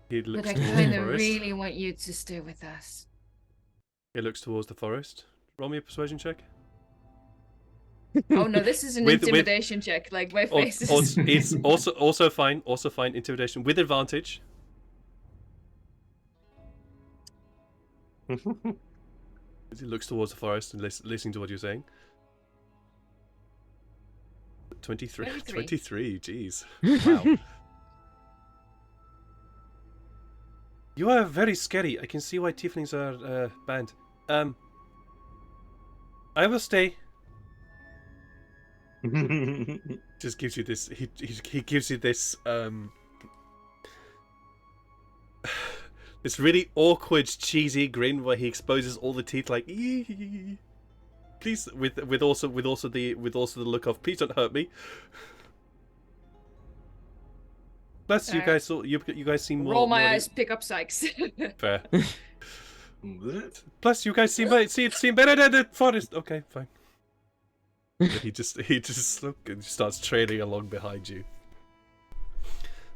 He But looks I towards the kind of forest. really want you to stay with us. He looks towards the forest. Roll me a persuasion check. Oh no, this is an With- intimidation check. Like my face is. It's also fine. Also fine. Intimidation with advantage. He looks towards the forest and listening to what you're saying. 23. 23. Jeez. Wow. You are very scary. I can see why tieflings are banned. I will stay. Just gives you this. He gives you this. This really awkward, cheesy grin where he exposes all the teeth, like. Please, with also the look of please don't hurt me. Plus, you guys seem more. Roll my more eyes, pick up Sykes. Fair. Plus, you guys seem better than the forest. Okay, fine. He just starts trailing along behind you.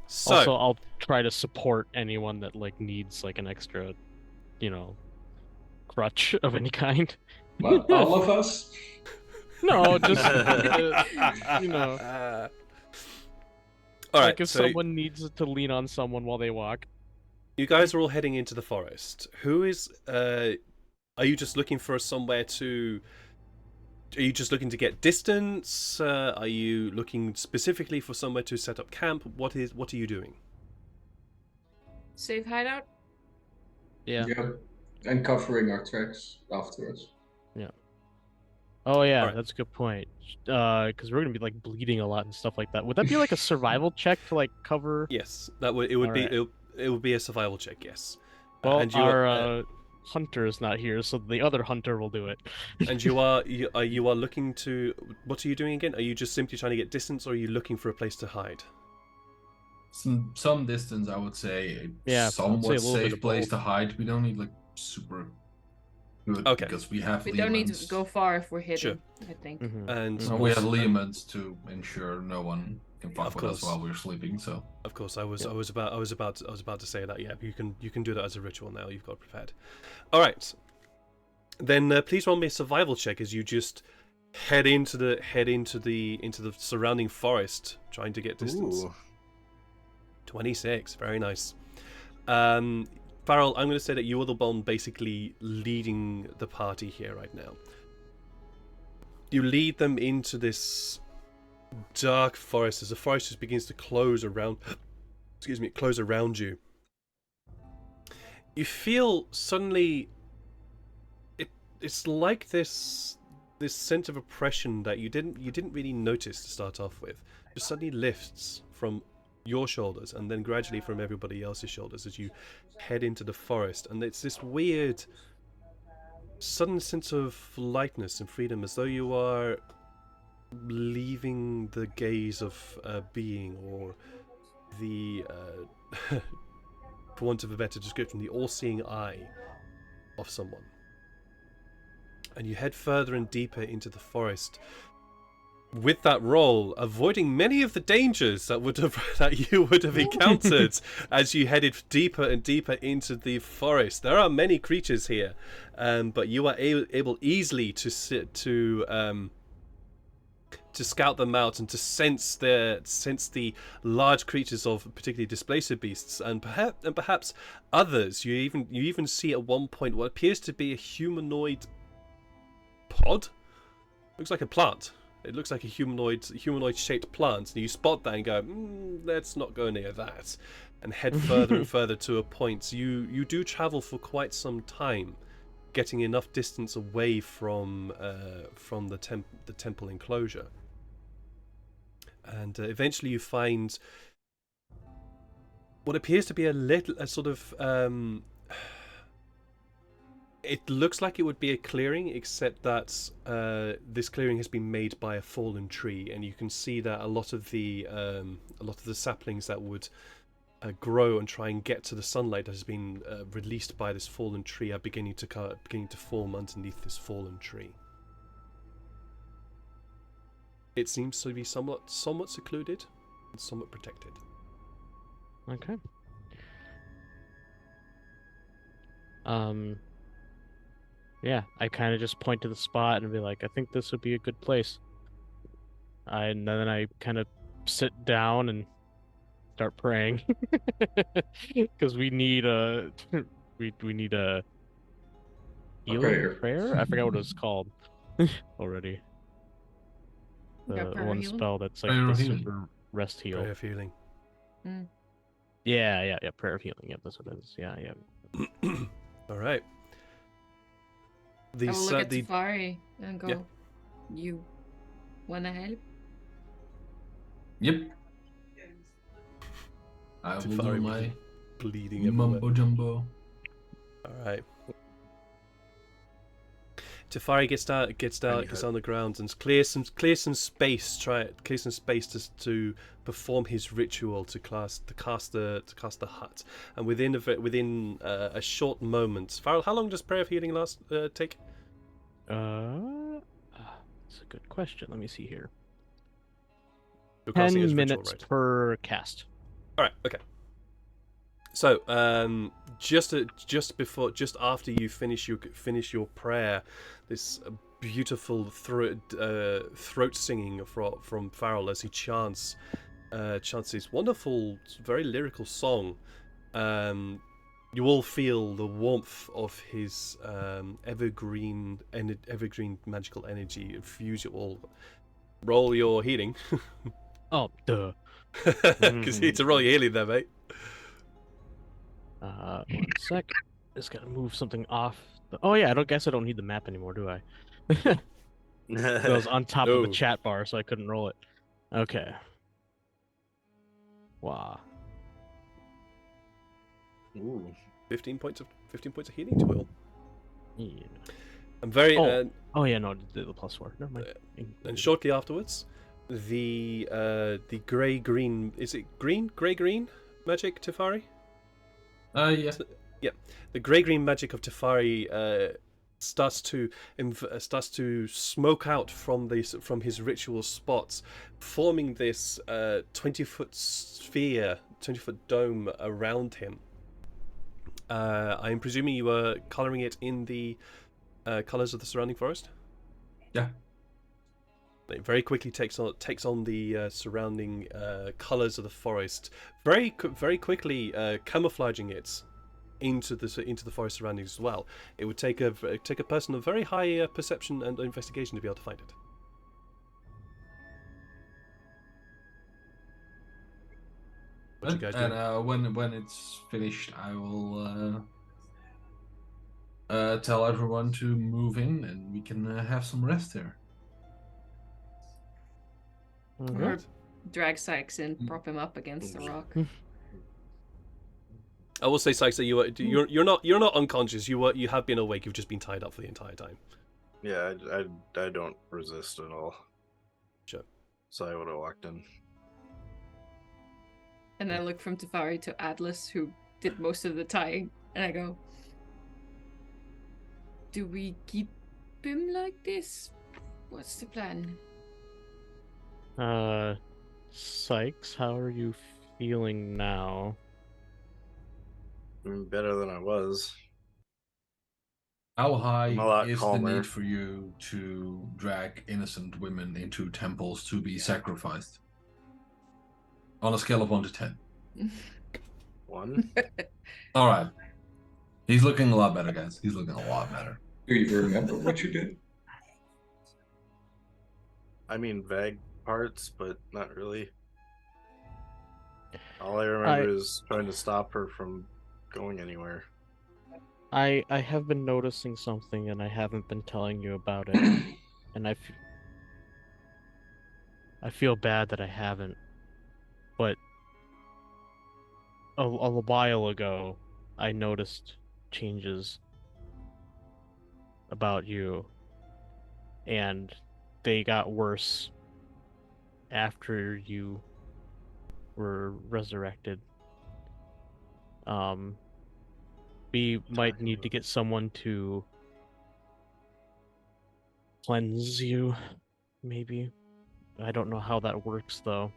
So, Also, I'll try to support anyone that like needs like an extra, crutch of any kind. What, all of us? No, just all right. like if So someone needs to lean on someone while they walk. you guys are all heading into the forest. Who is? Are you just looking for somewhere to? Are you just looking to get distance? Are you looking specifically for somewhere to set up camp? What are you doing? Safe hideout? Yeah. And covering our tracks afterwards. Oh yeah, Alright. that's a good point. Because we're gonna be like bleeding a lot and stuff like that. Would that be like a survival check to like cover? Yes, that would. It would be. Alright. It would be a survival check. Yes. Well, and you our hunter is not here, so the other hunter will do it. and you are looking to. What are you doing again? Are you just simply trying to get distance, or are you looking for a place to hide? Some distance, I would say. Yeah, I'd say a Somewhat little bit safe of place both. to hide. We don't need like super good Okay. because we have We don't need liaments. to go far if we're hidden, Sure. I think. And No, we have also- liaments to ensure no one can fuck Of with us course. while we're sleeping. So Of course, I was about to say that. Yeah, you can do that as a ritual now. You've got prepared. All right. Then please roll me a survival check as you just head into the surrounding forest, trying to get distance. Ooh. 26, very nice. Farrell, I'm going to say that you are the one basically leading the party here right now. You lead them into this dark forest as the forest just begins to close around. Close around you. You feel suddenly, it's like this sense of oppression that you didn't really notice to start off with, just suddenly lifts from your shoulders and then gradually from everybody else's shoulders as you head into the forest, and it's this weird sudden sense of lightness and freedom, as though you are leaving the gaze of a being, or the for want of a better description, the all-seeing eye of someone. And you head further and deeper into the forest, with that roll avoiding many of the dangers that you would have encountered as you headed deeper and deeper into the forest. There are many creatures here, but you are able easily to scout them out and to sense the large creatures of particularly displacer beasts, and perhaps others. You even see at one point what appears to be a humanoid pod. Looks like a plant. It looks like a humanoid-shaped plant. And you spot that and go, let's not go near that, and head further and further to a point. You do travel for quite some time, getting enough distance away from the temple enclosure, and eventually you find what appears to be a sort of it looks like it would be a clearing, except that this clearing has been made by a fallen tree, and you can see that a lot of the saplings that would grow and try and get to the sunlight that has been released by this fallen tree are beginning to form underneath this fallen tree. It seems to be somewhat secluded and somewhat protected. Okay. Yeah, I kind of just point to the spot and be like, I think this would be a good place. And then I kind of sit down and start praying, because we need a healing prayer. I forgot what it was called already. The one healing? spell that's like Prayer the of healing. super rest heal. Prayer of healing. Yeah, prayer of healing. Yep, that's what it is. Yeah. All right. I will look at Safari and go, Yeah. You wanna help? Yep. I will Tafari do my bleeding everywhere. mumbo jumbo. All right. Tafari gets on the ground and clears some space. Clear some space to perform his ritual to cast the hut. And within a short moment, Farrell, how long does prayer of healing take? That's a good question. Let me see here. You're casting 10 his ritual, minutes right? per cast. All right. Okay. So, just after you finish your prayer, this beautiful throat singing from Farrell as he chants his wonderful, very lyrical song. You all feel the warmth of his evergreen magical energy infuse you all. Roll your healing. Oh, duh. Because you need to roll your healing there, mate. 1 sec. Just gotta move something off. Oh yeah, I don't need the map anymore, do I? It was on top of No. the chat bar, so I couldn't roll it. Okay. Wow. Ooh. 15 points of healing to Will. Yeah. I'm very Oh yeah, no, the +4. Never mind. and shortly afterwards, the grey green, is it grey green magic Tefari? Yeah. Yeah, the grey green magic of Tefari starts to smoke out from his ritual spots, forming this 20-foot sphere, 20-foot dome around him. I'm presuming you were colouring it in the colours of the surrounding forest? Yeah. It very quickly takes on the surrounding colors of the forest, very quickly camouflaging it into the forest surroundings as well. It would take a person of very high perception and investigation to be able to find it. What you guys doing? And when it's finished, I will tell everyone to move in, and we can have some rest here. Or drag Sykes in, prop him up against the rock. I will say, Sykes, that you're not unconscious. You have been awake. You've just been tied up for the entire time. Yeah, I don't resist at all. Sure. So I would have walked in. And I look from Tefari to Atlas, who did most of the tying, and I go, do we keep him like this? What's the plan? Sykes, how are you feeling now? Better than I was. How high I'm a lot is the calmer. need for you to drag innocent women into temples to be sacrificed? On a scale of 1 to 10. 1. All right. He's looking a lot better, guys. He's looking a lot better. Do you remember what you did? I mean, vague parts, but not really. All I remember is trying to stop her from going anywhere. I have been noticing something, and I haven't been telling you about it. And I feel bad that I haven't. But a while ago, I noticed changes about you, and they got worse after you were resurrected. We might need to get someone to cleanse you, maybe. I don't know how that works, though.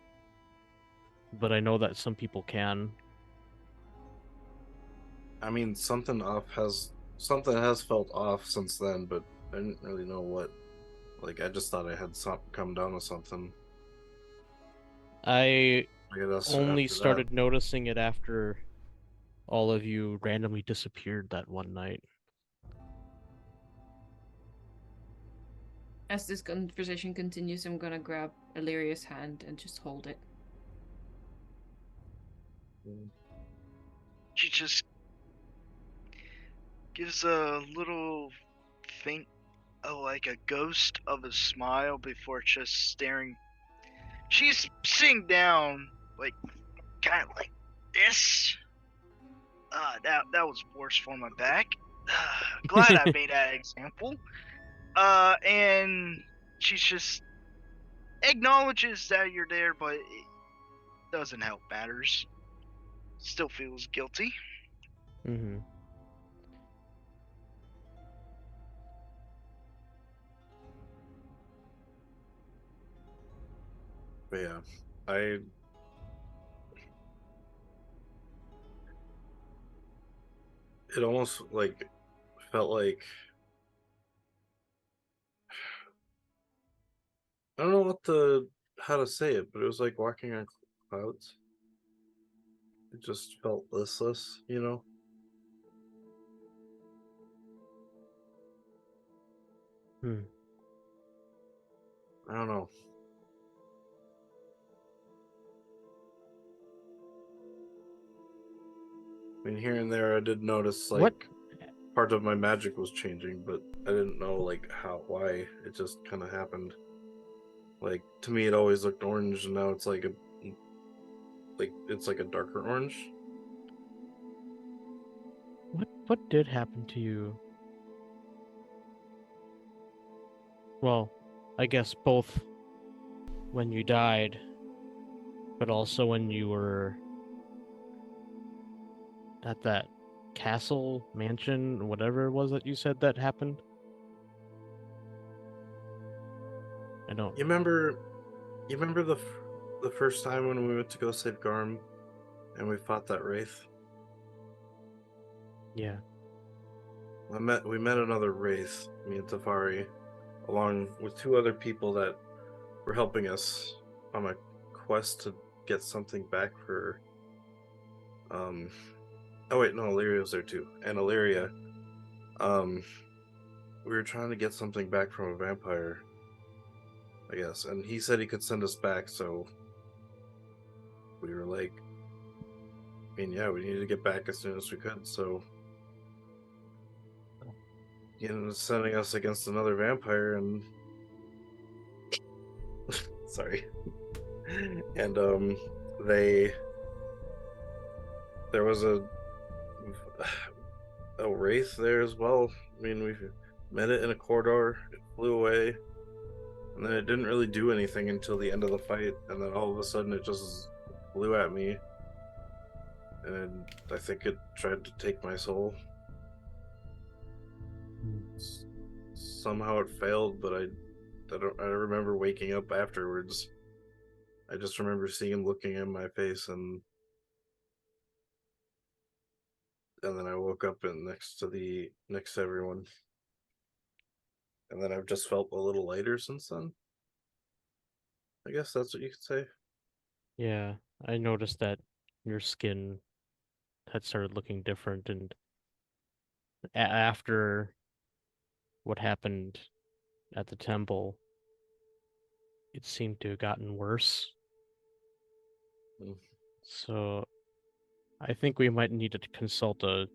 But I know that some people can. I mean, something has felt off since then, but I didn't really know what. Like, I just thought I had come down with something. I guess only after started noticing it after all of you randomly disappeared that one night. As this conversation continues, I'm gonna grab Illyria's hand and just hold it. She just gives a little faint, like a ghost of a smile before just staring. She's sitting down, like, kind of like this. That was worse for my back. Glad I made that example. And she just acknowledges that you're there, but it doesn't help matters. Still feels guilty. Mm-hmm. But yeah, it almost like felt like, I don't know how to say it, but it was like walking on clouds. It just felt listless, you know? I don't know. I mean, here and there I did notice, like, part of my magic was changing, but I didn't know, like, why. It just kind of happened. Like, to me, it always looked orange, and now it's like it's like a darker orange. What did happen to you? Well, I guess both when you died, but also when you were at that castle, mansion, whatever it was that you said that happened. I don't. You remember the first time when we went to go save Garm, and we fought that wraith? Yeah. We met another wraith, me and Tefari, along with 2 other people that were helping us on a quest to get something back for. Oh wait, no, Illyria was there too, and Illyria. We were trying to get something back from a vampire, I guess, and he said he could send us back. So we were like, I mean, yeah, we needed to get back as soon as we could. So he ended up sending us against another vampire, and sorry, and there was a wraith there as well. I mean, we met it in a corridor. It flew away, and then it didn't really do anything until the end of the fight, and then all of a sudden it just flew at me, and I think it tried to take my soul. Somehow it failed, but I remember waking up afterwards. I just remember seeing him looking in my face, and then I woke up next to everyone, and then I've just felt a little lighter since then. I guess that's what you could say. Yeah, I noticed that your skin had started looking different, and after what happened at the temple, it seemed to have gotten worse. Mm. So I think we might need to consult a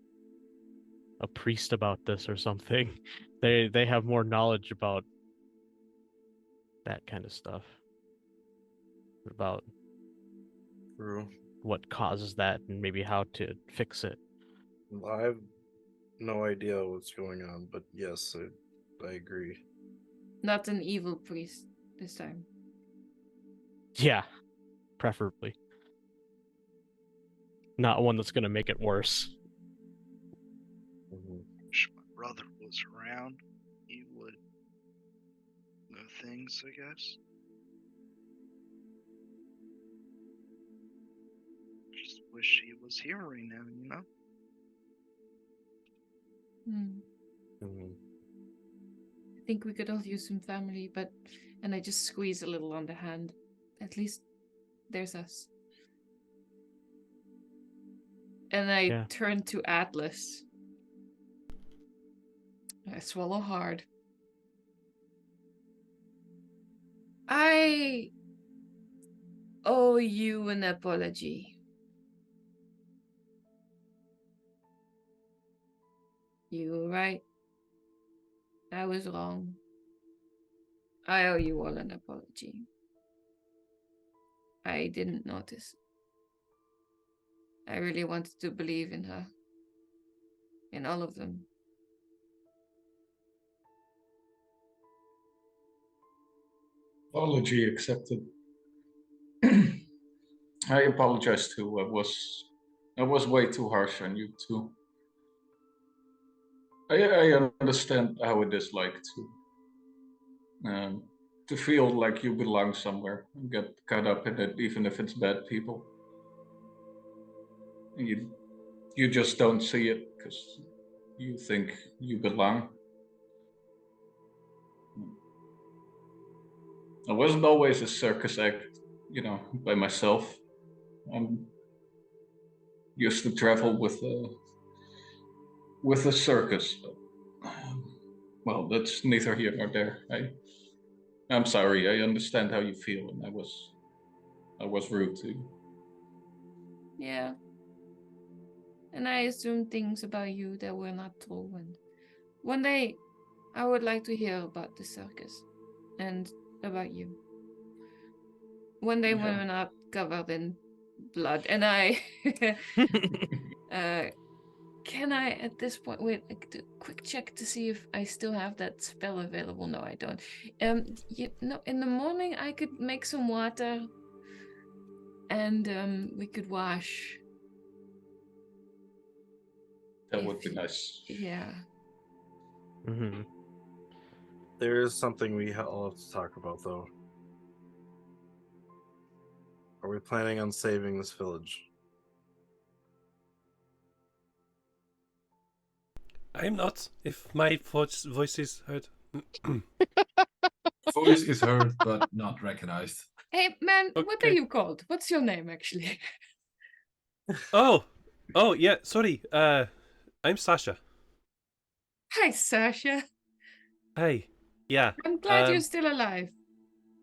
priest about this or something. They have more knowledge about that kind of stuff. About True. what causes that and maybe how to fix it. I have no idea what's going on, but yes, I agree. Not an evil priest this time. Yeah, preferably. Not one that's going to make it worse. Mm-hmm. Wish my brother was around. He would know things, I guess. Just wish he was here right now, you know? Mm-hmm. I think we could all use some family, and I just squeeze a little on the hand. At least there's us. And I turn to Atlas. I swallow hard. I owe you an apology. You were right. I was wrong. I owe you all an apology. I didn't notice. I really wanted to believe in her. In all of them. Apology accepted. I apologize too. I was way too harsh on you too. I understand how it is like to feel like you belong somewhere and get caught up in it, even if it's bad people. You just don't see it because you think you belong. I wasn't always a circus act, by myself. I'm used to travel with a circus, but well, that's neither here nor there. I'm sorry. I understand how you feel, and I was rude to you. Yeah. And I assumed things about you that were not true. And one day, I would like to hear about the circus and about you. One day when we're not covered in blood, and I can I at this point wait a quick check to see if I still have that spell available? No, I don't. In the morning I could make some water, and we could wash. That would be nice. Yeah. Mm-hmm. There is something we all have to talk about, though. Are we planning on saving this village? I'm not, if my voice is heard. Voice is heard but not recognized. Hey, man, what are Okay. you called? What's your name, actually? Oh, yeah. Sorry. I'm Sasha. Hi, Sasha. Hey. Yeah. I'm glad you're still alive.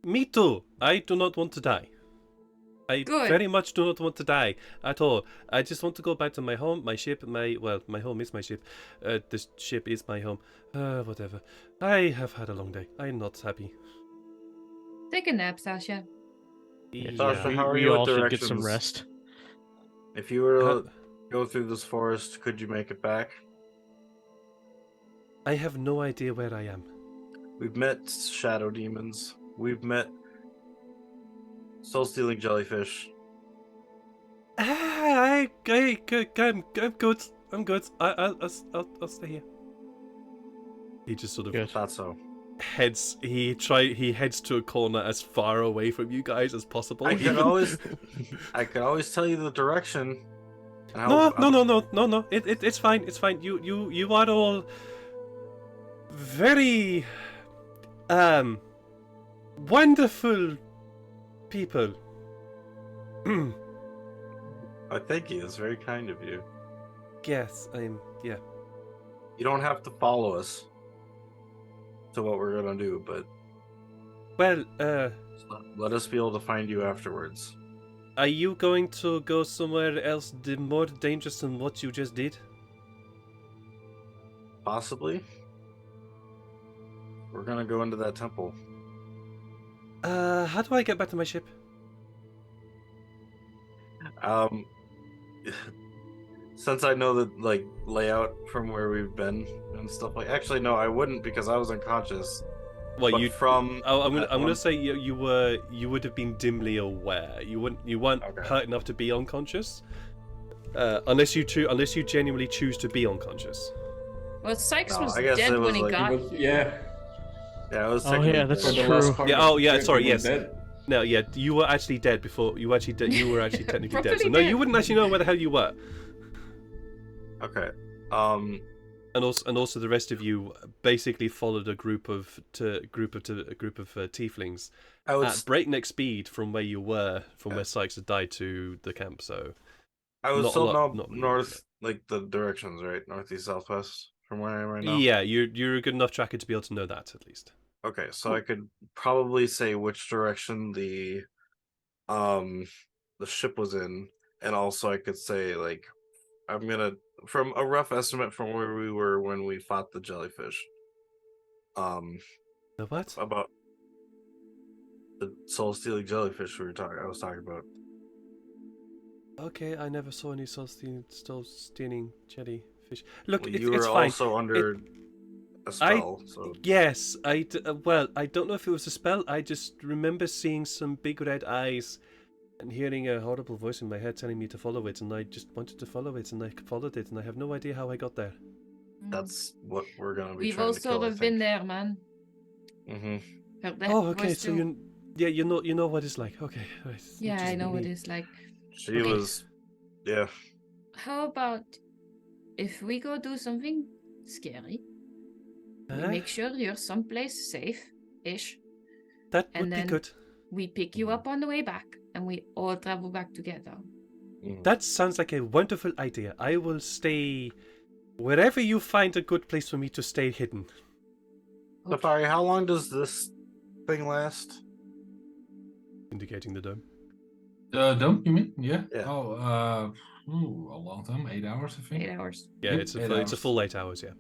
Me too. I do not want to die. I Good. very much do not want to die at all. I just want to go back to my home, my ship, my home is my ship. The ship is my home. Whatever. I have had a long day. I'm not happy. Take a nap, Sasha. Sasha, how are we you all with should get some directions? rest. If you were to go through this forest, could you make it back? I have no idea where I am. We've met shadow demons. We've met soul-stealing jellyfish. I'm good. I'm good. I'll stay here. He just sort of Good. Thought so. heads. He heads to a corner as far away from you guys as possible. I could always tell you the direction. And No. It's fine. It's fine. You are all very wonderful people. I thank you. It's very kind of you. Yes, yeah. You don't have to follow us to what we're gonna do, but Well, let us be able to find you afterwards. are you going to go somewhere else more dangerous than what you just did? Possibly. We're gonna go into that temple. How do I get back to my ship? Since I know the layout from where we've been and stuff actually no, I wouldn't because I was unconscious. Well, But you from I'm that gonna one- say you would have been dimly aware. You weren't Okay. hurt enough to be unconscious. Unless you genuinely choose to be unconscious. Well, Sykes No, was I guess dead it was when he like- got But yeah, Yeah, I was Oh, technically yeah, that's for dead. the last true. part Yeah, of oh, yeah, the trip, sorry, you were yes. dead. No, yeah, you were actually dead before. You were actually technically dead. So Properly no, dead. you wouldn't actually know where the hell you were. Okay. And also the rest of you basically followed a group of tieflings I would at breakneck speed from where you were, from where Sykes had died to the camp. So I would not a still lot- know not really north, like the directions, right? Northeast, southwest, from where I am right now. yeah, you're a good enough tracker to be able to know that at least. Okay, so I could probably say which direction the ship was in, and also I could say I'm gonna from a rough estimate from where we were when we fought the jellyfish. The what? About the soul-stealing jellyfish I was talking about. Okay, I never saw any soul-stealing jellyfish. Look, Well, it's you were fine. also under a spell, so Yes, well, I don't know if it was a spell. I just remember seeing some big red eyes and hearing a horrible voice in my head telling me to follow it, and I just wanted to follow it, and I followed it, and I have no idea how I got there. that's what we're gonna be We've trying all to kill. sort of been there, man. Mm-hmm. Heard that Oh, okay, voice so too. you know what it's like. Okay, right. Yeah, I know what it it's like. She Okay. was, yeah. How about if we go do something scary? We Huh? make sure you're someplace safe-ish. That and would be then- good. We pick you up on the way back, and we all travel back together. Mhm. That sounds like a wonderful idea. I will stay wherever you find a good place for me to stay hidden. Safari, how long does this thing last? Indicating the dome. Dome, you mean? Yeah. Yeah. Oh, a long time, 8 hours, I think. 8 hours. Yeah, Yep, it's 8 a hours. full 8 hours. Yeah.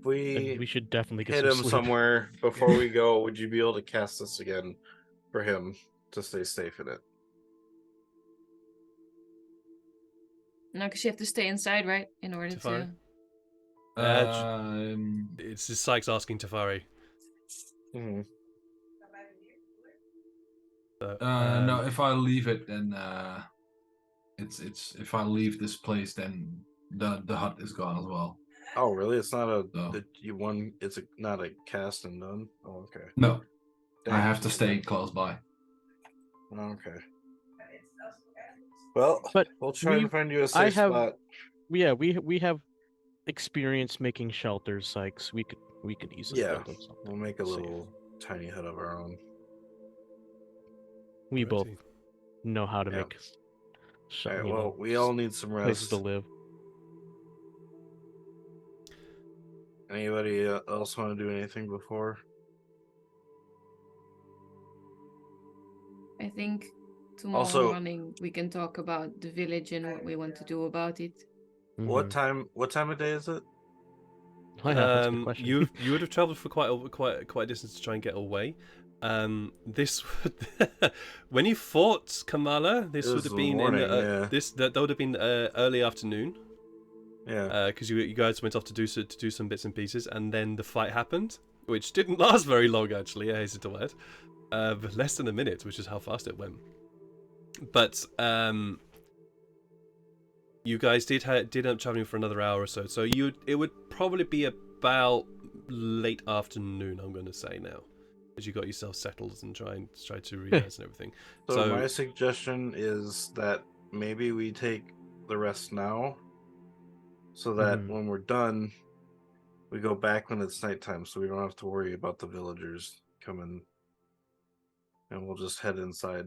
If we And we should definitely get hit some him sleep. somewhere before we go, would you be able to cast this again for him to stay safe in it? No, because you have to stay inside, right? In order Tafari? to. It's just Sykes asking Tafari. Mm-hmm. So, No, if I leave it, then it's if I leave this place, then the hut is gone as well. Oh, really? It's not a No. not a cast and done. Oh, okay. No, I Dang. have to stay close by. Okay. Well, But we'll try we- and find you a I safe have- spot. Yeah, we have experience making shelters, Sykes. We could easily Yeah, build them something. We'll make a safe. little tiny hut of our own. We both Righty. know how to Yeah. make Alright, well, we all need some places rest. to live. Anybody else want to do anything before? I think tomorrow Also- morning we can talk about the village and what we want to do about it. What time of day is it? Oh, yeah, that's a good question. You would have travelled for quite a distance to try and get away. This when you fought Kamala, this It would was have the been morning, in yeah. that would have been early afternoon. Yeah. Because you guys went off to do some bits and pieces, and then the fight happened, which didn't last very long actually. I hasten to add, but less than a minute, which is how fast it went. But you guys did end up traveling for another hour or so. So it would probably be about late afternoon. I'm going to say now, as you got yourself settled and tried to realize and everything. So my suggestion is that maybe we take the rest now, so that when we're done, we go back when it's nighttime, so we don't have to worry about the villagers coming, and we'll just head inside.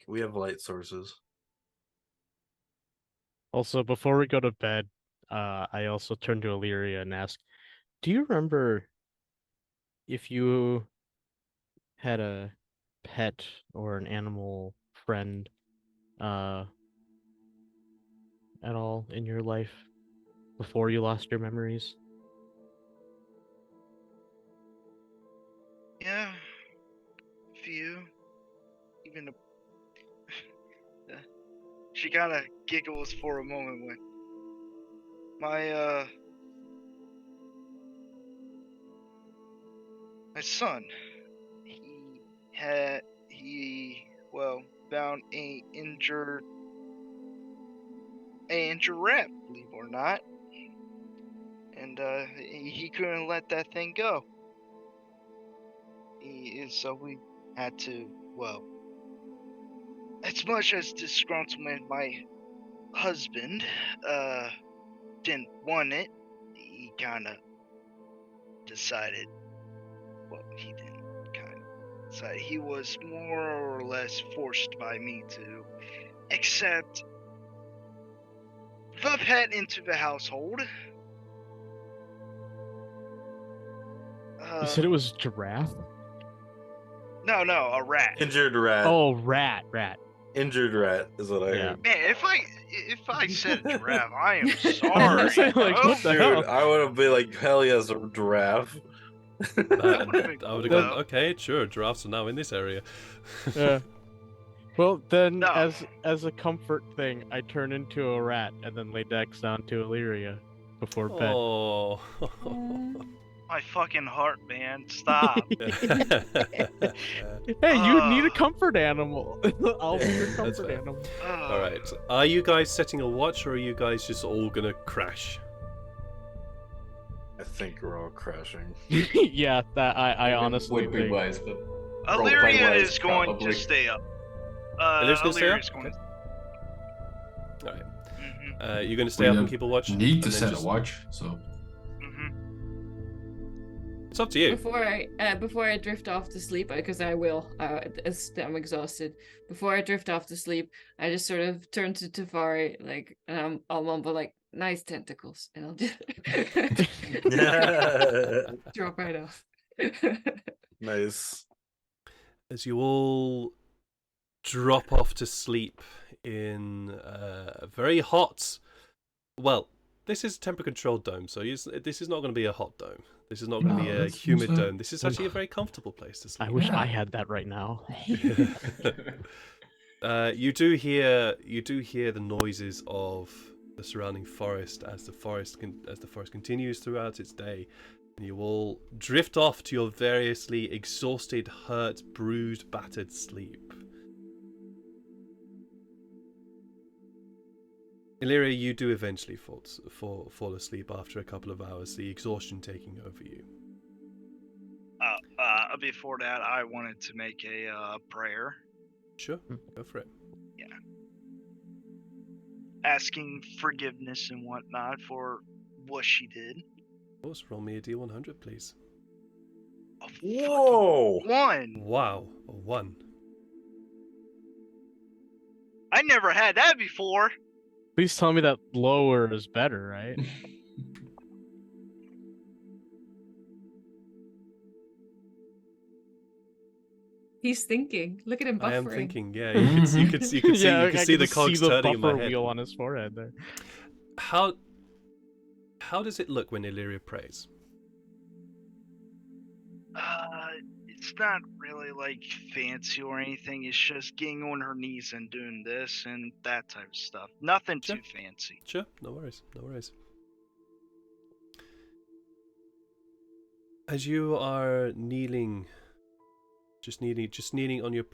We have light sources. Also, before we go to bed, I also turn to Illyria and ask, do you remember if you had a pet or an animal friend at all in your life before you lost your memories? Yeah, few. Even a... She kind of giggles for a moment when my son, he found a injured rat, believe it or not, and he couldn't let that thing go. So we had to, as much as disgruntlement my husband didn't want it, he kind of decided, he didn't kind of decide, he was more or less forced by me to accept the pet into the household. You said it was giraffe? No, a rat. Injured rat. Oh, rat. Injured rat is what I Yeah. heard. Man, if I said giraffe, I am I was sorry. gonna say, like, what the Dude, hell? I would have been like, hell yes, a giraffe. That would've been I would have cool, gone, though. okay, sure, giraffes are now in this area. Yeah. Well, then, No. as a comfort thing, I turn into a rat and then lay decks down to Illyria before bed. Oh. My fucking heart, man. Stop. Hey, you need a comfort animal. I'll be your That's comfort fair. animal. Alright, are you guys setting a watch, or are you guys just all gonna crash? I think we're all crashing. Yeah, that I honestly would be think. wise, but Illyria roleplay-wise, is going probably. to stay up. Illyria's gonna stay up? Illyria's going Alright. Mhm. You're gonna stay We up don't and keep a watch? Need to and then set just- a watch, so Mhm. It's up to you. Before I drift off to sleep, because I will, as I'm exhausted. Before I drift off to sleep, I just sort of turn to Tafari, like, and I'll mumble like, "Nice tentacles," and I'll just drop right off. Nice. As you all drop off to sleep in a very hot... Well, this is a temperature-controlled dome, so this is not going to be a hot dome. This is not going to No, be a that seems humid like- dome. This is actually a very comfortable place to sleep. I wish Yeah. I had that right now. You do hear the noises of the surrounding forest as the forest continues throughout its day, and you all drift off to your variously exhausted, hurt, bruised, battered sleep. Illyria, you do eventually fall asleep after a couple of hours, the exhaustion taking over you. Before that, I wanted to make a prayer, Sure, go for it. asking forgiveness and whatnot for what she did. Of course, roll me a D100, please. Oh Whoa! 1. Wow, a 1. I never had that before. Please tell me that lower is better, right? He's thinking. Look at him buffering. I am thinking, yeah. You could see the cogs turning in my head. Wheel on his forehead there. How does it look when Illyria prays? It's not really like fancy or anything. It's just getting on her knees and doing this and that type of stuff. Nothing Sure. too fancy. Sure, no worries, no worries. As you are kneeling, just kneeling on your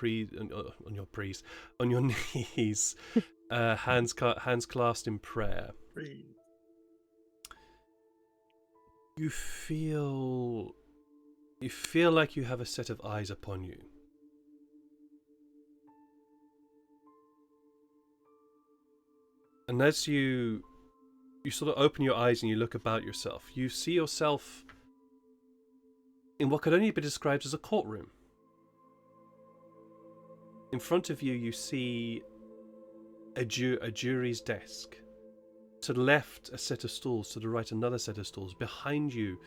on your knees, hands clasped in prayer. You feel like you have a set of eyes upon you. And as you sort of open your eyes and you look about yourself, you see yourself in what could only be described as a courtroom. In front of you, you see a jury's desk. To the left, a set of stools. To the right, another set of stools. Behind you,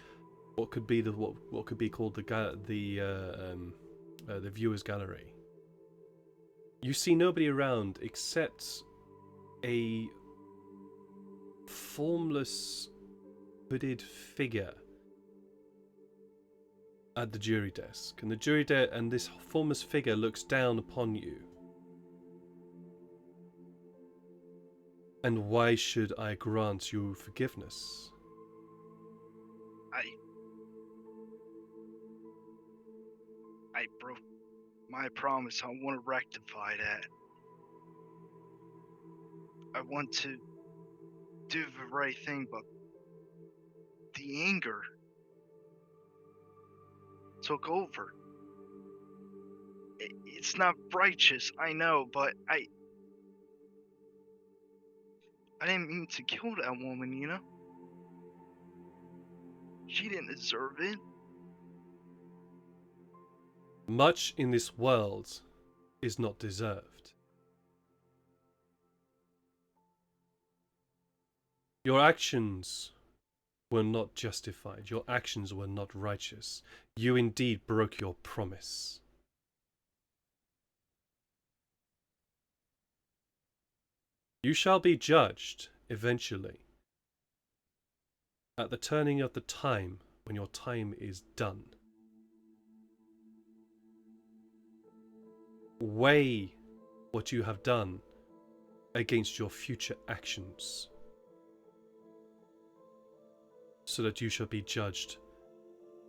what could be what could be called the viewers' gallery. You see nobody around except a formless, hooded figure at the jury desk, and and this formless figure looks down upon you. And why should I grant you forgiveness? I broke my promise. I want to rectify that. I want to do the right thing, but the anger took over. It's not righteous, I know, but I didn't mean to kill that woman, you know? She didn't deserve it. Much in this world is not deserved. Your actions were not justified. Your actions were not righteous. You indeed broke your promise. You shall be judged eventually at the turning of the time when your time is done. Weigh what you have done against your future actions, so that you shall be judged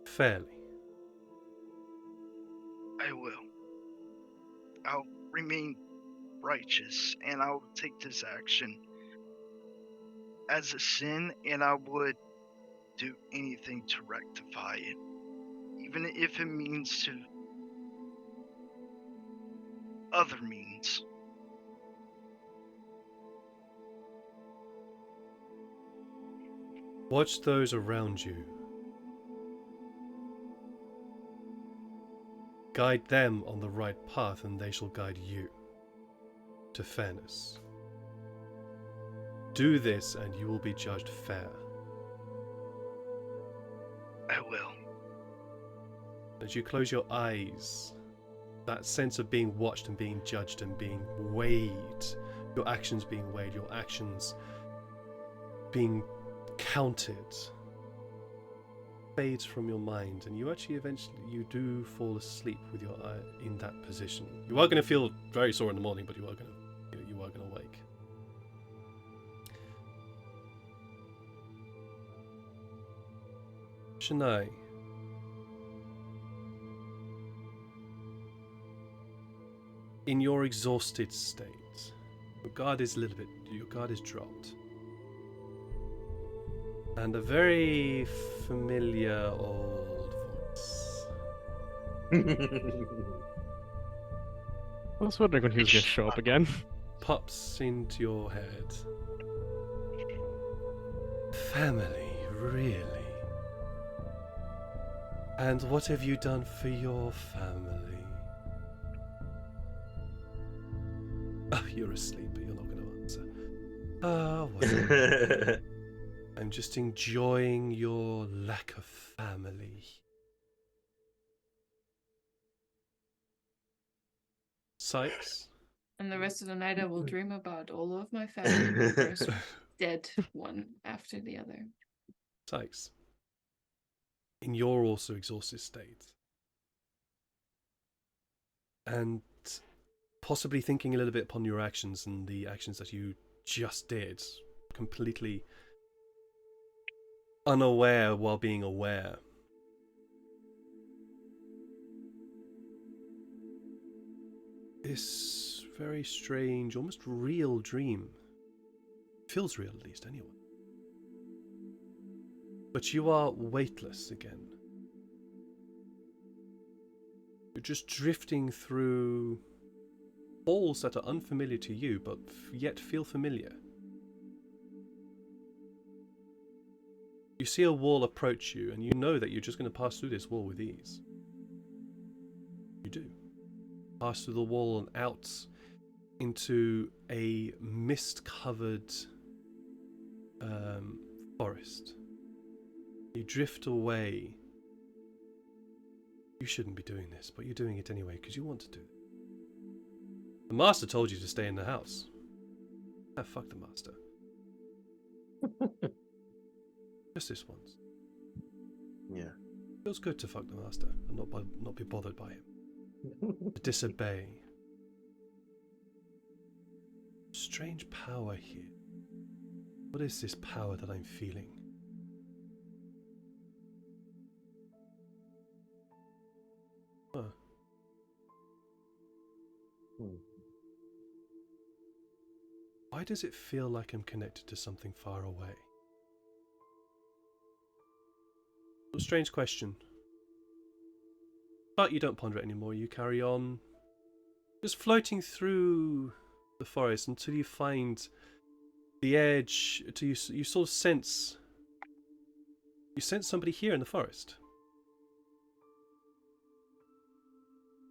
fairly. I will. I'll remain righteous, and I'll take this action as a sin, and I would do anything to rectify it, even if it means to other means. Watch those around you. Guide them on the right path, and they shall guide you to fairness. Do this, and you will be judged fair. I will. As you close your eyes, that sense of being watched and being judged and being weighed, your actions being weighed, your actions being counted, fades from your mind, and you actually eventually do fall asleep with your eye in that position. You are going to feel very sore in the morning, but you are going to wake. Shania, in your exhausted state, your guard is dropped. And a very familiar old voice. I was wondering when he was going to show up again. Pops into your head. Family, really? And what have you done for your family? Oh, you're asleep, but you're not going to answer. Ah, well. I'm just enjoying your lack of family. Sykes? And the rest of the night I will dream about all of my family members dead one after the other. Sykes? In your also exhausted state, and possibly thinking a little bit upon your actions and the actions that you just did, completely unaware while being aware. This very strange, almost real dream. Feels real, at least, anyway. But you are weightless again. You're just drifting through halls that are unfamiliar to you, but yet feel familiar. You see a wall approach you, and you know that you're just going to pass through this wall with ease. You do. Pass through the wall and out into a mist-covered forest. You drift away. You shouldn't be doing this, but you're doing it anyway because you want to do it. The master told you to stay in the house. Ah, fuck the master. Just this once. Yeah. Feels good to fuck the master and not be bothered by him. To disobey. Strange power here. What is this power that I'm feeling? Huh. Why does it feel like I'm connected to something far away? A strange question. But you don't ponder it anymore, you carry on. Just floating through the forest until you find the edge, until you sort of sense... You sense somebody here in the forest.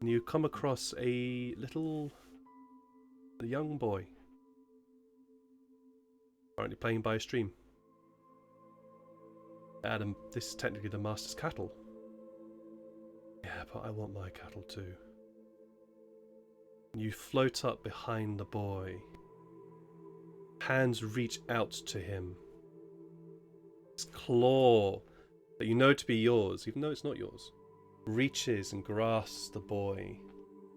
And you come across a young boy. Currently playing by a stream. Adam, this is technically the master's cattle. Yeah, but I want my cattle too. You float up behind the boy. Hands reach out to him. His claw, that you know to be yours, even though it's not yours, reaches and grasps the boy.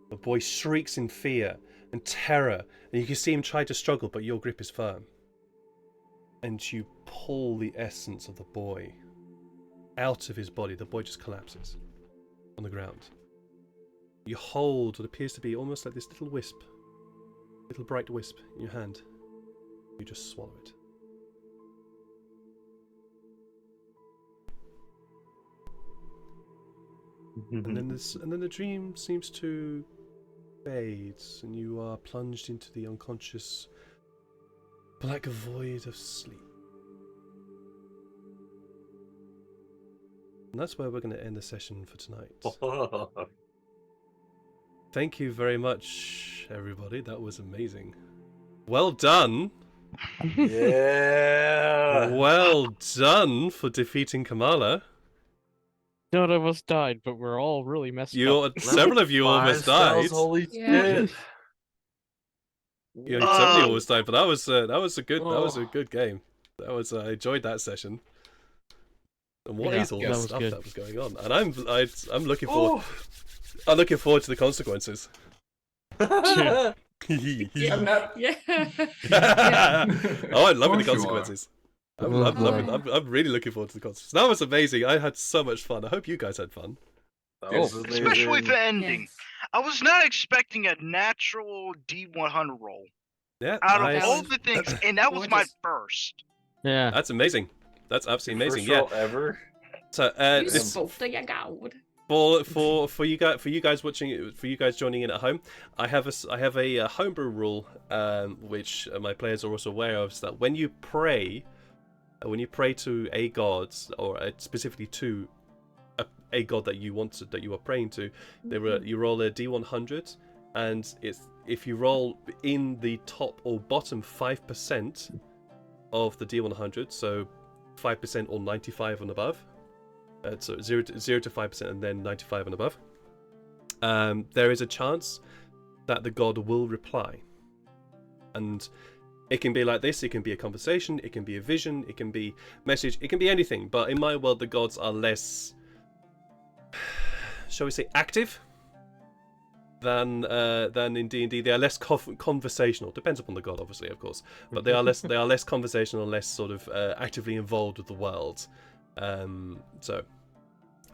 The boy shrieks in fear and terror, and you can see him try to struggle, but your grip is firm. And you pull the essence of the boy out of his body. The boy just collapses on the ground. You hold what appears to be almost like this little wisp, little bright wisp in your hand. You just swallow it. And then the dream seems to fade, and you are plunged into the unconscious black void of sleep. And that's where we're going to end the session for tonight. Thank you very much, everybody. That was amazing. Well done. Yeah. Well done for defeating Kamala. None of us died, but we're all really messed up. Several of you almost died. Holy Yeah. shit. Yeah, several almost died, but that was a good game. I enjoyed that session. And what is all that the was stuff good. that was going on? And I'm looking forward. I'm looking forward to the consequences. I'm not. Yeah. Oh, I'm loving the Of course you are. consequences. I'm really looking forward to the consequences. That was amazing. I had so much fun. I hope you guys had fun. That was Especially amazing. the ending. Yes. I was not expecting a natural D100 roll Yeah, out of nice. all the things, and that was my Gorgeous. first. Yeah. That's amazing. That's absolutely amazing. First Yeah. roll ever. So You this spoke to your god. for you guys watching it, for you guys joining in at home, I have a homebrew rule, which my players are also aware of, is that when you pray to a god, or specifically to a god that you are praying to, you roll a d100, and if you roll in the top or bottom 5% of the d100, so 5% or 95 and above, so 0 to 5% and then 95 and above, there is a chance that the god will reply. And it can be like this, it can be a conversation, it can be a vision, it can be message, it can be anything. But in my world, the gods are less, shall we say, active than in D&D. They are less conversational. Depends upon the god, obviously, of course. But they are less conversational, less sort of actively involved with the world. So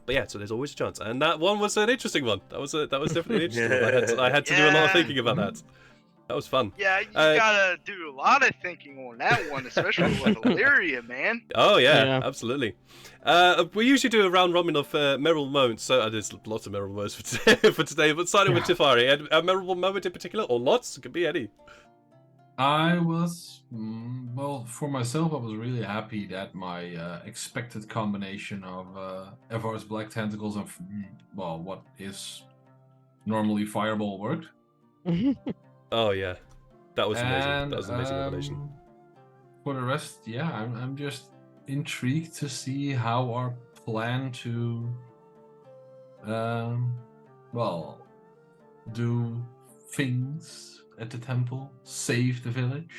there's always a chance. And that one was an interesting one. That was definitely an interesting one. I had to do a lot of thinking about that. That was fun. Yeah, you gotta do a lot of thinking on that one, especially with Illyria, man. Oh yeah, absolutely. We usually do a round robin of memorable moments, so there's lots of memorable moments for today. But starting with Tefari, a memorable moment in particular, or lots? It could be any. I was, well, for myself, I was really happy that my expected combination of Evar's Black Tentacles and, well, what is normally Fireball worked. Oh yeah, that was amazing. That was an amazing combination. For the rest, I'm just intrigued to see how our plan to, do things at the temple, save the village,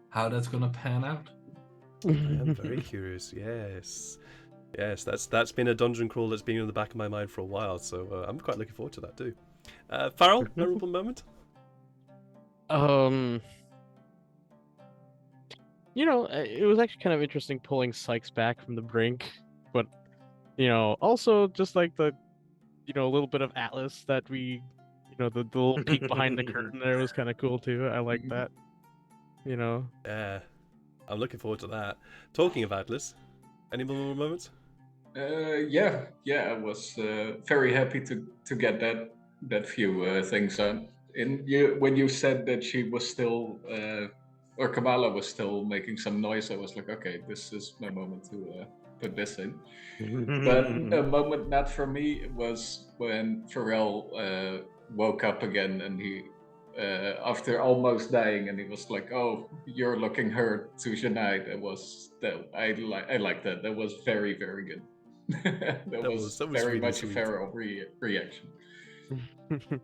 how that's gonna pan out. I am very curious. Yes, that's been a dungeon crawl that's been in the back of my mind for a while, so I'm quite looking forward to that too. Farrell, memorable moment. It was actually kind of interesting pulling Sykes back from the brink, but also just like the little bit of Atlas that we the little peek behind the curtain there was kind of cool too. I like that. Yeah, I'm looking forward to that. Talking of Atlas, any more moments? Yeah, I was very happy to get that few things on. When you said that she was still, or Kamala was still making some noise, I was like, okay, this is my moment to put this in. But a moment not for me was when Pharrell woke up again, and he, after almost dying, and he was like, "Oh, you're looking hurt," to Janai. I like that. That was very, very good. that was very really much sweet. a Pharrell reaction.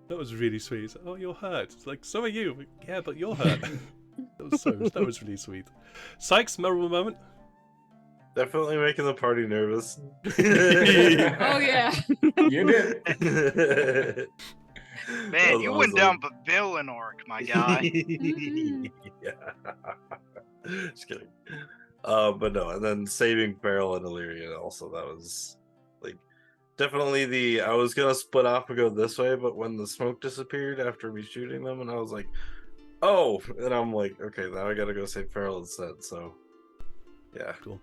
That was really sweet. Oh, you're hurt. It's like, so are you. Yeah, but you're hurt. that was really sweet. Sykes, memorable moment. Definitely making the party nervous. Oh yeah. You did. Man, you went down the villain arc, my guy. Yeah. Just kidding. But no, and then saving Beryl and Illyria also, that was like definitely I was gonna split off and go this way, but when the smoke disappeared after me shooting them, and I was like, oh, and I'm like, okay, now I gotta go save Beryl instead. So yeah. Cool.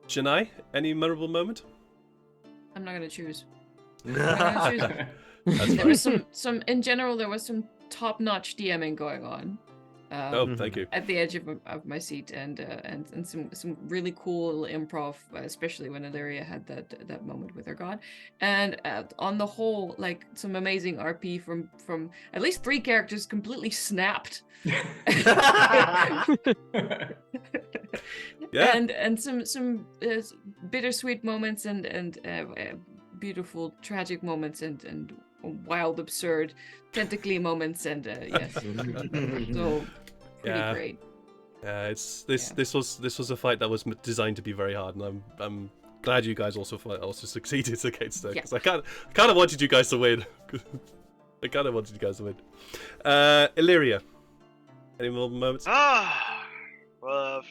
Janai, any memorable moment? I'm not gonna choose. That's There was some in general. There was some top-notch DMing going on. Thank you. At the edge of my seat, and some really cool improv, especially when Illyria had that moment with her god. And on the whole, like some amazing RP from at least 3 characters completely snapped. Yeah. And some bittersweet moments and beautiful tragic moments and wild absurd tentacly moments and yes, so pretty great. Yeah, this was a fight that was designed to be very hard, and I'm glad you guys also succeeded against it, because I kind of wanted you guys to win. Illyria, any more moments?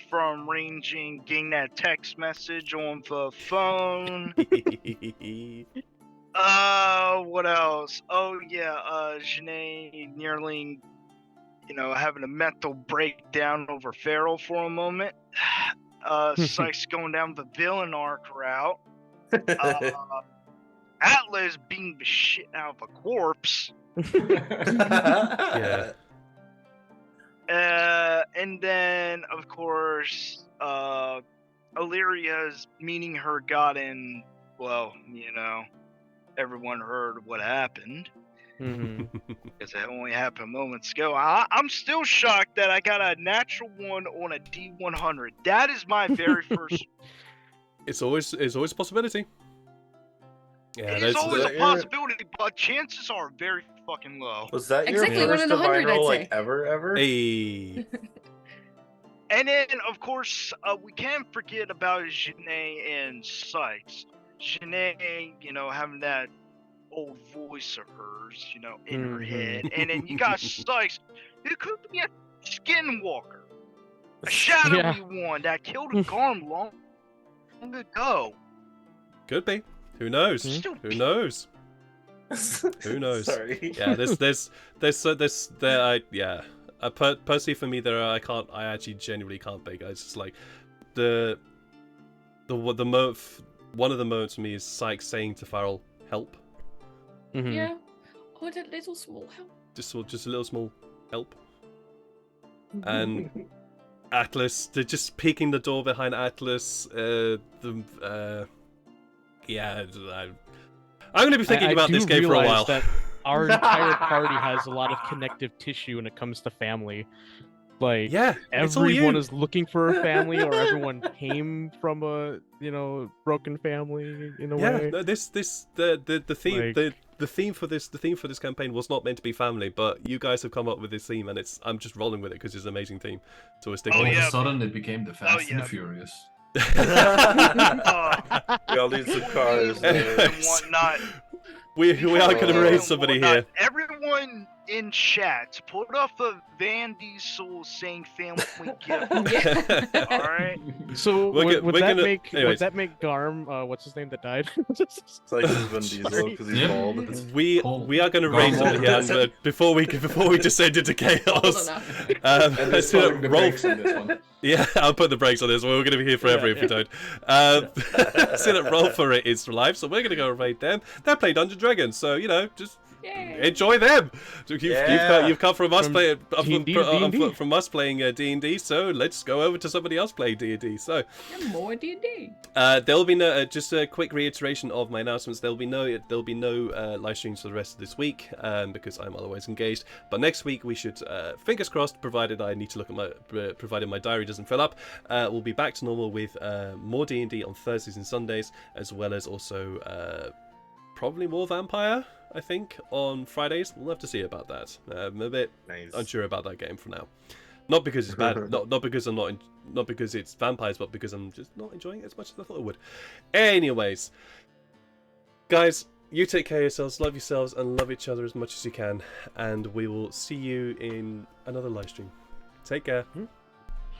From ranging, getting that text message on the phone. What else? Oh yeah, Janae nearly, having a mental breakdown over Farrell for a moment. Sykes going down the villain arc route. Atlas being the shit out of a corpse. Yeah. And then of course, Illyria's meeting her god in well, everyone heard what happened. Mm-hmm. Because it only happened moments ago. I'm still shocked that I got a natural 1 on a D100. That is my very first. It's always a possibility. Yeah, It is always a your- possibility, but chances are very fucking low. Was that Exactly, your one first in 100, divine roll, I'd like say. ever? Hey. And then, of course, we can't forget about Janae and Sykes. Janae, having that old voice of hers, in her head. And then you got Sykes, who could be a skinwalker. A shadowy one that killed a Garm long ago. Could be. Who knows? Still Who knows? Who knows? Sorry. Yeah, personally for me, I actually genuinely can't think. It's just like one of the moments for me is Sykes saying to Farrell, "Help." Mm-hmm. Yeah. Oh, that little small help. Just a little small help. And Atlas, they're just peeking the door behind Atlas. I'm going to be thinking about do this game for a realize while. That our entire party has a lot of connective tissue when it comes to family. Like, Yeah, it's all everyone you. is looking for a family, or everyone came from a broken family in a way. No, the theme Like- the theme for this campaign was not meant to be family, but you guys have come up with this theme, and I'm just rolling with it because it's an amazing theme. So we're sticking All with of yeah. a sudden, it became the Fast and yeah. the Furious. We all need some cars. Anyways. And whatnot. We are going to Oh. raise somebody here. Everyone in chat, put up a Van Diesel saying family gift. Yeah. All right. So We're would gonna- that anyways. make Garm what's his name that died? It's like this Vin Diesel because he's Yeah. bald. We are going to raise somebody here, and, before we descend into chaos. Hold And there's putting the brakes on this one. Yeah, I'll put the brakes on this. We're going to be here forever if we don't. So that roll for it is for life. So we're going to go raid them. They're playing Dungeons and Dragons, so just Yay. enjoy them. You've come from us From playing D&D. from us playing D&D. So let's go over to somebody else playing D&D. So Yeah, more D&D. there'll be no just a quick reiteration of my announcements. There'll be no live streams for the rest of this week because I'm otherwise engaged. But next week we should, fingers crossed, provided I need to look at provided my diary doesn't fill up, we'll be back to normal with more D&D on Thursdays and Sundays, as well as also probably more Vampire, I think, on Fridays. We'll have to see about that. I'm a bit Nice. unsure about that game for now. Not because it's bad, not because I'm not because it's vampires, but because I'm just not enjoying it as much as I thought I would. Anyways, guys, you take care of yourselves, love yourselves, and love each other as much as you can. And we will see you in another live stream. Take care.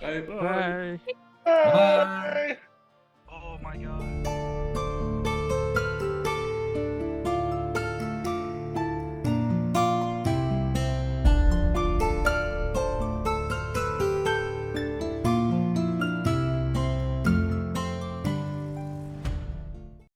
Bye. Bye. Bye. Oh my god.